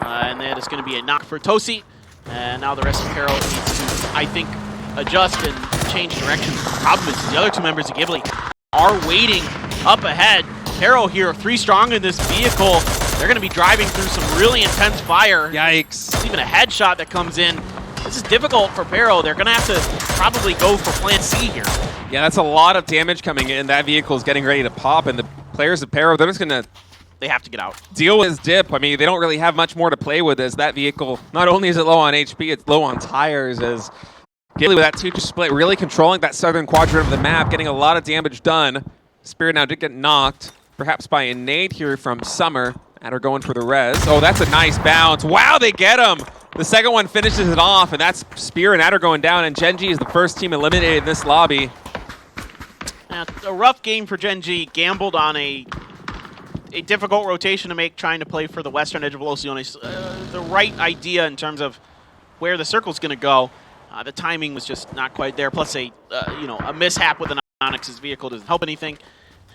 And then it's going to be a knock for Tosi. And now the rest of Pero needs to, I think, adjust and change direction. The problem is the other two members of Ghibli are waiting up ahead. Pero here, 3 strong in this vehicle. They're going to be driving through some really intense fire. Yikes. There's even a headshot that comes in. This is difficult for Pero. They're going to have to probably go for plan C here. Yeah, that's a lot of damage coming in. That vehicle is getting ready to pop, and the players of Pero, they're just going to They have to get out. deal with his dip. I mean, they don't really have much more to play with as that vehicle, not only is it low on HP, it's low on tires as Ghibli with that 2-2 split really controlling that southern quadrant of the map, getting a lot of damage done. Spirit now did get knocked, perhaps by a nade here from Summer. Adder going for the res. Oh, that's a nice bounce. Wow, they get him. The second one finishes it off, and that's Spear and Adder going down, and Gen G is the first team eliminated in this lobby. A rough game for Gen G. Gambled on a difficult rotation to make, trying to play for the western edge of Los Leones. The right idea in terms of where the circle's going to go. The timing was just not quite there. Plus a mishap with an Onyx's vehicle doesn't help anything.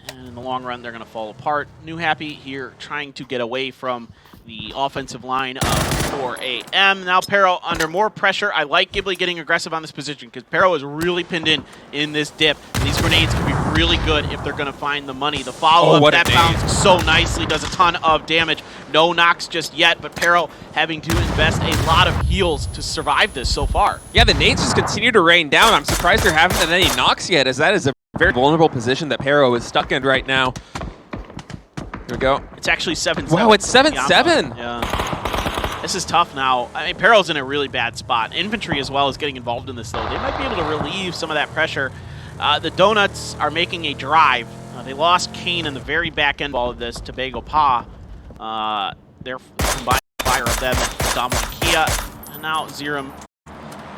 And in the long run, they're going to fall apart. New Happy here trying to get away from the offensive line of 4AM. Now Pero under more pressure. I like Ghibli getting aggressive on this position because Pero is really pinned in this dip. And these grenades can be really good if they're going to find the money. The follow-up, that bounced so nicely, does a ton of damage. No knocks just yet, but Pero having to invest a lot of heals to survive this so far. Yeah, the nades just continue to rain down. I'm surprised there haven't been any knocks yet, as that is a very vulnerable position that Pero is stuck in right now. Here we go. It's actually 7-7. Wow, it's 7-7. Yeah. This is tough now. I mean, Pero's in a really bad spot. Infantry as well is getting involved in this, though. They might be able to relieve some of that pressure. The Donuts are making a drive. They lost Kane in the very back end of all of this to Bago Pa. They're combined fire of them and Damwon Kia. And now Zerum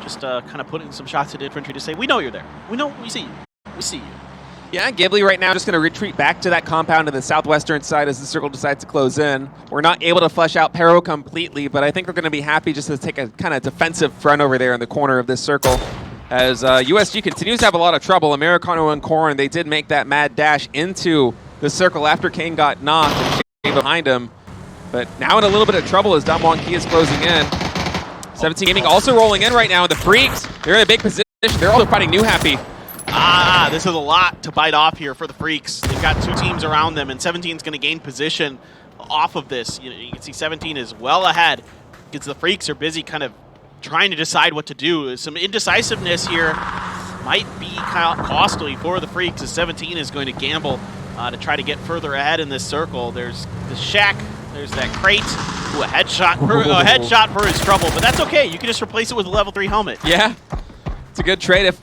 just kind of putting some shots at infantry to say, we know you're there. We see you. We see you. Yeah, Ghibli right now just going to retreat back to that compound to the southwestern side as the circle decides to close in. We're not able to flush out Pero completely, but I think they're going to be happy just to take a kind of defensive front over there in the corner of this circle. As USG continues to have a lot of trouble, Americano and Corrin, they did make that mad dash into the circle after Kane got knocked and Shado behind him. But now in a little bit of trouble as Damwon Kia is closing in. 17 Gaming also rolling in right now, and the Freaks, they're in a big position. They're also fighting New Happy. This is a lot to bite off here for the Freaks. They've got 2 teams around them, and 17 is going to gain position off of this. You can see 17 is well ahead because the Freaks are busy kind of trying to decide what to do. Some indecisiveness here might be kind of costly for the Freaks as 17 is going to gamble to try to get further ahead in this circle. There's the Shack, there's that Crate. Ooh, a headshot for his trouble, but that's okay. You can just replace it with a level 3 helmet. Yeah, it's a good trade if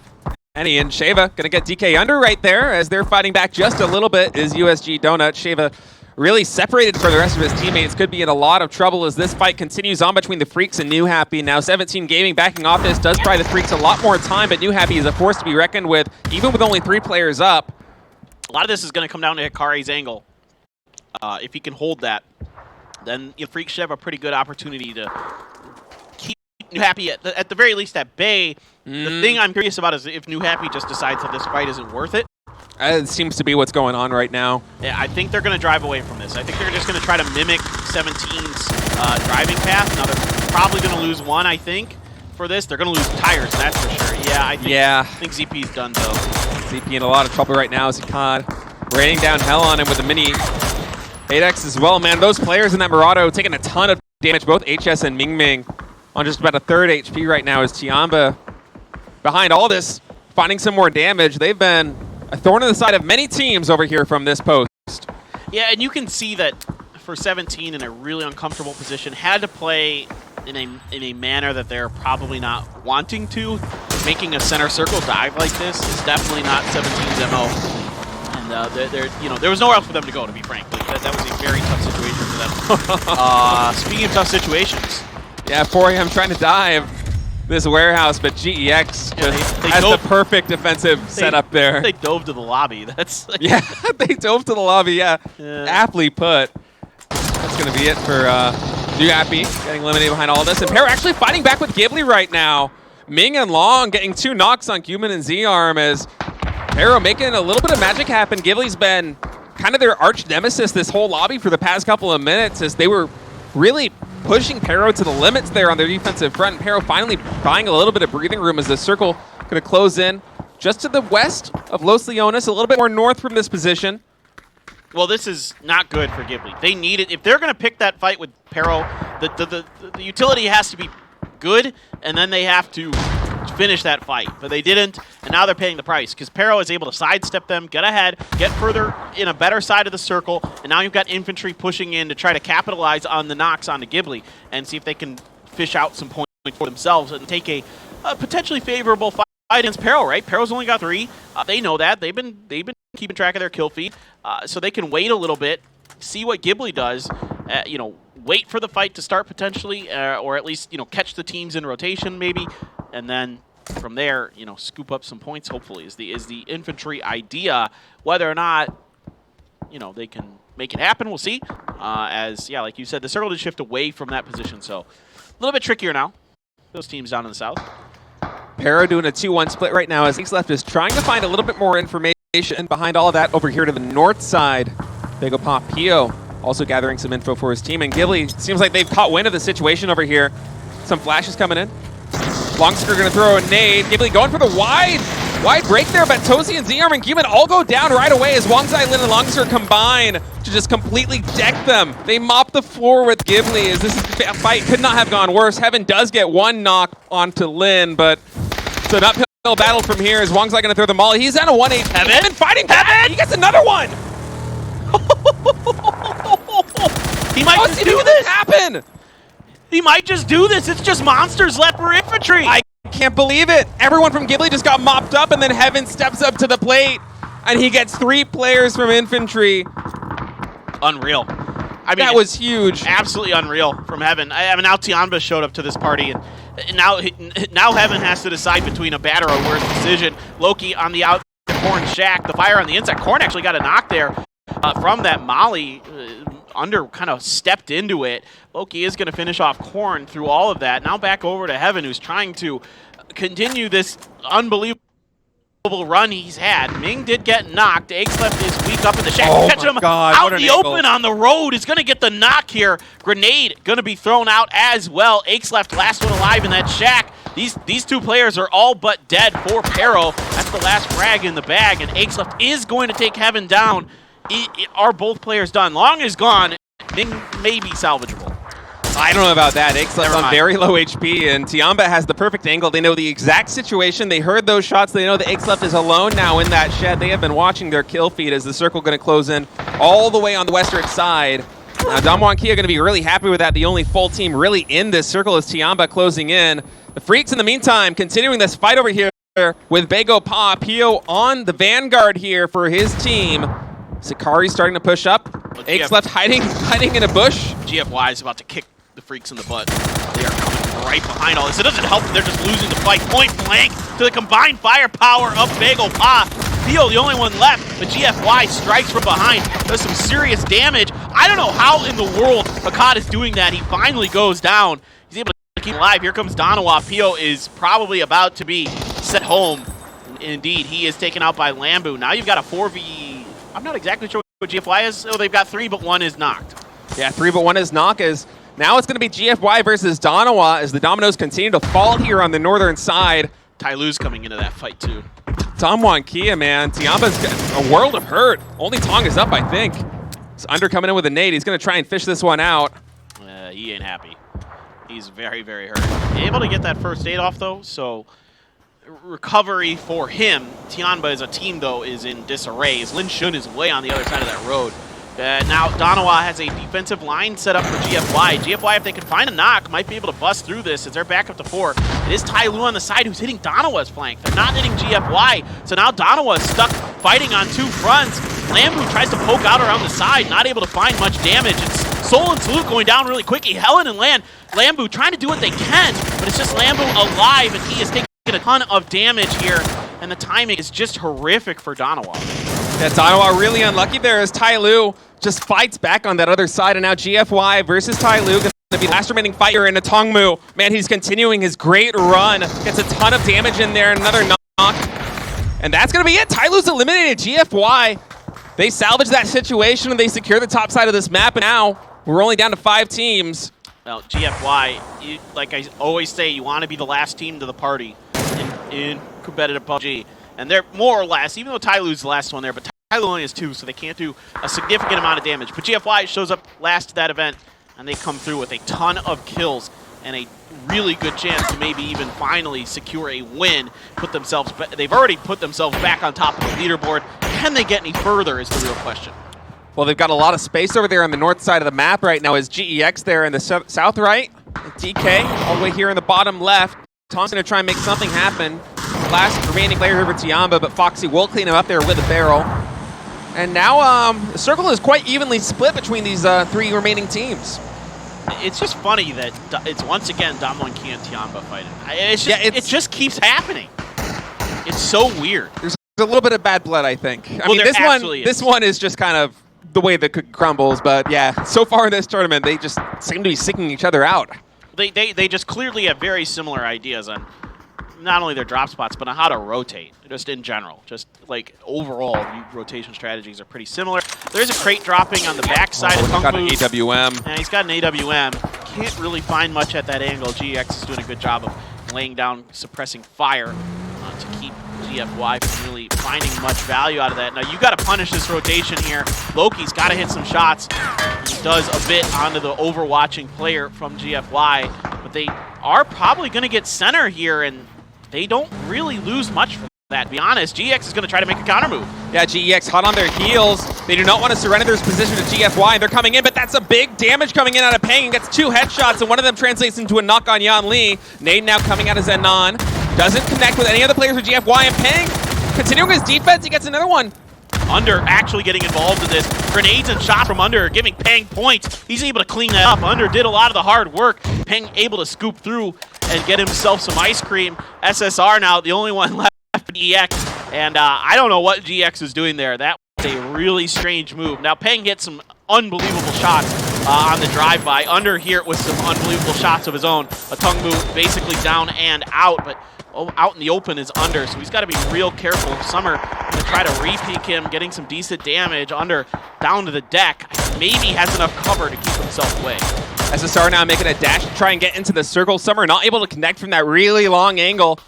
any. And Shava going to get DK under right there as they're fighting back just a little bit is USG Donut. Shava really separated from the rest of his teammates. Could be in a lot of trouble as this fight continues on between the Freaks and New Happy. Now 17 Gaming backing off this does buy the Freaks a lot more time, but New Happy is a force to be reckoned with, even with only 3 players up. A lot of this is going to come down to Hikare's angle. If he can hold that, then the Freaks should have a pretty good opportunity to keep New Happy at the very least at bay. The thing I'm curious about is if New Happy just decides that this fight isn't worth it. It seems to be what's going on right now. Yeah, I think they're going to drive away from this. I think they're just going to try to mimic 17's driving path. Now they're probably going to lose one, I think. for this. They're going to lose tires, that's for sure. Yeah, I think ZP's done, though. ZP in a lot of trouble right now as he caught raining down hell on him with the mini 8X as well. Man, those players in that Murado taking a ton of damage, both HS and Ming Ming on just about a third HP right now as Tiamba behind all this, finding some more damage. They've been a thorn in the side of many teams over here from this post. Yeah, and you can see that for 17 in a really uncomfortable position, had to play in a manner that they're probably not wanting to. Making a center circle dive like this is definitely not 17's MO. And there was nowhere else for them to go, to be frank. Like, that was a very tough situation for them. Speaking of tough situations. Yeah, 4 AM trying to dive this warehouse, but GEX has the perfect defensive setup there. They dove to the lobby. That's like yeah, they dove to the lobby, yeah. Aptly put. That's going to be it for Duappy getting eliminated behind all this. And Pear actually fighting back with Ghibli right now. Ming and Long getting 2 knocks on Cuban and Z-Arm as Pero making a little bit of magic happen. Ghibli's been kind of their arch nemesis this whole lobby for the past couple of minutes as they were really pushing Pero to the limits there on their defensive front. And Pero finally buying a little bit of breathing room as the circle going to close in just to the west of Los Leones, a little bit more north from this position. Well, this is not good for Ghibli. They need it. If they're going to pick that fight with Pero, the utility has to be good, and then they have to finish that fight. But they didn't, and now they're paying the price because Pero is able to sidestep them, get ahead, get further in a better side of the circle, and now you've got infantry pushing in to try to capitalize on the knocks onto Ghibli and see if they can fish out some points for themselves and take a potentially favorable fight against Pero, right? Pero's only got 3. They know that. They've been keeping track of their kill feed, so they can wait a little bit, see what Ghibli does, wait for the fight to start potentially, or at least, catch the teams in rotation maybe, and then from there, scoop up some points, hopefully, is the infantry idea. Whether or not, they can make it happen, we'll see. Like you said, the circle did shift away from that position, so a little bit trickier now, those teams down in the south. Pero doing a 2-1 split right now as Left is trying to find a little bit more information behind all of that over here to the north side. They go pop Pio, also gathering some info for his team. And Ghibli seems like they've caught wind of the situation over here. Some flashes coming in. Longsker going to throw a nade. Ghibli going for the wide break there, but Tozy and Z-Arm and Cuban all go down right away as Wang Zai, Lin, and Longsker combine to just completely deck them. They mop the floor with Ghibli as this fight could not have gone worse. Heaven does get 1 knock onto Lin, but it's an uphill battle from here as Wang Zai going to throw the molly. He's down to 1 HP. Heaven fighting back. He gets another one. He might just do this. Happen. He might just do this. It's just monsters left for infantry. I can't believe it. Everyone from Ghibli just got mopped up, and then Heaven steps up to the plate, and he gets 3 players from infantry. Unreal. I mean, that was huge. Absolutely unreal from Heaven. I mean, now Tiamba showed up to this party, and now Heaven has to decide between a bad or a worse decision. Loki on the outside, Korn Shack, the fire on the inside. Korn actually got a knock there from that molly. Under kind of stepped into it. Loki is going to finish off Korn through all of that. Now back over to Heaven, who's trying to continue this unbelievable run he's had. Ming did get knocked. Left is weak up in the shack. Catching him out in the open on the road. Is going to get the knock here. Grenade going to be thrown out as well. Left, last one alive in that shack. These 2 players are all but dead for Pero. That's the last frag in the bag, and Left is going to take Heaven down. Are both players done? Long is gone. Ming may be salvageable. I don't know about that. Left on very low HP, and Tiamba has the perfect angle. They know the exact situation. They heard those shots. They know that Left is alone now in that shed. They have been watching their kill feed as the circle going to close in all the way on the western side. Now, Damwon Kia going to be really happy with that. The only full team really in this circle is Tiamba closing in. The Freaks, in the meantime, continuing this fight over here with Bego Pa. Pio on the vanguard here for his team. Sakari starting to push up. Left hiding in a bush. GFY is about to kick the Freaks in the butt. They are coming right behind all this. It doesn't help that they're just losing the fight point blank to the combined firepower of Bagel Pa. Pio, the only one left, but GFY strikes from behind. Does some serious damage. I don't know how in the world Akkad is doing that. He finally goes down. He's able to keep alive. Here comes Donawa. Pio is probably about to be sent home. Indeed, he is taken out by Lambu. Now you've got a 4v... I'm not exactly sure what GFY is. Oh, they've got 3, but 1 is knocked. Yeah, 3 but 1 is knocked as Now it's going to be GFY versus Donawa as the dominoes continue to fall here on the northern side. Tyloo's coming into that fight too. Damwon Kia, man. Tiamba's got a world of hurt. Only Tong is up, I think. It's Under coming in with a nade. He's going to try and fish this one out. He ain't happy. He's very, very hurt. Able to get that first aid off, though, so recovery for him. Tianba as a team, though, is in disarray. As Lin Shun is way on the other side of that road. Now Donawa has a defensive line set up for GFY. GFY, if they can find a knock, might be able to bust through this as they're back up to 4. It is Tyloo on the side who's hitting Donawa's flank. They're not hitting GFY, so now Donawa is stuck fighting on 2 fronts. Lambu tries to poke out around the side, not able to find much damage. It's Soul and Salute going down really quickly. Helen and Lambu trying to do what they can, but it's just Lambu alive, and he is taking a ton of damage here, and the timing is just horrific for Donawa. Yeah, Donawa really unlucky there as Tyloo just fights back on that other side, and now GFY versus Tyloo going to be the last remaining fight here in a Tongmu. Man, he's continuing his great run. Gets a ton of damage in there, another knock. And that's going to be it. Tyloo's eliminated GFY. They salvage that situation, and they secure the top side of this map, and now we're only down to 5 teams. Well, GFY, like I always say, you want to be the last team to the party in competitive PUBG. And they're more or less, even though Tyloo's the last one there, but Tyloo only has 2, so they can't do a significant amount of damage. But GFY shows up last to that event, and they come through with a ton of kills and a really good chance to maybe even finally secure a win. They've already put themselves back on top of the leaderboard. Can they get any further is the real question. Well, they've got a lot of space over there on the north side of the map right now. Is GEX there in the south right? DK all the way here in the bottom left. Tom's going to try and make something happen. Last remaining player here for Tiamba, but Foxy will clean him up there with a barrel. And now the circle is quite evenly split between these 3 remaining teams. It's just funny that it's once again Damwon Kia and Tiamba fighting. It just keeps happening. It's so weird. There's a little bit of bad blood, I think. I mean, this one is just kind of the way the cookie crumbles, but yeah, so far in this tournament, they just seem to be seeking each other out. They just clearly have very similar ideas on not only their drop spots, but on how to rotate, just in general. Just like overall, rotation strategies are pretty similar. There's a crate dropping on the backside of Kung Fu. He's got an AWM. Yeah, he's got an AWM. Can't really find much at that angle. GX is doing a good job of laying down, suppressing fire to keep GFY from really finding much value out of that. Now you got to punish this rotation here. Loki's got to hit some shots. He does a bit onto the overwatching player from GFY, but they are probably going to get center here, and they don't really lose much from that, to be honest. GX is going to try to make a counter move. Yeah, GEX hot on their heels. They do not want to surrender their position to GFY. They're coming in, but that's a big damage coming in out of Peng. Gets 2 headshots, and one of them translates into a knock on Yan Li. Nade now coming out of Zenon. Doesn't connect with any other players for GFY, and Peng continuing his defense. He gets another one. Under actually getting involved in this. Grenades and shot from Under giving Peng points. He's able to clean that up. Under did a lot of the hard work. Peng able to scoop through and get himself some ice cream. SSR now the only one left for GX. And I don't know what GX is doing there. That was a really strange move. Now Peng hits some unbelievable shots on the drive-by. Under here with some unbelievable shots of his own. A tongue move basically down and out, but out in the open is Under, so he's got to be real careful. Summer to try to re-peek him, getting some decent damage. Under down to the deck. Maybe has enough cover to keep himself away. SSR now making a dash to try and get into the circle. Summer not able to connect from that really long angle,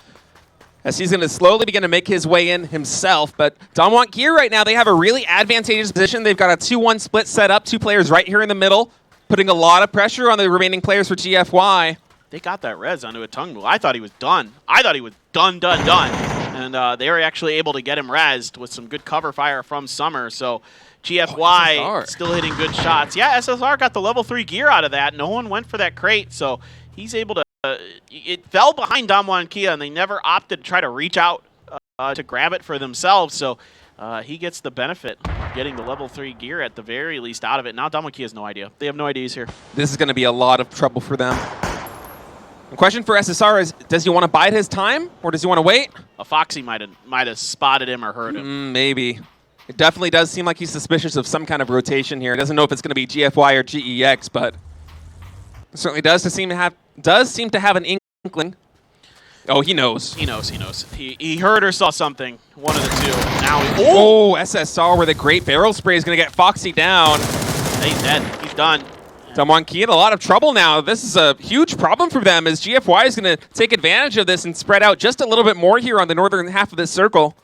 as he's going to slowly begin to make his way in himself. But Damwon Gear right now, they have a really advantageous position. They've got a 2-1 split set up, 2 players right here in the middle, putting a lot of pressure on the remaining players for GFY. They got that res onto a tongue move. I thought he was done. I thought he was done. And they were actually able to get him rezzed with some good cover fire from Summer. So GFY still hitting good shots. Yeah, SSR got the level 3 gear out of that. No one went for that crate, so he's able to... it fell behind Damwon Kia, and they never opted to try to reach out to grab it for themselves. So he gets the benefit of getting the level 3 gear at the very least out of it. Now Damwon Kia has no idea. They have no idea he's here. This is going to be a lot of trouble for them. The question for SSR is, does he want to bide his time, or does he want to wait? A Foxy might have spotted him or heard him. Maybe. It definitely does seem like he's suspicious of some kind of rotation here. He doesn't know if it's going to be GFY or GEX, but it certainly does seem to have an inkling. Oh, he knows. He knows. He heard or saw something. One of the two. Now SSR with a great barrel spray is going to get Foxy down. He's dead. He's done. Damwon Kia in a lot of trouble now. This is a huge problem for them as GFY is going to take advantage of this and spread out just a little bit more here on the northern half of this circle.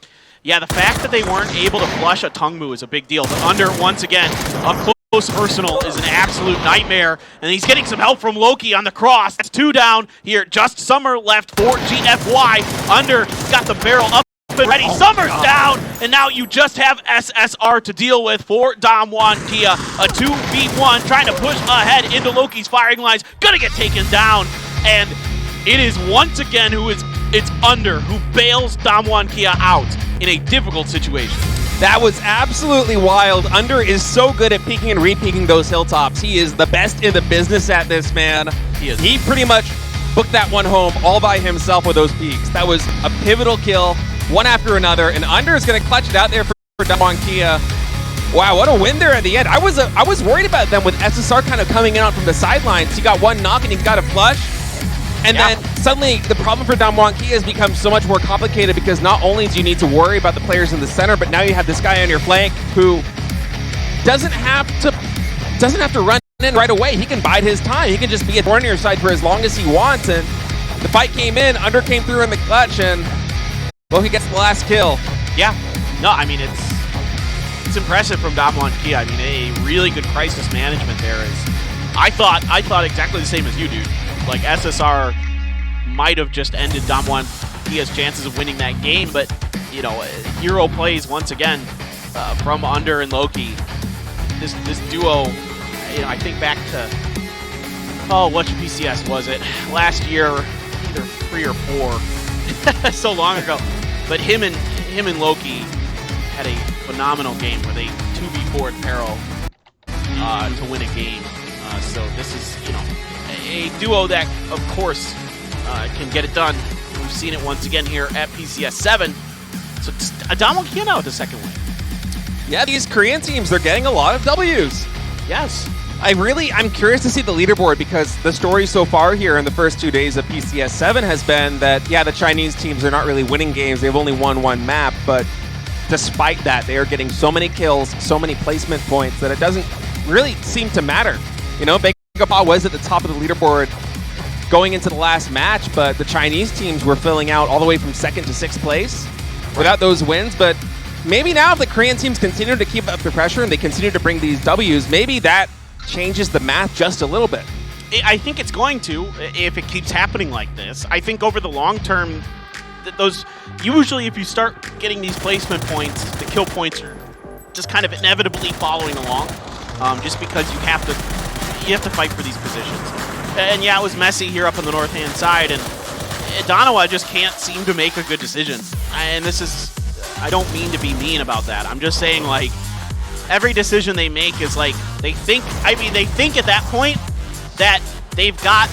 Yeah, the fact that they weren't able to flush a Tungmu is a big deal. But Under, once again, up close personal is an absolute nightmare. And he's getting some help from Loki on the cross. That's 2 down here. Just Summer left for GFY. Under got the barrel up and ready. Summer's down. And now you just have SSR to deal with for Damwon Kia. A 2v1 trying to push ahead into Loki's firing lines. Gonna get taken down. And it is once again it's Under who bails Damwon Kia out in a difficult situation. That was absolutely wild. Under is so good at peeking and re-peeking those hilltops. He is the best in the business at this, man. He is. He pretty much booked that one home all by himself with those peaks. That was a pivotal kill, one after another, and Under is going to clutch it out there for Damwon Kia. Wow, what a win there at the end. I was worried about them with SSR kind of coming in out from the sidelines. He got one knock and he got a flush. And then suddenly the problem for Damwon Kia has become so much more complicated because not only do you need to worry about the players in the center, but now you have this guy on your flank who doesn't have to run in right away. He can bide his time. He can just be at on your side for as long as he wants. And the fight came in, Under came through in the clutch, and well, he gets the last kill. Yeah. No, I mean it's impressive from Damwon Kia. I mean, a really good crisis management there is. I thought exactly the same as you, dude. Like, SSR might have just ended Damwon Kia's chances of winning that game, but, you know, hero plays once again from Under and Loki. This duo, you know, I think back to, which PCS was it? Last year, either 3 or 4, so long ago. But him and Loki had a phenomenal game where they 2v4'd Peril to win a game. So this is, you know, a duo that, of course, can get it done. We've seen it once again here at PCS 7. So Damwon Kia now with the second win. Yeah, these Korean teams, they're getting a lot of Ws. Yes. I'm curious to see the leaderboard because the story so far here in the first 2 days of PCS 7 has been that, yeah, the Chinese teams are not really winning games. They've only won one map, but despite that, they are getting so many kills, so many placement points that it doesn't really seem to matter. You know, Bangkok was at the top of the leaderboard going into the last match, but the Chinese teams were filling out all the way from 2nd to 6th place without those wins. But maybe now if the Korean teams continue to keep up the pressure and they continue to bring these Ws, maybe that changes the math just a little bit. I think it's going to, if it keeps happening like this. I think over the long term, those usually if you start getting these placement points, the kill points are just kind of inevitably following along, just because you have to fight for these positions. And yeah, it was messy here up on the north-hand side, and Donawa just can't seem to make a good decision. And this is, I don't mean to be mean about that. I'm just saying, like, every decision they make is like, they think at that point that they've got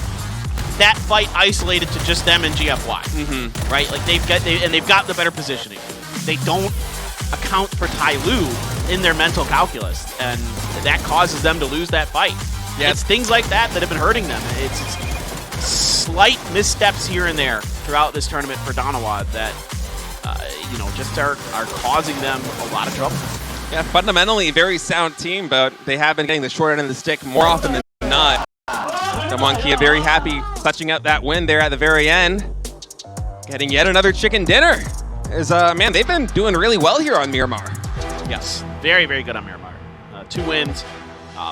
that fight isolated to just them and GFY, right? Like they've got the better positioning. They don't account for Tai Lu in their mental calculus, and that causes them to lose that fight. Yeah. It's things like that that have been hurting them. It's slight missteps here and there throughout this tournament for Donawa that you know, just are causing them a lot of trouble. Yeah, fundamentally a very sound team, but they have been getting the short end of the stick more often than not. Damwon Kia very happy clutching out that win there at the very end. Getting yet another chicken dinner. Man, they've been doing really well here on Miramar. Yes, very, very good on Miramar. 2 wins,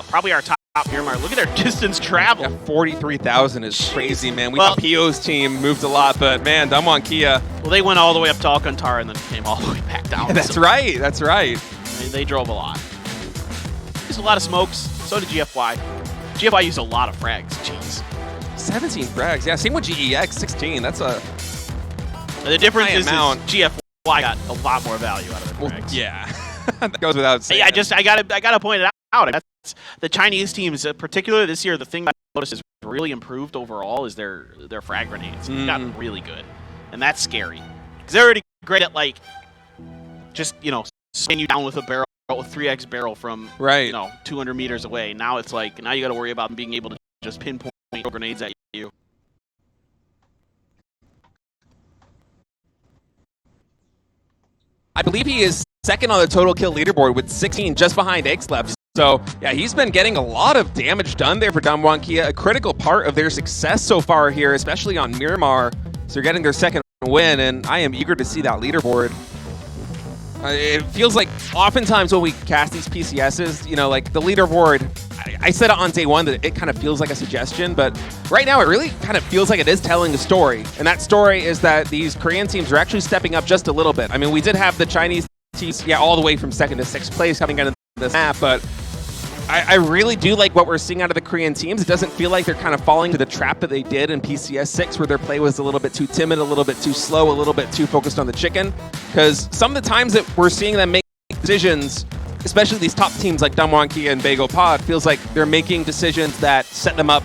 probably our top Miramar. Look at their distance travel. Yeah, 43,000 is crazy, man. We thought PO's team moved a lot, but man, Damwon Kia. Well, they went all the way up to Alcantara and then came all the way back down. Yeah, that's right, that's right. I mean, they drove a lot. Used a lot of smokes, so did GFY. GFY used a lot of frags, jeez. 17 frags, yeah, same with GEX, 16, that's a The difference is amount. GFY got a lot more value out of their frags. Well, yeah, that goes without saying. Yeah, I gotta point it out. That's, the Chinese teams, particularly this year, the thing that I noticed is really improved overall is their frag grenades. They've gotten really good, and that's scary because they're already great at, like, just, you know, spraying you down with a barrel, with 3x barrel from, you know, 200 meters away. Now it's like, now you got to worry about them being able to just pinpoint grenades at you. I believe he is second on the total kill leaderboard with 16, just behind Xlep. So, yeah, he's been getting a lot of damage done there for Damwon Kia, a critical part of their success so far here, especially on Miramar. So they're getting their second win, and I am eager to see that leaderboard. It feels like oftentimes when we cast these PCSs, you know, like the leaderboard, I said it on day one that it kind of feels like a suggestion, but right now it really kind of feels like it is telling a story. And that story is that these Korean teams are actually stepping up just a little bit. I mean, we did have the Chinese teams, yeah, all the way from 2nd to 6th place coming out of this map, but I really do like what we're seeing out of the Korean teams. It doesn't feel like they're kind of falling to the trap that they did in PCS 6, where their play was a little bit too timid, a little bit too slow, a little bit too focused on the chicken. Because some of the times that we're seeing them make decisions, especially these top teams like Damwon Kia and Bagel Pod, feels like they're making decisions that set them up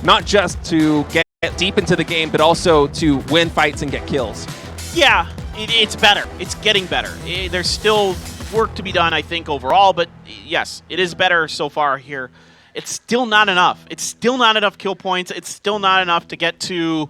not just to get deep into the game, but also to win fights and get kills. Yeah, it's better. It's getting better. There's still work to be done, I think, overall, but yes, it is better so far here. It's still not enough. It's still not enough kill points. It's still not enough to get to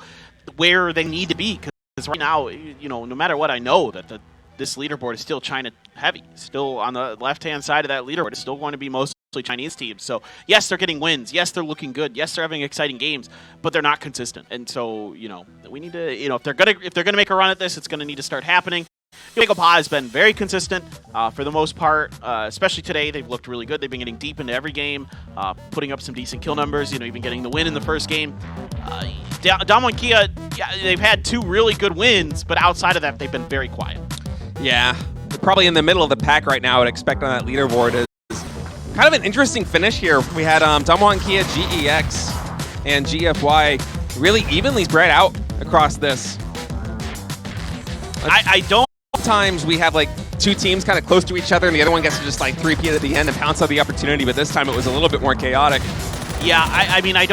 where they need to be, because right now, you know, no matter what, I know that this leaderboard is still China heavy. Still on the left-hand side of that leaderboard, it's still going to be mostly Chinese teams. So yes, they're getting wins. Yes, they're looking good. Yes, they're having exciting games, but they're not consistent. And so, you know, we need to, you know, if they're gonna make a run at this, it's gonna need to start happening. Bagel Pod has been very consistent for the most part, especially today. They've looked really good. They've been getting deep into every game, putting up some decent kill numbers, you know, even getting the win in the first game. Damwon Kia, yeah, they've had 2 really good wins, but outside of that, they've been very quiet. Yeah, they're probably in the middle of the pack right now, I would expect on that leaderboard. Is kind of an interesting finish here. We had Damwon Kia, GEX, and GFY really evenly spread out across this. I don't... Sometimes we have like 2 teams kind of close to each other and the other one gets to just like 3P at the end and pounce on the opportunity, but this time it was a little bit more chaotic. Yeah, I mean, I'm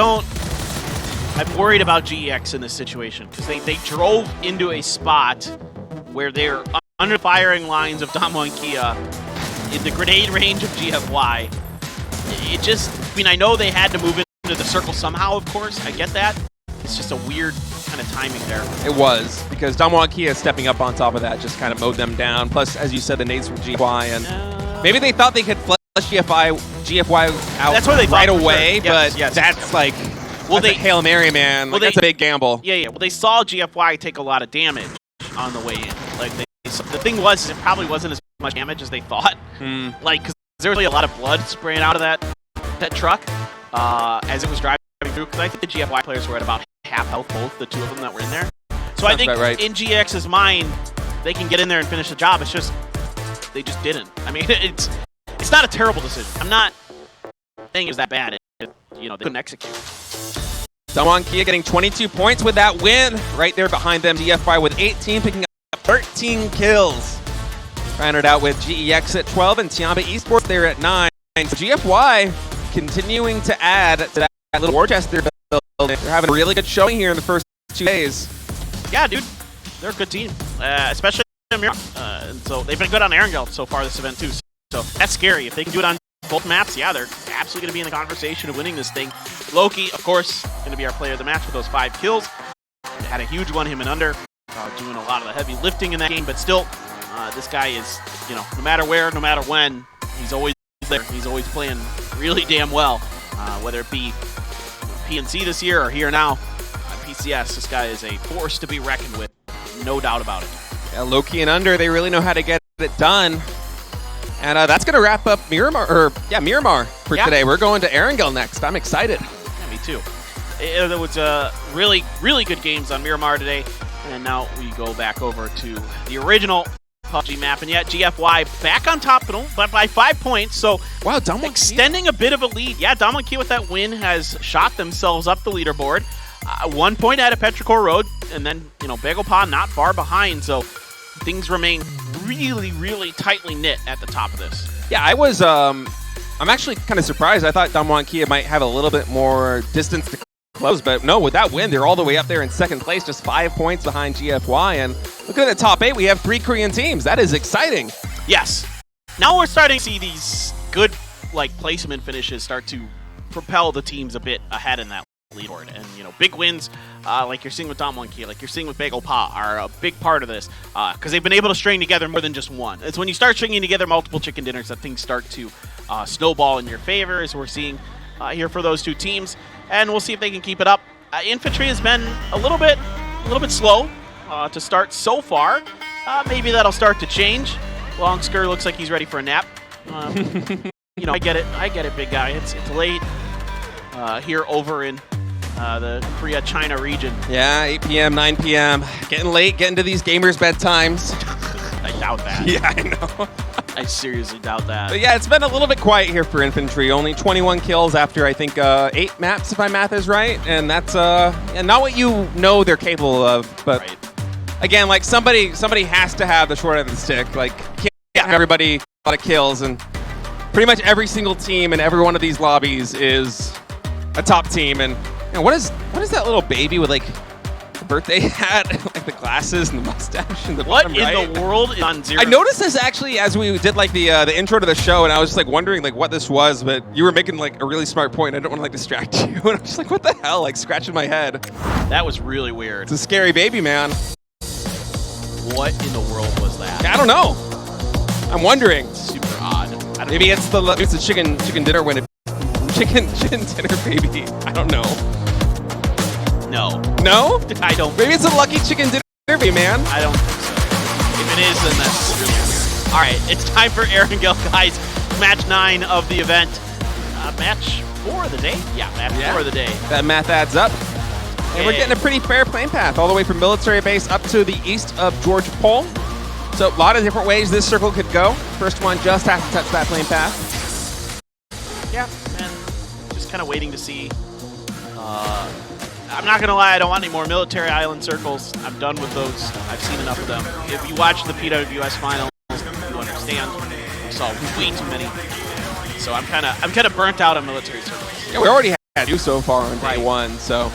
worried about GEX in this situation, because they drove into a spot where they're under firing lines of Damwon Kia in the grenade range of GFY. It just, I mean, I know they had to move into the circle somehow, of course, I get that. It's just a weird kind of timing there. It was, because Damwon Kia stepping up on top of that just kind of mowed them down. Plus, as you said, the nades from GFY, and maybe they thought they could flush GFY out that's what they right thought, away, sure. Yes, but yes, that's like, well, that's a Hail Mary, man. Like, that's a big gamble. Yeah, well, they saw GFY take a lot of damage on the way in. Like, the thing was, it probably wasn't as much damage as they thought. Like, because there was really a lot of blood spraying out of that truck as it was driving through. Because I think the GFY players were at about half health, both the 2 of them that were in there. So I think in GX's mind, they can get in there and finish the job. It's just they just didn't. I mean, it's not a terrible decision. I'm not saying it was that bad. You know, they couldn't execute. Damwon Kia getting 22 points with that win. Right there behind them, GFY with 18, picking up 13 kills. Trying it out with GEX at 12 and Tiamba Esports there at 9. So GFY continuing to add to that little war chest they're building. They're having a really good showing here in the first 2 days. Yeah, dude. They're a good team, especially in Miramar. And so they've been good on Erangel so far this event, too. So that's scary. If they can do it on both maps, yeah, they're absolutely going to be in the conversation of winning this thing. Loki, of course, going to be our player of the match with those 5 kills. Had a huge one, him and under. Doing a lot of the heavy lifting in that game, but still, this guy is, you know, no matter where, no matter when, he's always there. He's always playing really damn well, whether it be PNC this year or here now. PCS, this guy is a force to be reckoned with, no doubt about it. Yeah, Loki and under, they really know how to get it done. And that's going to wrap up Miramar for today. We're going to Erangel next. I'm excited. Yeah, me too. There was really, really good games on Miramar today. And now we go back over to the original PUBG map. And yet GFY back on top, but by 5 points. So wow, Damwon extending a bit of a lead. Yeah, Damwon Kia with that win has shot themselves up the leaderboard. 1 point out of Petrichor Road. And then, you know, Bagel Pod not far behind. So things remain really, really tightly knit at the top of this. Yeah, I was, I'm actually kind of surprised. I thought Damwon Kia might have a little bit more distance to close, but no, with that win, they're all the way up there in 2nd place, just 5 points behind GFY. And looking at the top 8, we have 3 Korean teams. That is exciting. Yes. Now we're starting to see these good, like, placement finishes start to propel the teams a bit ahead in that leaderboard. And, you know, big wins, like you're seeing with Damwon Kia, like you're seeing with Bagel Pa, are a big part of this, because they've been able to string together more than just one. It's when you start stringing together multiple chicken dinners that things start to snowball in your favor, as we're seeing here for those two teams. And we'll see if they can keep it up. Infantry has been a little bit slow to start so far. Maybe that'll start to change. Longsker looks like he's ready for a nap. You know, I get it, big guy. It's late here over in the Korea-China region. Yeah, 8 p.m., 9 p.m. Getting late, getting to these gamers' bedtimes. I doubt that. Yeah, I know. I seriously doubt that. But yeah, it's been a little bit quiet here for Infantry. Only 21 kills after, I think, 8 maps, if my math is right. And that's not what you know they're capable of. But again, like somebody has to have the short end of the stick. Like, can't have everybody a lot of kills. And pretty much every single team in every one of these lobbies is a top team. And you know, what is that little baby with like the birthday hat, like the glasses and the mustache and the what bottom right? In the world is on zero? I noticed this actually as we did like the intro to the show, and I was just like wondering like what this was, but you were making like a really smart point. I don't want to like distract you, and I'm just like, what the hell? Like scratching my head. That was really weird. It's a scary baby, man. What in the world was that? I don't know. I'm wondering. Super odd. Maybe it's the chicken dinner when it chicken dinner baby. I don't know. No. No? I don't. Maybe it's a lucky chicken dinner baby, man. I don't think so. If it is, then that's really weird. All right, it's time for Erangel, guys. Match 9 of the event. Match 4 of the day? Yeah, match 4 of the day. That math adds up. And we're getting a pretty fair playing path all the way from military base up to the east of Georgia Pole. So a lot of different ways this circle could go. First one just has to touch that playing path. Yeah, and just kind of waiting to see. I'm not going to lie, I don't want any more military island circles. I'm done with those. I've seen enough of them. If you watch the PWS finals, you understand. I saw way too many. So I'm kind of burnt out on military circles. Yeah, we already had you so far on day one, so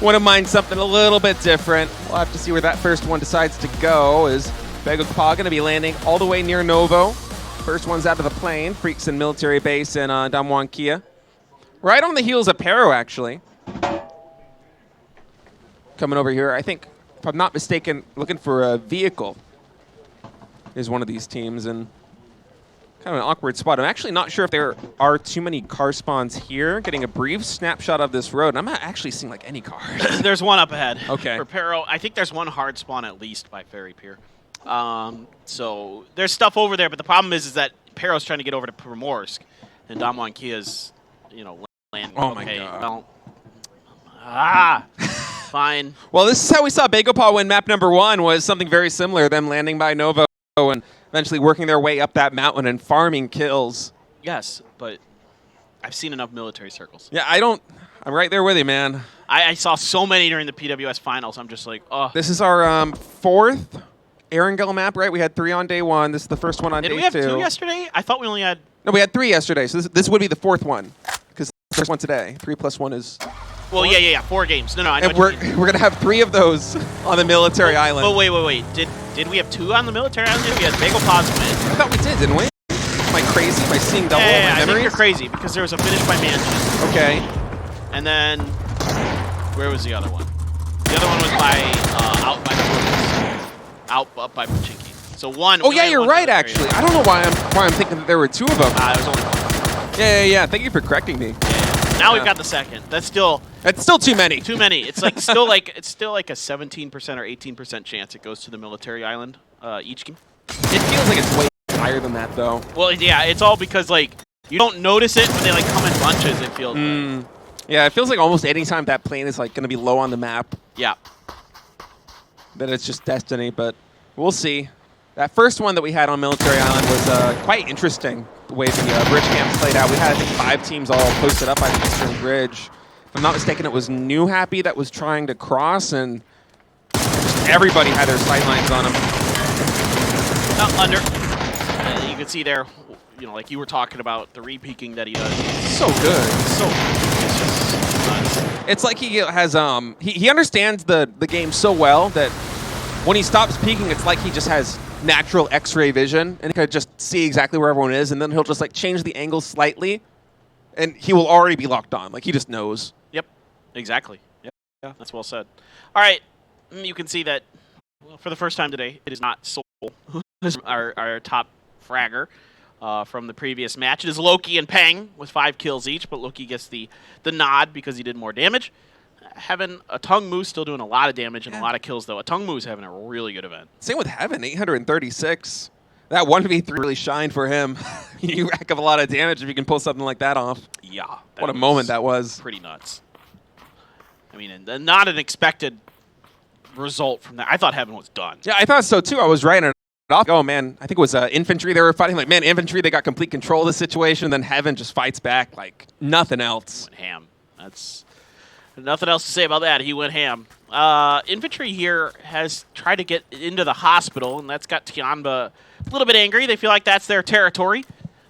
want to mind something a little bit different. We'll have to see where that first one decides to go. Is pubg going to be landing all the way near Novo. First one's out of the plane. Freaks in military base in Damwon Kia. Right on the heels of Pero, actually. Coming over here, I think, if I'm not mistaken, looking for a vehicle is one of these teams, and kind of an awkward spot. I'm actually not sure if there are too many car spawns here. Getting a brief snapshot of this road, and I'm not actually seeing like any cars. There's one up ahead. Okay. For Pero, I think there's one hard spawn at least by Ferry Pier. So there's stuff over there, but the problem is that Pero's trying to get over to Primorsk, and Damwon Kia's, landing. Oh my god. Well, fine. Well, this is how we saw Bagopal win map number 1, was something very similar, them landing by Novo and eventually working their way up that mountain and farming kills. Yes, but I've seen enough military circles. Yeah, I'm right there with you, man. I saw so many during the PWS finals. I'm just like, oh. This is our 4th Erangel map, right? We had 3 on day 1. This is the first one on day 2. Did we have 2 yesterday? I thought we only had... No, we had 3 yesterday, so this would be the 4th one. Because the first one today. 3 plus 1 is... Well, yeah. 4 games. No, I know. And we're going to have 3 of those on the military island. Oh, wait. Did we have 2 on the military island? We had Bagel Pause win. I thought we did, didn't we? Am I crazy? Am I seeing double my I think memories? you're crazy because there was a finish by Mansion. Okay. And then, where was the other one? The other one was by out by up by Pachinki. So one. Oh yeah, you're right. Actually, I don't know why I'm thinking that there were 2 of them. It was only 1. Yeah. Thank you for correcting me. Yeah. Now we've got the second. That's still too many. Too many. It's like still like a 17% or 18% chance it goes to the military island each game. It feels like it's way higher than that though. Well, yeah, it's all because like you don't notice it when they like come in bunches. It feels. Like. Yeah, it feels like almost any time that plane is like going to be low on the map. Yeah. Then it's just destiny, but we'll see. That first one that we had on Military Island was quite interesting, the way the bridge camps played out. We had, I think, 5 teams all posted up by the Eastern Bridge. If I'm not mistaken, it was New Happy that was trying to cross, and just everybody had their sightlines on them. Under. You can see there, like you were talking about, the re-peeking that he does. So good. So good. It's just nuts. It's like he has, he understands the game so well that when he stops peeking, it's like he just has natural X-ray vision and he can just see exactly where everyone is, and then he'll just like change the angle slightly and he will already be locked on. Like he just knows. Yep, exactly. Yep. Yeah, that's well said. All right, you can see that for the first time today, it is not Soul, our top fragger. from the previous match. It is Loki and Peng with 5 kills each, but Loki gets the nod because he did more damage. Heaven, Tung Mu still doing a lot of damage and a lot of kills, though. Tung Mu's having a really good event. Same with Heaven, 836. That 1v3 really shined for him. You rack up a lot of damage if you can pull something like that off. Yeah. What a moment that was. Pretty nuts. I mean, and not an expected result from that. I thought Heaven was done. Yeah, I thought so too. I was writing it off. Oh, man, I think it was Infantry they were fighting. Like, man, Infantry, they got complete control of the situation. And then Heaven just fights back like nothing else. Went ham. That's nothing else to say about that. He went ham. Infantry here has tried to get into the hospital, and that's got Tianba a little bit angry. They feel like that's their territory.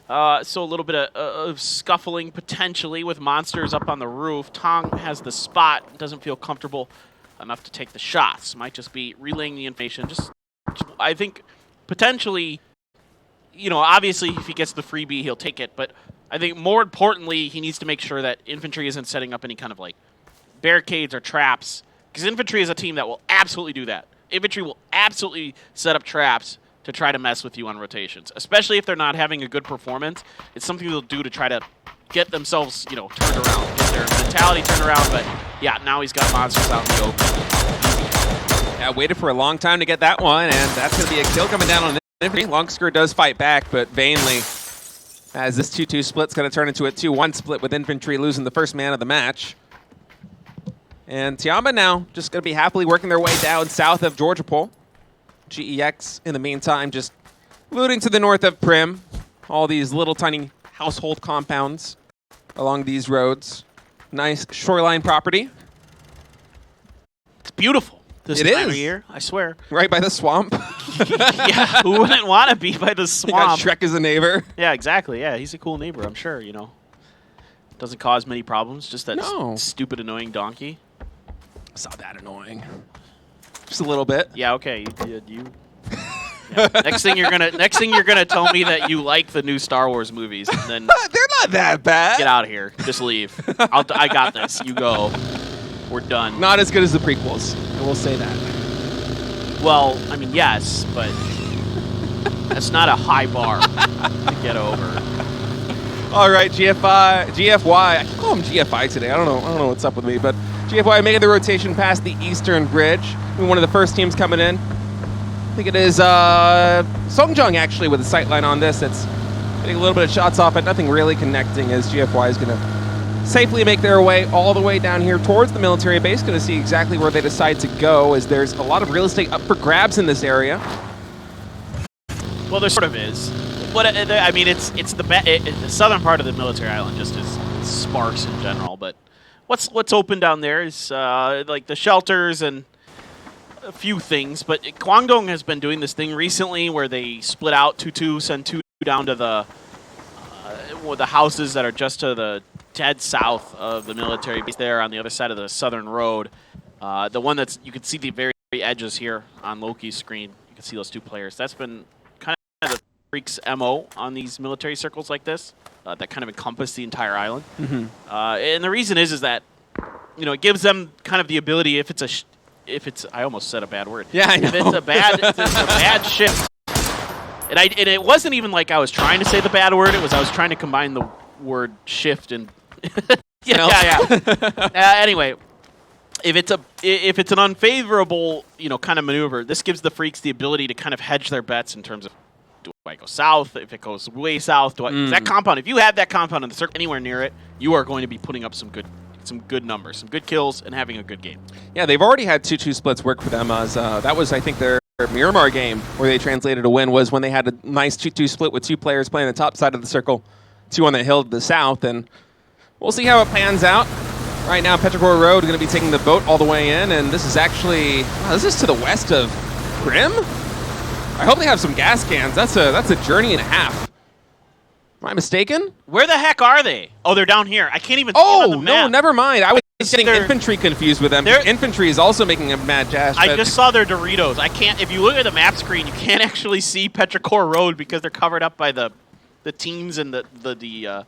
So a little bit of scuffling potentially with monsters up on the roof. Tong has the spot, doesn't feel comfortable enough to take the shots. Might just be relaying the information. Just I think potentially, you know, obviously if he gets the freebie, he'll take it. But I think more importantly, he needs to make sure that Infantry isn't setting up any kind of like barricades or traps. Because Infantry is a team that will absolutely do that. Infantry will absolutely set up traps to try to mess with you on rotations, especially if they're not having a good performance. It's something they'll do to try to get themselves, you know, turned around, get their mentality turned around. But yeah, now he's got monsters out in the open. Yeah, waited for a long time to get that one, and that's going to be a kill coming down on Infantry. Longskirt does fight back, but vainly, as this 2-2 split's going to turn into a 2-1 split with Infantry losing the first man of the match. And Tiamba now just going to be happily working their way down south of Georgia Pole. GEX, in the meantime, just looting to the north of Prim. All these little tiny household compounds along these roads. Nice shoreline property. It's beautiful this it time is. of year, I swear. Right by the swamp. Yeah, who wouldn't want to be by the You got swamp? Shrek as a neighbor. Yeah, exactly. Yeah, he's a cool neighbor, I'm sure, you know. Doesn't cause many problems, just that stupid, annoying donkey. It's not that annoying. Just a little bit. Yeah, okay. You yeah. Next thing you're gonna tell me that you like the new Star Wars movies, and then They're not that bad. get out of here. Just leave. I got this. You go. We're done. Not as good as the prequels. I will say that. Well, I mean, yes, but that's not a high bar to get over. All right, GFY. I can call him GFI today. I don't know what's up with me, but GFY making the rotation past the Eastern Bridge. One of the first teams coming in. I think it is Songjung actually with a sightline on this. It's getting a little bit of shots off, but nothing really connecting as GFY is going to safely make their way all the way down here towards the military base. Going to see exactly where they decide to go, as there's a lot of real estate up for grabs in this area. Well, there sort of is. But I mean, it's the southern part of the military island just is sparse in general. But what's open down there is like the shelters and a few things. But Guangdong has been doing this thing recently where they split out 2-2, send 2 down to the houses that are just to the dead south of the military base there on the other side of the southern road. The one that's you can see the very edges here on Loki's screen. You can see those 2 players. That's been kind of the Freaks' MO on these military circles like this that kind of encompass the entire island. Mm-hmm. And the reason is that, you know, it gives them kind of the ability if it's I almost said a bad word. Yeah, I know. If it's a bad shift. And it wasn't even like I was trying to say the bad word. It was I was trying to combine the word shift and yeah. Anyway, if it's an unfavorable, you know, kind of maneuver, this gives the Freaks the ability to kind of hedge their bets in terms of, do I go south? If it goes way south, is that compound? If you have that compound in the circle anywhere near it, you are going to be putting up some good numbers, some good kills, and having a good game. Yeah, they've already had 2-2 splits work for them. As that was, I think, their Miramar game where they translated a win was when they had a nice 2-2 split with 2 players playing the top side of the circle, 2 on the hill to the south, and we'll see how it pans out. Right now, Petrichor Road going to be taking the boat all the way in, and this is actually this is to the west of Prim. I hope they have some gas cans. That's a journey and a half. Am I mistaken? Where the heck are they? Oh, they're down here. I can't even see them on the map. No, never mind. I was getting infantry confused with them. Infantry is also making a mad dash. I just saw their Doritos. I can't. If you look at the map screen, you can't actually see Petrichor Road because they're covered up by the teams and the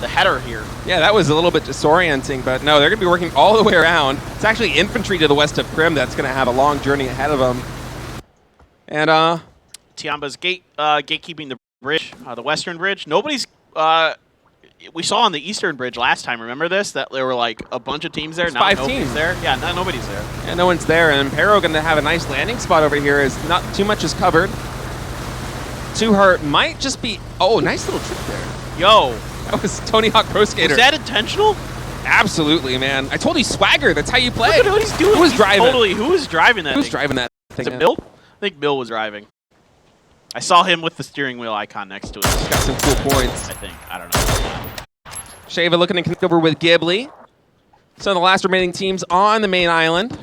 header here. Yeah, that was a little bit disorienting, but no, they're going to be working all the way around. It's actually infantry to the west of Prim that's going to have a long journey ahead of them. And Tiamba's gatekeeping the bridge, the western bridge. Nobody's. We saw on the eastern bridge last time. Remember this? That there were like a bunch of teams there. It's now 5 nobody's teams there. Yeah, now nobody's there. Yeah, no one's there, and Pero going to have a nice landing spot over here as not too much is covered. Two Heart might just be. Oh, nice little trick there. Yo, that was Tony Hawk Pro Skater. Was that intentional? Absolutely, man. I told you swagger. That's how you play. Look at what he's doing. Who was driving? Totally. Who was driving that? Who's driving that thing? Is it Bill? I think Bill was driving. I saw him with the steering wheel icon next to it. He's got some cool points. I think. I don't know. Shava looking to connect over with Ghibli. So the last remaining teams on the main island.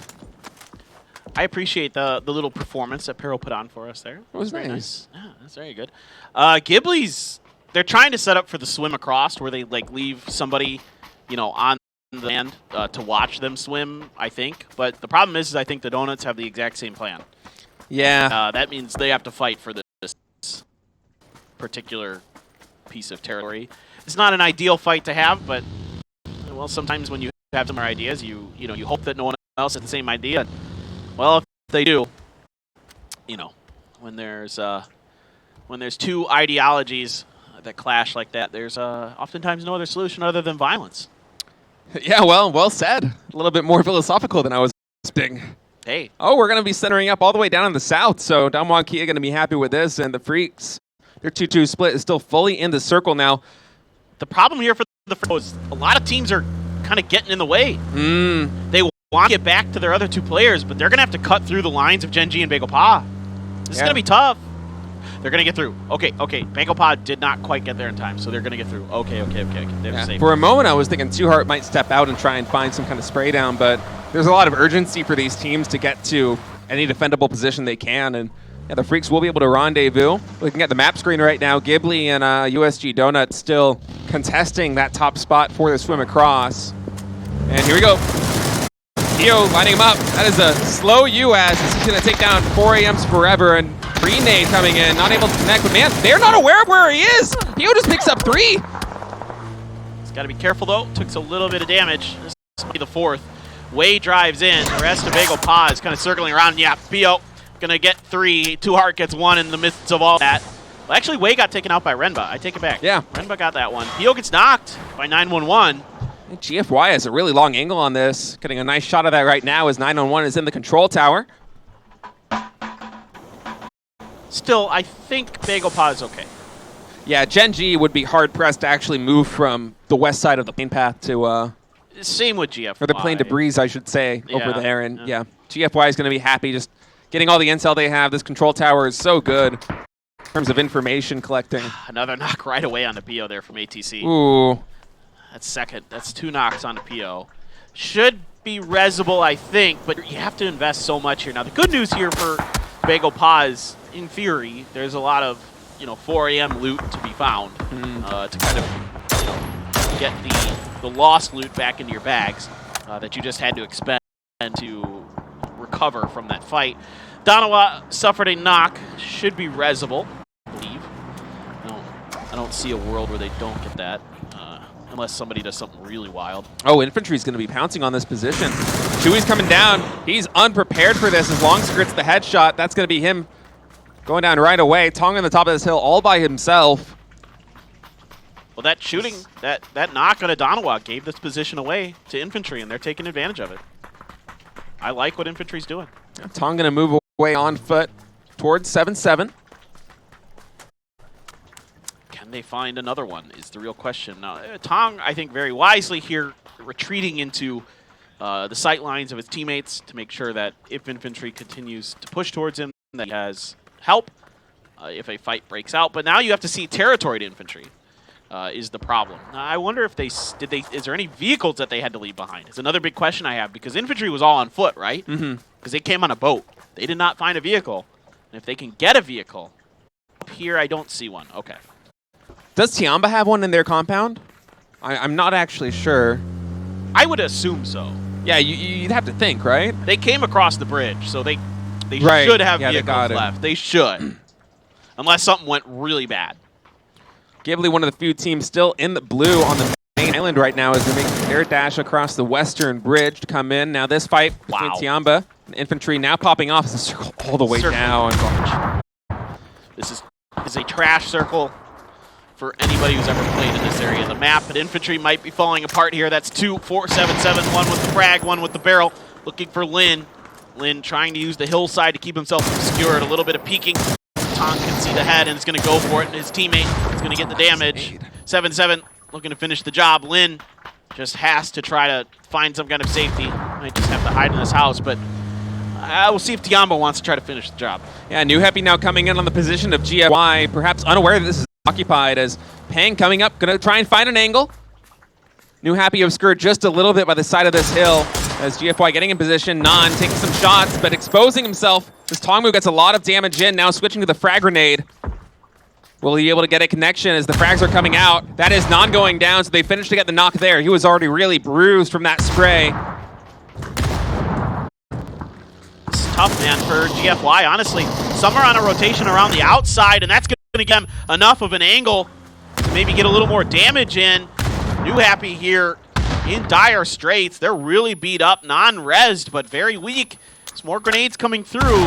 I appreciate the little performance that Pero put on for us there. It was very nice. Yeah, that's very good. Ghibli's, they're trying to set up for the swim across where they like leave somebody, you know, on the land to watch them swim, I think. But the problem is I think the Donuts have the exact same plan. Yeah. That means they have to fight for this particular piece of territory. It's not an ideal fight to have, but well, sometimes when you have similar ideas, you hope that no one else has the same idea. Well, if they do, you know, when there's two ideologies that clash like that, there's oftentimes no other solution other than violence. Yeah, well said. A little bit more philosophical than I was expecting. Hey. Oh, we're going to be centering up all the way down in the south, so Damwon Kia going to be happy with this, and the Freaks, their 2-2 split is still fully in the circle now. The problem here for the Freaks is a lot of teams are kind of getting in the way. They want to get back to their other two players, but they're going to have to cut through the lines of Gen G and Bagel Pa. This is going to be tough. They're going to get through. Okay. Bagel Pa did not quite get there in time, so they're going to get through. Okay. They're safe. For a moment, I was thinking Two Heart might step out and try and find some kind of spray down, but there's a lot of urgency for these teams to get to any defendable position they can, and yeah, the Freaks will be able to rendezvous. Looking at the map screen right now, Ghibli and USG Donut still contesting that top spot for the swim across. And here we go. Theo lining him up. That is a slow U.S. He's going to take down 4AMs forever, and Renade coming in, not able to connect. But man, they're not aware of where he is. Theo just picks up 3. He's got to be careful though. Took a little bit of damage. This might be the 4th. Way drives in. The rest of Bagel Pa is kind of circling around. Yeah, Pio gonna get 3. Two Heart gets 1 in the midst of all that. Well, actually, Wei got taken out by Renba. I take it back. Yeah. Renba got that one. Pio gets knocked by 911. GFY has a really long angle on this. Getting a nice shot of that right now as 911 is in the control tower. Still, I think Bagel Pa is okay. Yeah, Gen G would be hard-pressed to actually move from the west side of the plane path to... Same with GFY. or the plane to breeze, I should say, over there. And yeah, GFY is going to be happy just getting all the intel they have. This control tower is so good in terms of information collecting. Another knock right away on the PO there from ATC. Ooh. That's second. That's 2 knocks on the PO. Should be resable, I think, but you have to invest so much here. Now, the good news here for Bagel Pa is, in theory, there's a lot of 4 AM loot to be found to kind of get the lost loot back into your bags that you just had to expend to recover from that fight. Donawa suffered a knock. Should be resable, I believe. I don't see a world where they don't get that. Unless somebody does something really wild. Oh, infantry's going to be pouncing on this position. Chewy's coming down. He's unprepared for this. As Longster gets the headshot, that's going to be him going down right away. Tong on the top of this hill all by himself. Well, that shooting, that knock on Donawa gave this position away to infantry, and they're taking advantage of it. I like what infantry's doing. Tong going to move away on foot towards 7-7. Can they find another one is the real question. Now, Tong, I think very wisely here, retreating into the sight lines of his teammates to make sure that if infantry continues to push towards him, that he has help if a fight breaks out. But now you have to see territory to infantry is the problem. Now, I wonder if is there any vehicles that they had to leave behind? It's another big question I have, because infantry was all on foot, right? Because they came on a boat. They did not find a vehicle. And if they can get a vehicle, up here I don't see one. Okay. Does Tiamba have one in their compound? I'm not actually sure. I would assume so. Yeah, you'd have to think, right? They came across the bridge, so they should have vehicles left. They should. Unless something went really bad. Ghibli, one of the few teams still in the blue on the main island right now, as they're making their dash across the western bridge to come in. Now this fight between Tiamba and infantry now popping off as a circle all the way down. This is is a trash circle for anybody who's ever played in this area of the map. But infantry might be falling apart here. That's 2, 4, 7, 7. One with the frag, one with the barrel. Looking for Lin. Lin trying to use the hillside to keep himself obscured. A little bit of peeking. Tong can see the head and is going to go for it. And his teammate is going to get the damage. 7-7 looking to finish the job. Lin just has to try to find some kind of safety. Might just have to hide in this house, but we'll see if Tiamba wants to try to finish the job. Yeah, New Happy now coming in on the position of GFY, perhaps unaware that this is occupied, as Pang coming up, going to try and find an angle. New Happy obscured just a little bit by the side of this hill, as GFY getting in position. Nan taking some shots, but exposing himself. This Tongmu gets a lot of damage in, now switching to the frag grenade. Will he be able to get a connection as the frags are coming out? That is Nan going down, so they finished to get the knock there. He was already really bruised from that spray. Tough, man, for GFY, honestly. Some are on a rotation around the outside, and that's going to give them enough of an angle to maybe get a little more damage in. New Happy here in dire straits. They're really beat up, non-rezzed, but very weak. Some more grenades coming through.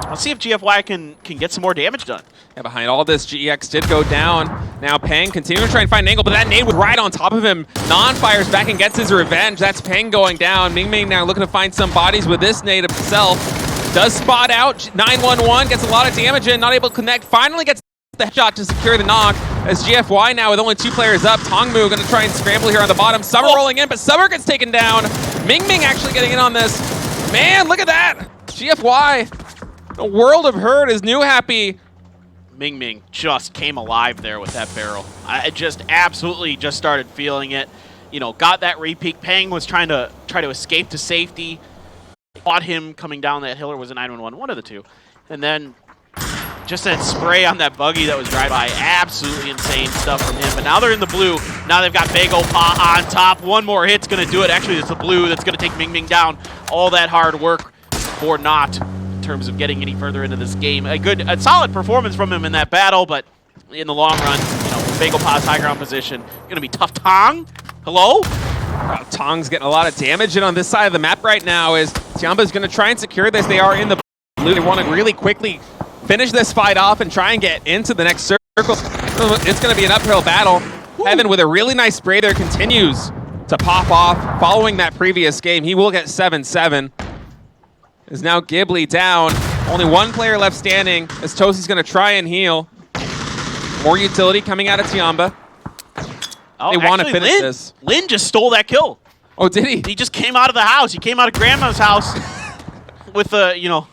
Let's see if GFY can get some more damage done. Yeah, behind all this, GEX did go down. Now Pang continuing to try and find an angle, but that nade was right on top of him. Non fires back and gets his revenge. That's Pang going down. Ming Ming now looking to find some bodies with this nade himself. Does spot out. 911 gets a lot of damage in, not able to connect. Finally gets the headshot to secure the knock. As GFY now with only 2 players up. Tongmu going to try and scramble here on the bottom. Summer rolling in, but Summer gets taken down. Ming Ming actually getting in on this. Man, look at that. GFY, the world of hurt is New Happy. Ming Ming just came alive there with that barrel. I just absolutely just started feeling it. You know, got that repeat. Pang was trying to escape to safety. Caught him coming down that hill, or was it 911? One of the two. And then just that spray on that buggy that was driving by. Absolutely insane stuff from him. But now they're in the blue. Now they've got Bagel Pa on top. One more hit's going to do it. Actually, it's the blue that's going to take Ming Ming down. All that hard work for naught in terms of getting any further into this game. A solid performance from him in that battle, but in the long run, you know, Bagel Pa's high ground position going to be tough. Tong, hello? Tong's getting a lot of damage in on this side of the map right now as Tiamba's going to try and secure this. They are in the blue. They want to really quickly finish this fight off and try and get into the next circle. It's going to be an uphill battle. Woo. Heaven with a really nice spray there continues to pop off following that previous game. He will get 7-7. Is now Ghibli down. Only 1 player left standing as Tosi's going to try and heal. More utility coming out of Tiamba. Oh, they want to finish this. Lin just stole that kill. Oh, did he? He just came out of the house. He came out of Grandma's house with a, you know,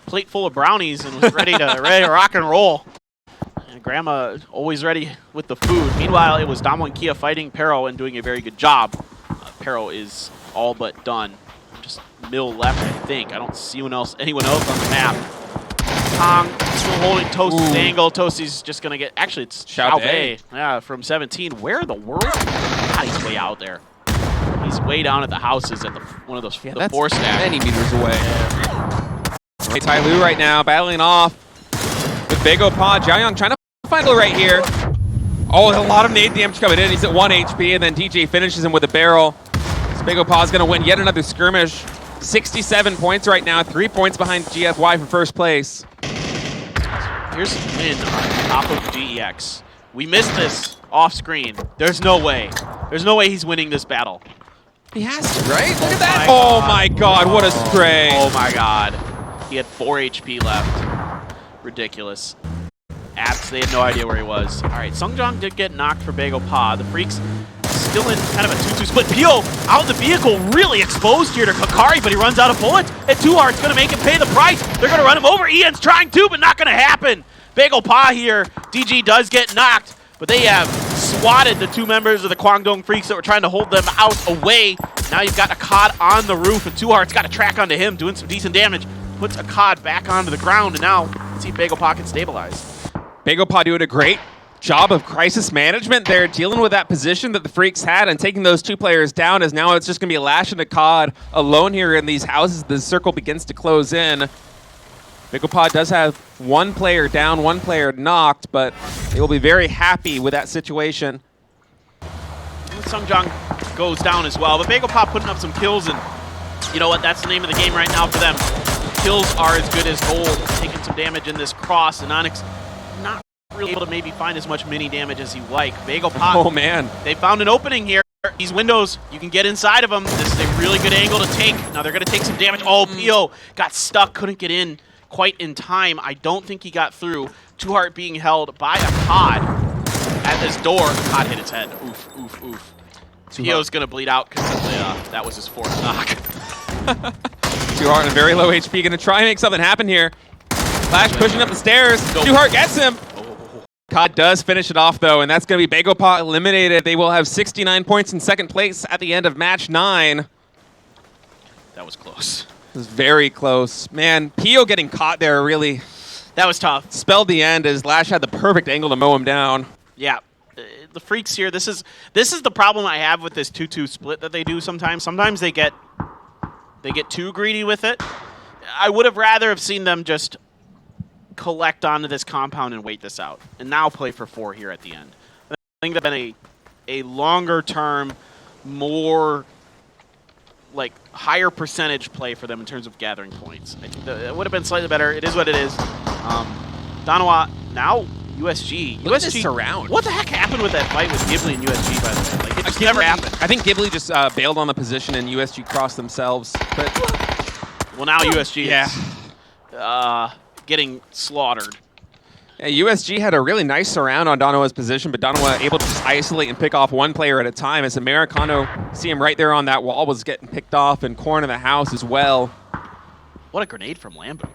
plate full of brownies and was ready to rock and roll. And Grandma always ready with the food. Meanwhile, it was Damo and Kia fighting Pero and doing a very good job. Pero is all but done. Just Mill left, I think. I don't see anyone else on the map. Tong still holding Tosi's angle. Tosi's just going to get... Actually, it's Shado. Yeah, from 17. Where in the world? God, he's way out there. He's way down at the houses at one of those the 4 stack. Many meters away. Yeah. Tai Lu right now battling off with Bagel Pa. Jiaoyang trying to find right here. Oh, a lot of nade damage coming in. He's at 1 HP, and then DJ finishes him with a barrel. So Bagel Pa's going to win yet another skirmish. 67 points right now, 3 points behind GFY for first place. Here's Lin on top of GEX. We missed this off screen. There's no way. There's no way he's winning this battle. He has to, right? Look at that. Oh my god, what a spray. Oh my god. He had 4 HP left. Ridiculous. Apps, they had no idea where he was. All right, Sungjong did get knocked for Bagel Pa. The Freaks still in kind of a 2-2 split. Pio out in the vehicle, really exposed here to Kakari, but he runs out of bullets. And 2Heart's going to make him pay the price. They're going to run him over. Ian's trying to, but not going to happen. Bagel Pa here. DG does get knocked, but they have swatted the 2 members of the Kwangdong Freaks that were trying to hold them out away. Now you've got Akkad on the roof, and 2Heart's got to track onto him, doing some decent damage. Puts Akkad back onto the ground, and now let's see if Bagel Pa can stabilize. Bagel Pa doing a great job of crisis management there, dealing with that position that the Freaks had and taking those 2 players down, as now it's just going to be Lash and Akkad alone here in these houses. The circle begins to close in. Bagel Pa does have 1 player down, 1 player knocked, but they will be very happy with that situation. Sungjong goes down as well, but Bagel Pa putting up some kills, and you know what? That's the name of the game right now for them. Kills are as good as gold. Taking some damage in this cross, and Onyx not really able to maybe find as much mini damage as he like. Bagel Pot. Oh, man. They found an opening here. These windows, you can get inside of them. This is a really good angle to take. Now they're going to take some damage. Oh, Pio got stuck, couldn't get in quite in time. I don't think he got through. Two Heart being held by a COD at this door. COD hit his head. Oof, oof, oof. Pio's going to bleed out because that was his fourth knock. Two Heart on very low HP, going to try and make something happen here. Flash pushing up the stairs. Two Heart gets him. COD does finish it off, though, and that's going to be Bagel Pot eliminated. They will have 69 points in second place at the end of match 9. That was close. It was very close. Man, Pio getting caught there really That was tough. spelled the end as Lash had the perfect angle to mow him down. Yeah. The Freaks here, this is the problem I have with this 2-2 split that they do sometimes. Sometimes they get too greedy with it. I would have rather have seen them just collect onto this compound and wait this out, and now play for 4 here at the end. I think that's been a longer term, more like higher percentage play for them in terms of gathering points. I think it would have been slightly better. It is what it is. Donawa now USG. Look at this surround. What the heck happened with that fight with Ghibli and USG, by the way? Like, it just never happened. I think Ghibli just bailed on the position and USG crossed themselves. But well, now USG is getting slaughtered. yeah, USG had a really nice surround on Donawa's position, but Donawa able to just isolate and pick off one player at a time as Americano, see him right there on that wall, was getting picked off, and Corn in the house as well. What a grenade from Lambo.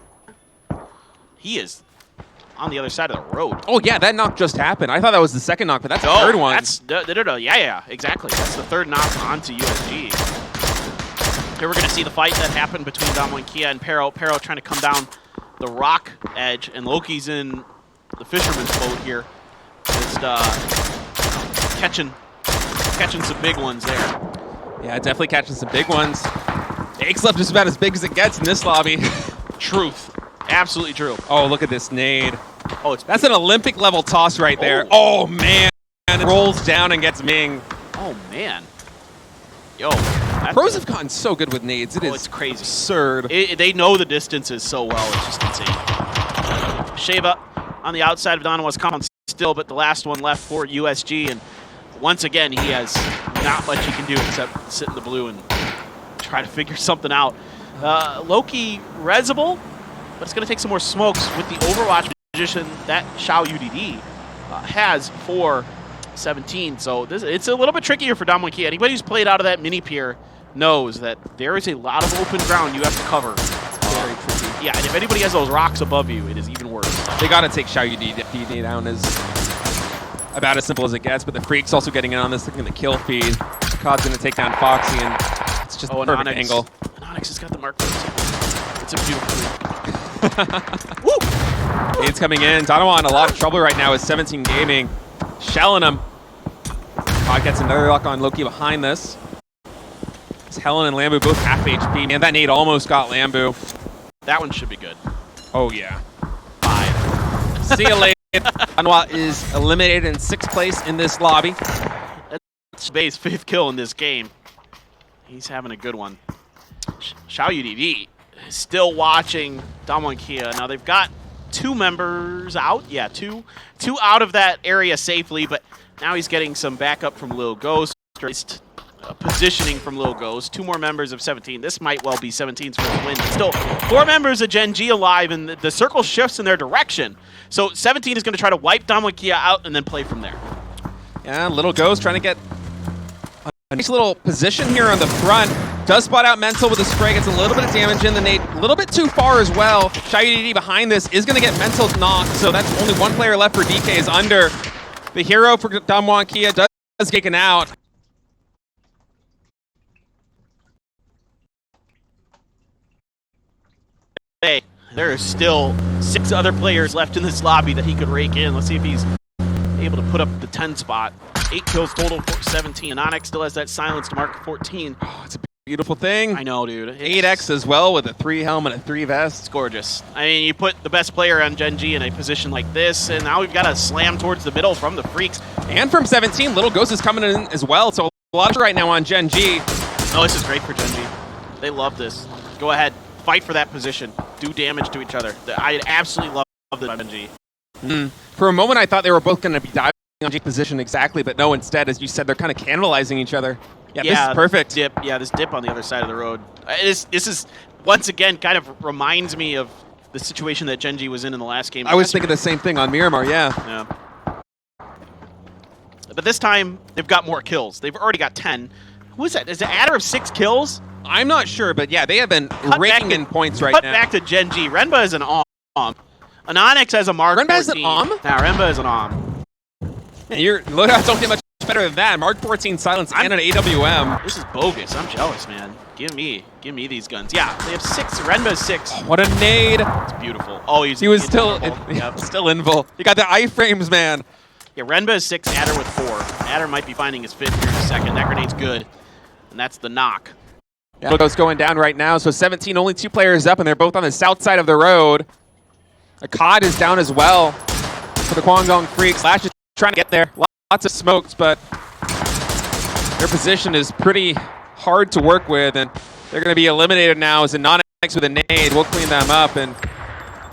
He is on the other side of the road. Oh, yeah, that knock just happened. I thought that was the second knock, but that's the third one. Yeah, exactly. That's the third knock onto USG. Here we're going to see the fight that happened between Damo and Kia and Pero. Pero trying to come down the rock edge, and Loki's in the fisherman's boat here. Just catching some big ones there. Yeah, definitely catching some big ones. Ake's left just about as big as it gets in this lobby. Truth. Absolutely true. Oh, look at this nade. Oh, that's an Olympic level toss right there. Oh, man. And it rolls down and gets Ming. Oh, man. Yo. Pros have gotten so good with nades. It's crazy. Absurd. They know the distances so well. It's just insane. Sheva on the outside of Donawa's compound still, but the last one left for USG. And once again, he has not much he can do except sit in the blue and try to figure something out. Loki Rezable, but it's going to take some more smokes with the Overwatch position that Shao UDD has for 17. So it's a little bit trickier for Dom Kia. Anybody who's played out of that mini pier knows that there is a lot of open ground you have to cover. Very tricky. Yeah, and if anybody has those rocks above you, it is even worse. They got to take Shao UDD down is about as simple as it gets, but the Freaks also getting in on this, looking at the kill feed. COD's going to take down Foxy, and it's just a perfect angle. And Onyx has got the mark. It's a beautiful Woo! It's coming in. Donawa in a lot of trouble right now with 17 Gaming. Shelling him. COD gets another lock on Loki behind this. It's Helen and Lambu both half HP. Man, that nade almost got Lambu. That one should be good. Oh, yeah. 5. See you later. Donawa is eliminated in 6th place in this lobby. That's Bay's 5th kill in this game. He's having a good one. Shao UDD is still watching Damo and Kia. Now they've got 2 members out. Yeah, two out of that area safely, but now he's getting some backup from Lil Ghost. Positioning from Lil Ghost. 2 more members of 17. This might well be 17's first win. Still 4 members of Gen G alive, and the circle shifts in their direction. So 17 is going to try to wipe Damo and Kia out and then play from there. Yeah, Little Ghost trying to get a nice little position here on the front. Does spot out Mental with a spray, gets a little bit of damage in the nade, a little bit too far as well. Shao UDD behind this is going to get Mental knocked, so that's only 1 player left for DK is under. The hero for Damo and Kia does taken out. Hey, there are still 6 other players left in this lobby that he could rake in. Let's see if he's able to put up the 10 spot. 8 kills total for 17. Onyx still has that silence to mark 14. Oh, it's a beautiful thing. I know, dude. 8x as well with a 3 helmet and a 3 vest. It's gorgeous. I mean, you put the best player on Gen G in a position like this, and now we've got a slam towards the middle from the Freaks. And from 17, Little Ghost is coming in as well, so a lot right now on Gen G. Oh, this is great for Gen G. They love this. Go ahead. Fight for that position. Do damage to each other. I absolutely love the Gen G. For a moment, I thought they were both going to be diving on G position exactly, but no, instead, as you said, they're kind of cannibalizing each other. Yeah, this is perfect. Dip. Yeah, this dip on the other side of the road. This is, once again, kind of reminds me of the situation that Gen G was in the last game. I was thinking the same thing on Miramar, Yeah. But this time, they've got more kills. They've already got 10. Who is that? Is it Adder of 6 kills? I'm not sure, but yeah, they have been raking in points right Cut now. back to Gen G. Renba is an OM. Anonix has a Mark 14. Renba is an OM? Now, Renba is an OM. Yeah, your loadouts don't get much better than that. Mark 14 silence and an AWM. This is bogus. I'm jealous, man. Give me these guns. Yeah, they have 6. Renba is 6. What a nade. It's beautiful. Oh, he was still Yep. still invul. You got the iframes, man. Yeah, Renba is 6, Adder with 4. Adder might be finding his 5th here in a second. That grenade's good. And that's the knock. Yeah. Logo's going down right now, so 17, only 2 players up, and they're both on the south side of the road. Akkad is down as well for the Kwangdong Freaks. Slash is trying to get there. Lots of smokes, but their position is pretty hard to work with, and they're going to be eliminated now as Anonix with a nade. We'll clean them up, and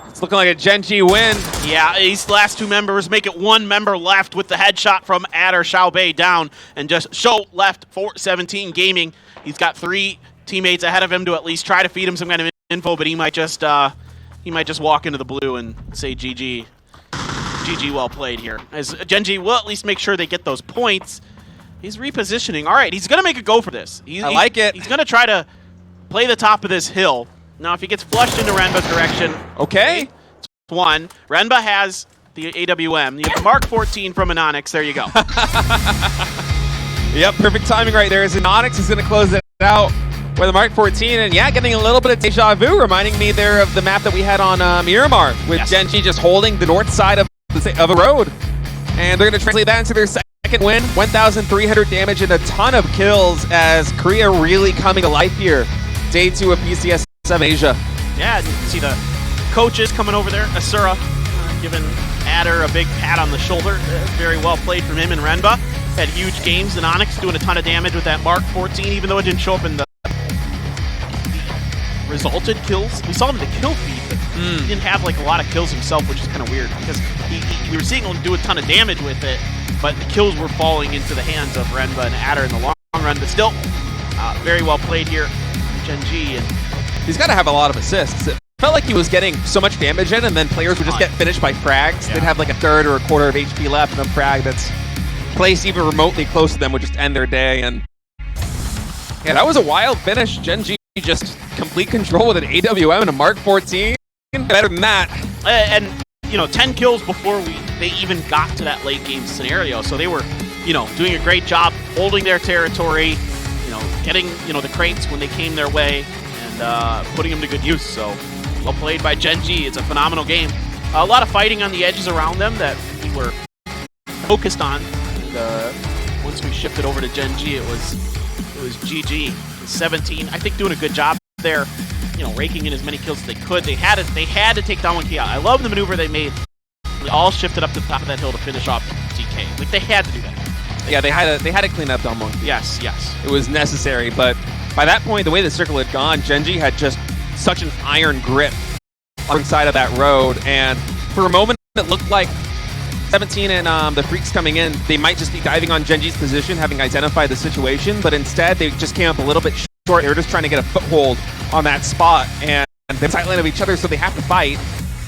it's looking like a Gen G win. Yeah, these last 2 members make it 1 member left with the headshot from Adder Xiaobei down, and just Show left for 17 Gaming. He's got 3 teammates ahead of him to at least try to feed him some kind of info, but he might just walk into the blue and say GG. GG, well played here. As Gen G will at least make sure they get those points. He's repositioning. All right, he's going to make a go for this. I like it. He's going to try to play the top of this hill. Now, if he gets flushed into Renba's direction, okay. It's 1. Renba has the AWM. You have the Mark 14 from Anonix. There you go. Yep, perfect timing right there. As Anonix is going to close it out with a Mark 14, and yeah, getting a little bit of deja vu, reminding me there of the map that we had on Miramar, with Gen G just holding the north side of the road. And they're going to translate that into their second win. 1,300 damage and a ton of kills, as Korea really coming to life here. Day 2 of PCS7 Asia. Yeah, you can see the coaches coming over there. Asura giving Adder a big pat on the shoulder. Very well played from him and Renba. Had huge games. And Onyx doing a ton of damage with that Mark 14, even though it didn't show up in the resulted kills. We saw him in the kill feed, but he didn't have like a lot of kills himself, which is kind of weird, because we were seeing him do a ton of damage with it, but the kills were falling into the hands of Renba and Adder in the long run. But still, very well played here, Gen G. And he's got to have a lot of assists. It felt like he was getting so much damage in, and then players would just get finished by frags. Yeah. They'd have like a third or a quarter of HP left, and a frag that's placed even remotely close to them would just end their day. And yeah, that was a wild finish. Gen G just complete control with an AWM and a Mark 14. Better than that. And you know, 10 kills before they even got to that late game scenario. So they were, you know, doing a great job holding their territory, you know, getting, you know, the crates when they came their way, and putting them to good use. So well played by Gen G. It's a phenomenal game. A lot of fighting on the edges around them that we were focused on. And, once we shifted over to Gen G, it was GG. 17, I think, doing a good job there. You know, raking in as many kills as they could. They had to take down one key out. I love the maneuver they made. They all shifted up to the top of that hill to finish off DK. Like, they had to do that. Yeah, they had to clean up Dalmon. Yes. It was necessary, but by that point, the way the circle had gone, Gen G had just such an iron grip on the side of that road, and for a moment, it looked like 17 and the Freaks coming in, they might just be diving on Gen G's position, having identified the situation, but instead, they just came up a little bit short. They were just trying to get a foothold on that spot, and they're tight line of each other, so they have to fight.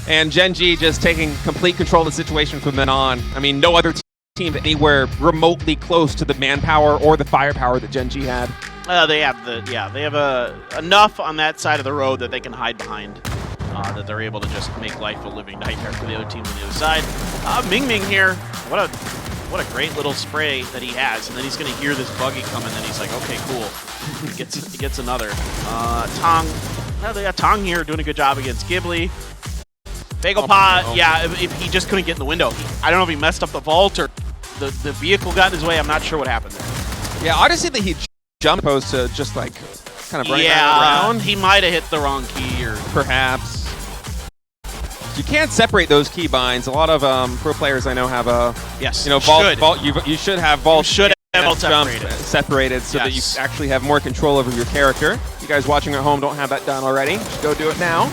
And Gen G just taking complete control of the situation from then on. I mean, no other team anywhere remotely close to the manpower or the firepower that Gen G had. They have enough on that side of the road that they can hide behind. That they're able to just make life a living nightmare for the other team on the other side. Ming Ming here, what a great little spray that he has, and then he's going to hear this buggy coming, and then he's like, okay, cool. He gets another. Tong, they got Tong here doing a good job against Ghibli. Bagelpa, yeah, if he just couldn't get in the window. I don't know if he messed up the vault or the vehicle got in his way. I'm not sure what happened there. Yeah, Odyssey that he jumped opposed to just like kind of running around. He might have hit the wrong key, or perhaps. You can't separate those key binds. A lot of pro players I know have a vault. You should have vault. Should have vault separated so that you actually have more control over your character. You guys watching at home don't have that done already. Just go do it now.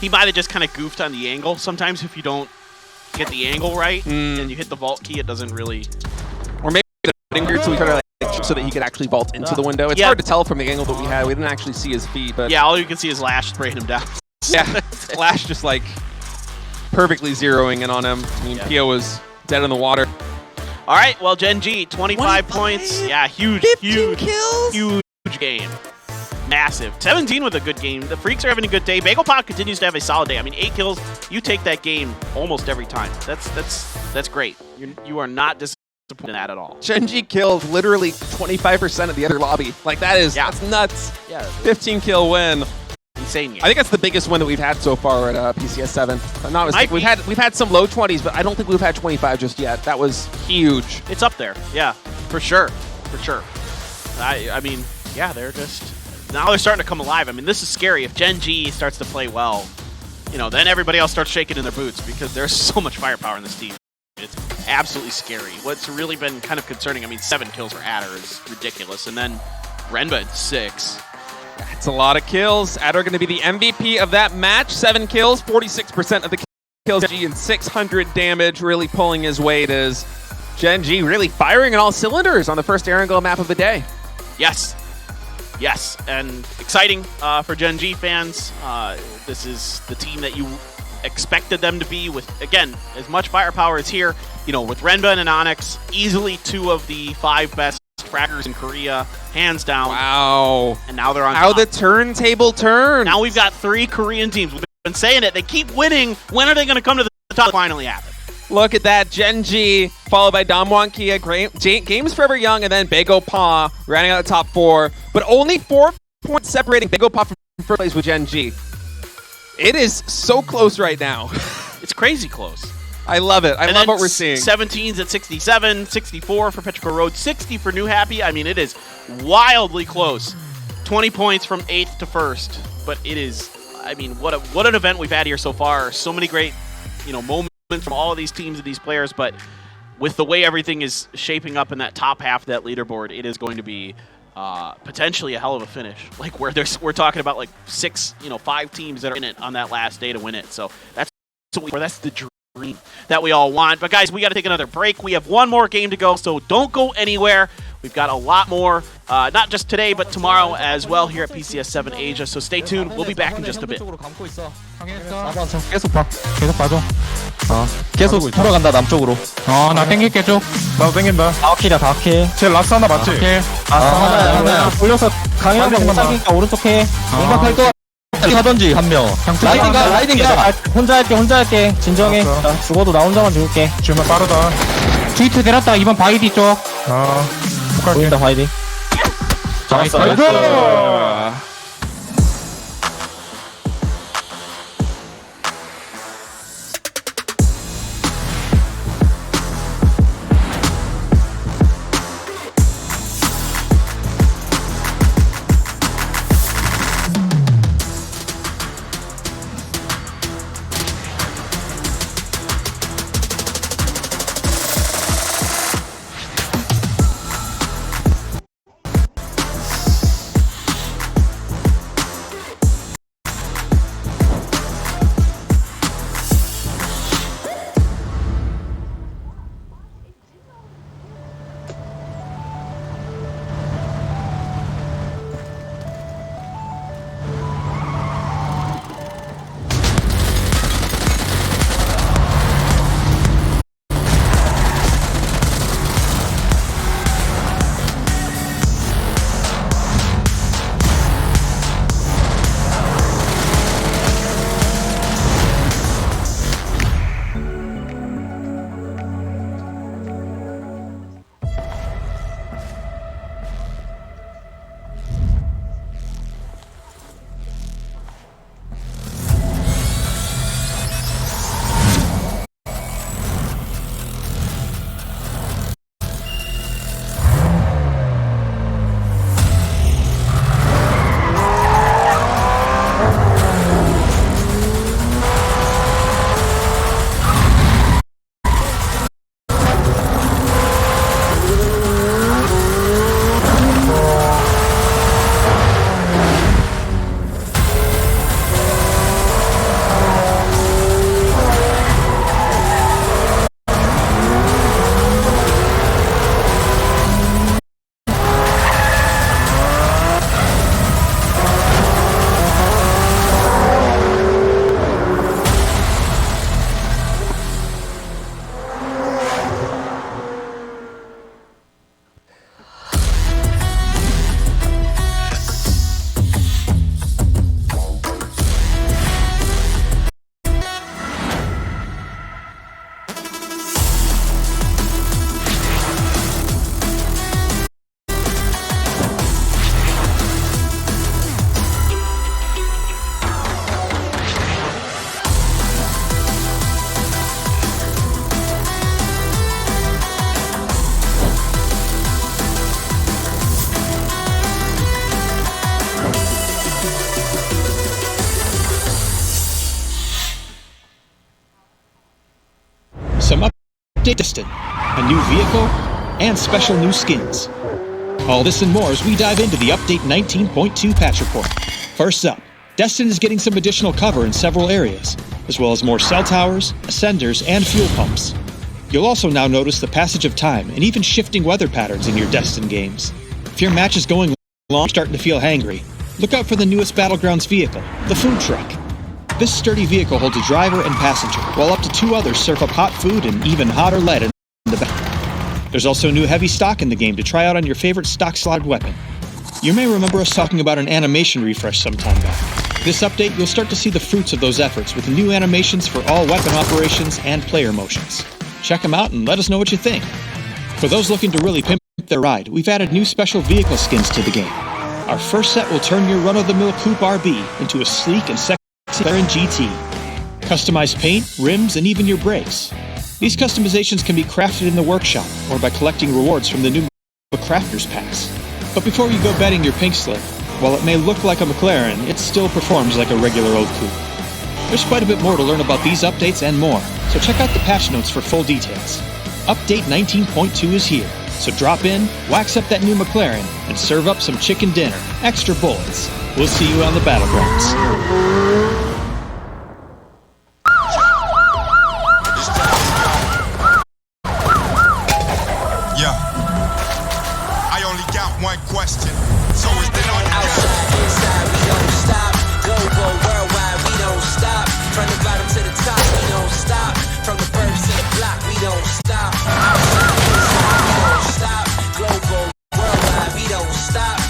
He might have just kind of goofed on the angle. Sometimes if you don't get the angle right and you hit the vault key, it doesn't really. Or maybe weird, so we tried to so that he could actually vault into the window. It's hard to tell from the angle that we had. We didn't actually see his feet, but yeah, all you can see is Lash spraying him down. yeah, Lash just like perfectly zeroing in on him. I mean, Pio was dead in the water. All right, well, Gen G, 25 points. Yeah, huge game. Massive. 17 with a good game. The Freaks are having a good day. BagelPop continues to have a solid day. I mean, 8 kills. You take that game almost every time. That's great. You are not disappointed in that at all. Gen G killed literally 25% of the other lobby. Like that's nuts. Yeah. 15 kill win. Insane game. I think that's the biggest win that we've had so far at PCS 7. I'm not mistaken. We've had some low 20s, but I don't think we've had 25 just yet. That was huge. It's up there. Yeah, for sure. For sure. I mean, yeah, they're just now they're starting to come alive. I mean, this is scary. If Gen G starts to play well, you know, then everybody else starts shaking in their boots because there's so much firepower in this team. It's absolutely scary. What's really been kind of concerning, I mean, 7 kills for Adder is ridiculous, and then Renba at 6. That's a lot of kills. Adder going to be the MVP of that match. 7 kills, 46% of the kills. Gen G and 600 damage, really pulling his weight as Gen G really firing on all cylinders on the first Erangel map of the day. Yes. Yes, and exciting for Gen G fans. This is the team that you expected them to be with, again, as much firepower as here. You know, with Renba and Onyx, easily 2 of the 5 best fraggers in Korea, hands down. Wow. And now they're on How top. the turntable turns. Now we've got 3 Korean teams. We've been saying it. They keep winning. When are they going to come to the top? Finally happen. Look at that. Gen G, followed by Damwon Kia, Games Forever Young, and then BagelPop rounding out the top 4. But only 4 points separating BagelPop from first place with Gen G. It is so close right now. It's crazy close. I love it. I love what we're seeing. 17's at 67, 64 for Petrichor Road, 60 for New Happy. I mean, it is wildly close. 20 points from 8th to 1st. But it is, I mean, what an event we've had here so far. So many great, you know, moments from all of these teams and these players. But with the way everything is shaping up in that top half of that leaderboard, it is going to be potentially a hell of a finish. Like we're talking about like 5 teams that are in it on that last day to win it. So that's the dream that we all want. But guys, we got to take another break. We have 1 more game to go, so don't go anywhere. We've got a lot more, not just today, but tomorrow as well here at PCS 7 Asia. So stay tuned. We'll be back in just a bit. 계속 봐. 계속 봐줘. 계속 돌아간다 남쪽으로. 나 땡길게 쭉. 나도 땡긴다. 4킬이야 4킬. 쟤 라스 하나 맞지? 하나야. 돌려서 강현이랑 못 당기니까 오른쪽 해. 공격할 거 가던지 한 명. 라이딩 가. 혼자 할게. 진정해. 자, 죽어도 나 혼자만 죽을게. 지금 빠르다. G2 내렸다. 이번 바이디 쪽. 보인다 바이디. 나이스. update Destin, a new vehicle, and special new skins. All this and more as we dive into the Update 19.2 patch report. First up, Destin is getting some additional cover in several areas, as well as more cell towers, ascenders, and fuel pumps. You'll also now notice the passage of time and even shifting weather patterns in your Destin games. If your match is going long, starting to feel hangry, look out for the newest Battlegrounds vehicle, the food truck. This sturdy vehicle holds a driver and passenger, while up to 2 others serve up hot food and even hotter lead in the back. There's also new heavy stock in the game to try out on your favorite stock-slotted weapon. You may remember us talking about an animation refresh some time back. This update, you'll start to see the fruits of those efforts with new animations for all weapon operations and player motions. Check them out and let us know what you think. For those looking to really pimp their ride, we've added new special vehicle skins to the game. Our first set will turn your run-of-the-mill Coupe RB into a sleek and sexy McLaren GT. Customized paint, rims, and even your brakes. These customizations can be crafted in the workshop or by collecting rewards from the new Crafter's Pass. But before you go betting your pink slip, while it may look like a McLaren, it still performs like a regular old coupe. There's quite a bit more to learn about these updates and more, so check out the patch notes for full details. Update 19.2 is here, so drop in, wax up that new McLaren, and serve up some chicken dinner, extra bullets. We'll see you on the battlegrounds.